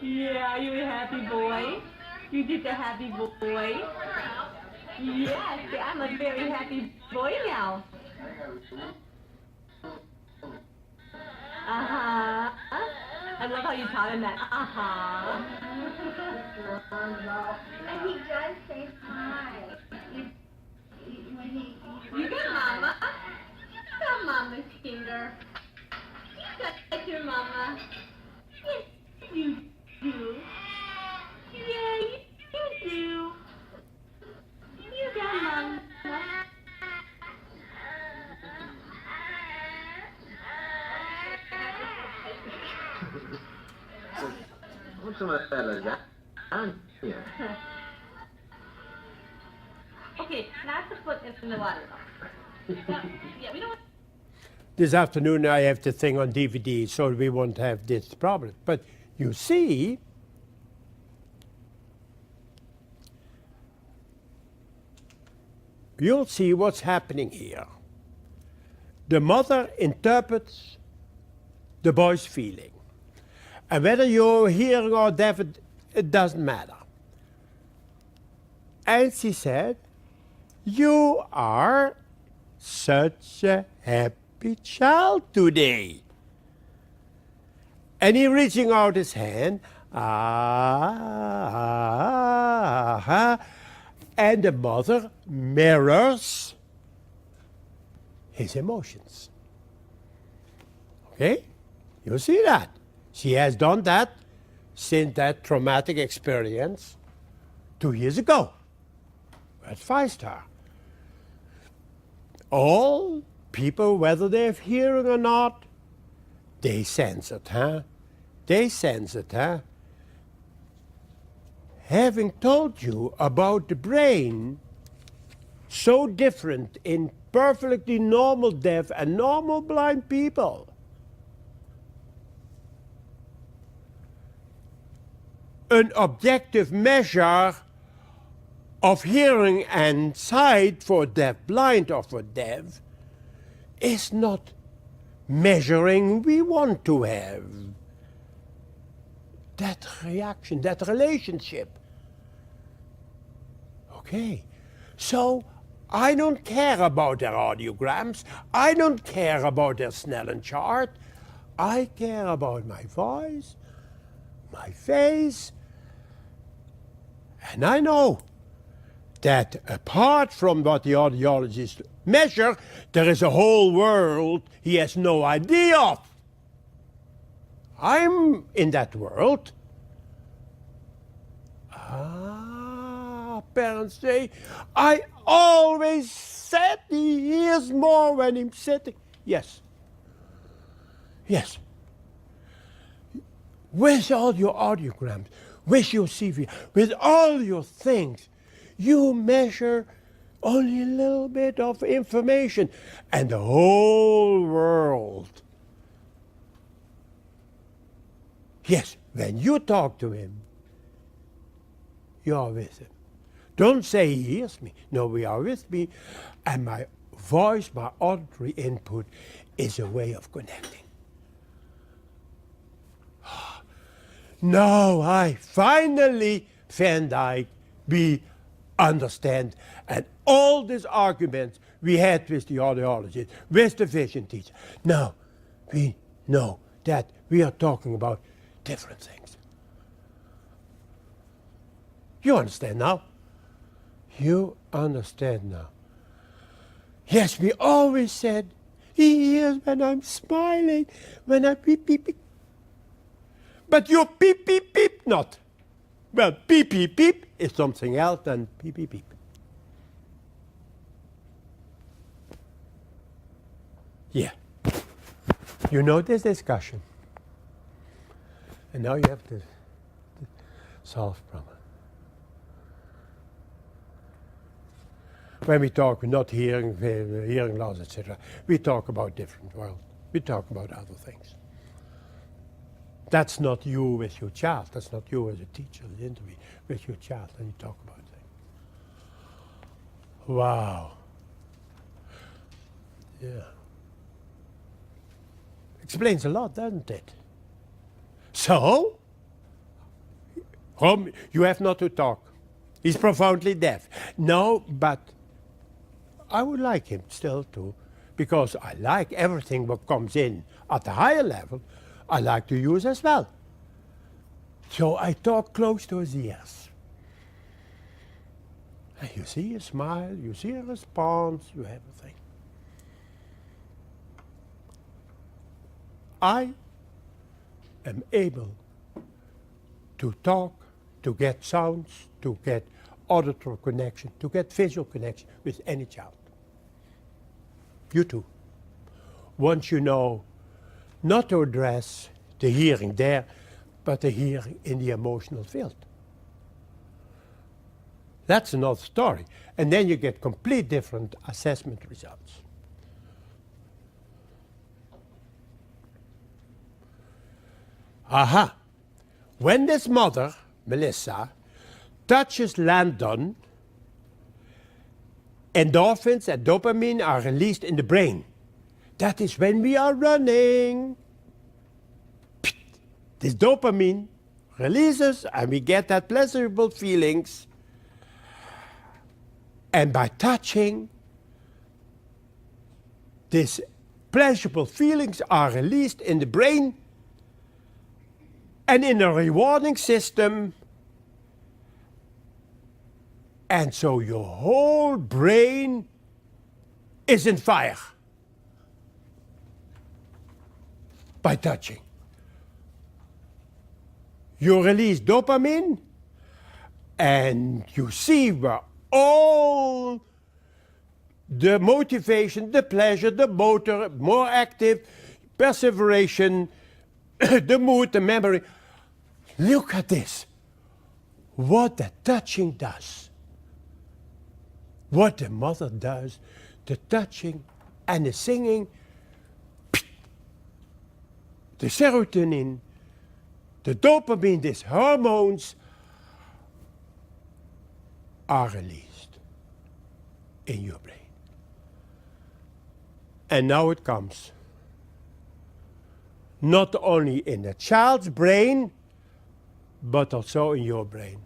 S22: Yeah, are you a happy boy? You just a happy boy? Yes, I'm a very happy boy now. Uh-huh. I love how you taught him that. Uh-huh.
S8: And he does say hi.
S22: You good, Mama? Come, Mama's finger. You got your Mama. Yes, you do. Yeah, you do. You got Mama. Okay, not to put in the water though. Yeah, we don't want.
S2: This afternoon I have the thing on DVD, so we won't have this problem. But you see, you'll see what's happening here. The mother interprets the boy's feeling. And whether you're hearing or deaf, it doesn't matter. And she said, "You are such a happy child today." And he reaching out his hand, and the mother mirrors his emotions. Okay? You see that? She has done that since that traumatic experience 2 years ago. At 5-star. All people, whether they have hearing or not, they sense it, huh? They sense it, huh? Having told you about the brain, so different in perfectly normal deaf and normal blind people, an objective measure of hearing and sight for deaf-blind or for deaf is not measuring we want to have. That reaction, that relationship. Okay, so I don't care about their audiograms. I don't care about their Snellen chart. I care about my voice, my face, and I know that apart from what the audiologists measure, there is a whole world he has no idea of. I'm in that world. Parents say, I always said he hears more when he's sitting. Yes. Yes. With all your audiograms, with your CV, with all your things, you measure only a little bit of information, and the whole world. Yes, when you talk to him, you are with him. Don't say he hears me. No, we are with me, and my voice, my auditory input is a way of connecting. Now I finally, Van Dyke, we understand, and all these arguments we had with the audiologist, with the vision teacher. Now, we know that we are talking about different things. You understand now? You understand now. Yes, we always said, he hears when I'm smiling, when I beep, beep, beep. But you beep, beep, beep not. Well, beep, beep, beep is something else than beep, beep, beep. Yeah. You know this discussion. And now you have to solve problem. When we talk, we're not hearing loss, etc. We talk about different world. We talk about other things. That's not you with your child. That's not you as a teacher, the interview with your child, and you talk about things. Wow. Yeah. Explains a lot, doesn't it? So, you have not to talk. He's profoundly deaf. No, but I would like him still to, because I like everything what comes in at the higher level, I like to use as well. So I talk close to his ears. And you see a smile, you see a response, you have a thing. I am able to talk, to get sounds, to get auditory connection, to get visual connection with any child. You too. Once you know not to address the hearing there, but the hearing in the emotional field. That's another story. And then you get complete different assessment results. Aha. When this mother, Melissa, touches Landon, endorphins and dopamine are released in the brain. That is when we are running. This dopamine releases and we get that pleasurable feelings. And by touching, these pleasurable feelings are released in the brain and in a rewarding system. And so your whole brain is in fire by touching. You release dopamine and you see where all the motivation, the pleasure, the motor, more active, perseveration, the mood, the memory. Look at this. What the touching does. What the mother does, the touching and the singing, the serotonin, the dopamine, these hormones are released in your brain. And now it comes. Not only in the child's brain, but also in your brain.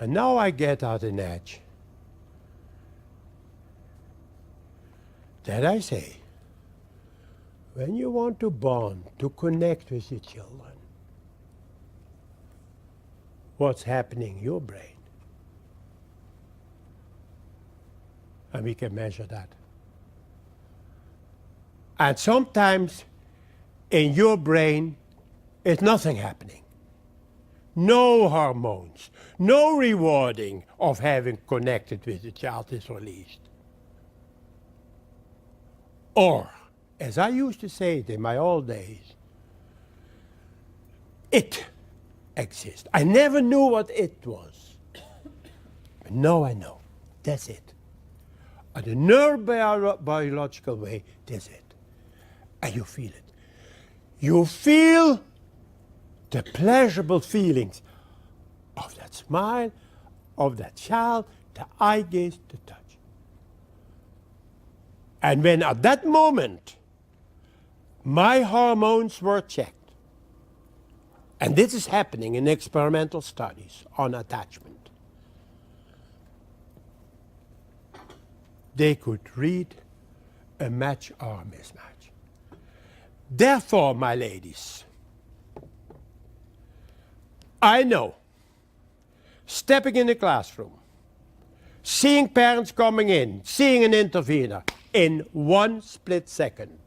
S2: And now I get out an edge. That I say, when you want to bond, to connect with your children, what's happening in your brain? And we can measure that. And sometimes in your brain, it's nothing happening. No hormones, no rewarding of having connected with the child is released. Or, as I used to say it in my old days, it exists. I never knew what it was. But now I know. That's it. In a neurobiological way, that's it. And you feel it. You feel the pleasurable feelings of that smile, of that child, the eye gaze, the touch. And when at that moment my hormones were checked, and this is happening in experimental studies on attachment, they could read a match or a mismatch. Therefore, my ladies, I know, stepping in the classroom, seeing parents coming in, seeing an intervener in one split second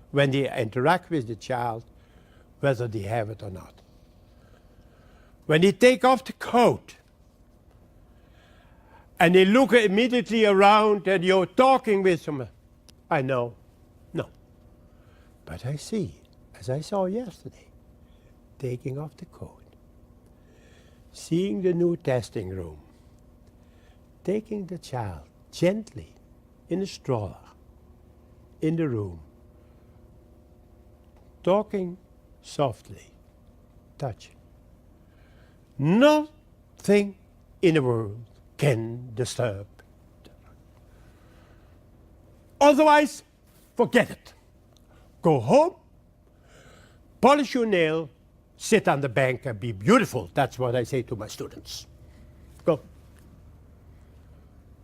S2: when they interact with the child, whether they have it or not. When they take off the coat and they look immediately around and you're talking with them, I know, no. But I see, as I saw yesterday, taking off the coat, seeing the new testing room, taking the child gently in a stroller in the room, talking softly, touching. Nothing in the world can disturb. Otherwise, forget it. Go home, polish your nail, sit on the bank and be beautiful. That's what I say to my students. Go.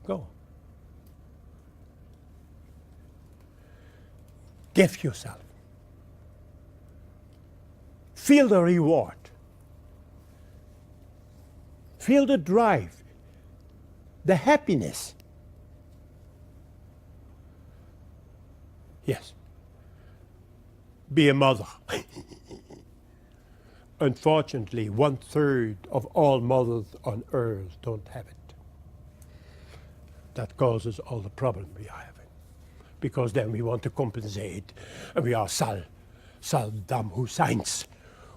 S2: Go. Give yourself. Feel the reward. Feel the drive, the happiness. Yes. Be a mother. Unfortunately, 1/3 of all mothers on earth don't have it. That causes all the problem we are having. Because then we want to compensate, and we are Saddam Hussein's,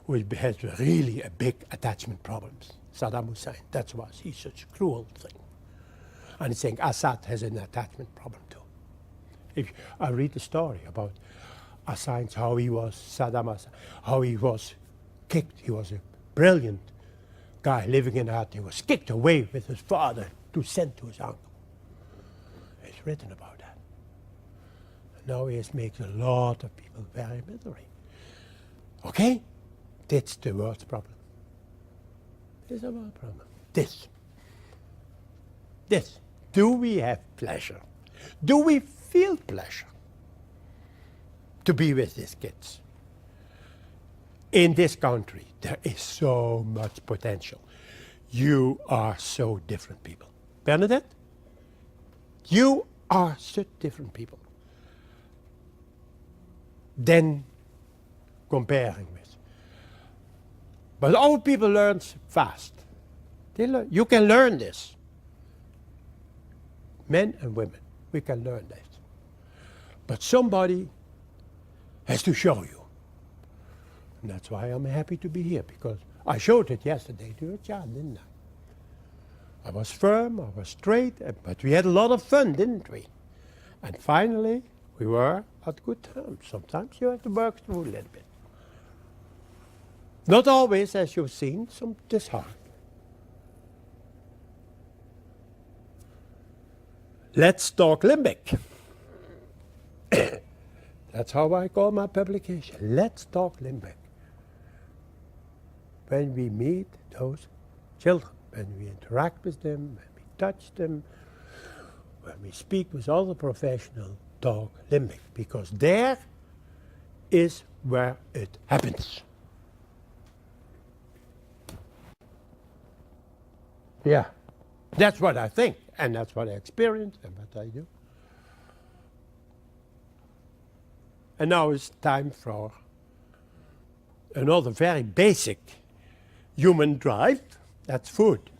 S2: who has really a big attachment problems. Saddam Hussein, that's why he's such a cruel thing. And he's saying Assad has an attachment problem too. If I read the story about Assad, how he was, Saddam Hussein, how he was kicked. He was a brilliant guy living in Iraq. He was kicked away with his father to send to his uncle. It's written about that. And now he has made a lot of people very miserable. Okay? That's the world's problem. This is the world's problem. This. Do we have pleasure? Do we feel pleasure to be with these kids? In this country, there is so much potential. You are so different people. Bernadette, you are such different people than comparing with. But our people learn fast. You can learn this. Men and women, we can learn this. But somebody has to show you. And that's why I'm happy to be here, because I showed it yesterday to your child, didn't I? I was firm, I was straight, but we had a lot of fun, didn't we? And finally, we were at good terms. Sometimes you have to work through a little bit. Not always, as you've seen, some disheartened. Let's talk limbic. That's how I call my publication. Let's talk limbic. When we meet those children, when we interact with them, when we touch them, when we speak with other professionals, talk limbic, because there is where it happens. Yeah, that's what I think, and that's what I experience, and what I do. And now it's time for another very basic human drive, that's food.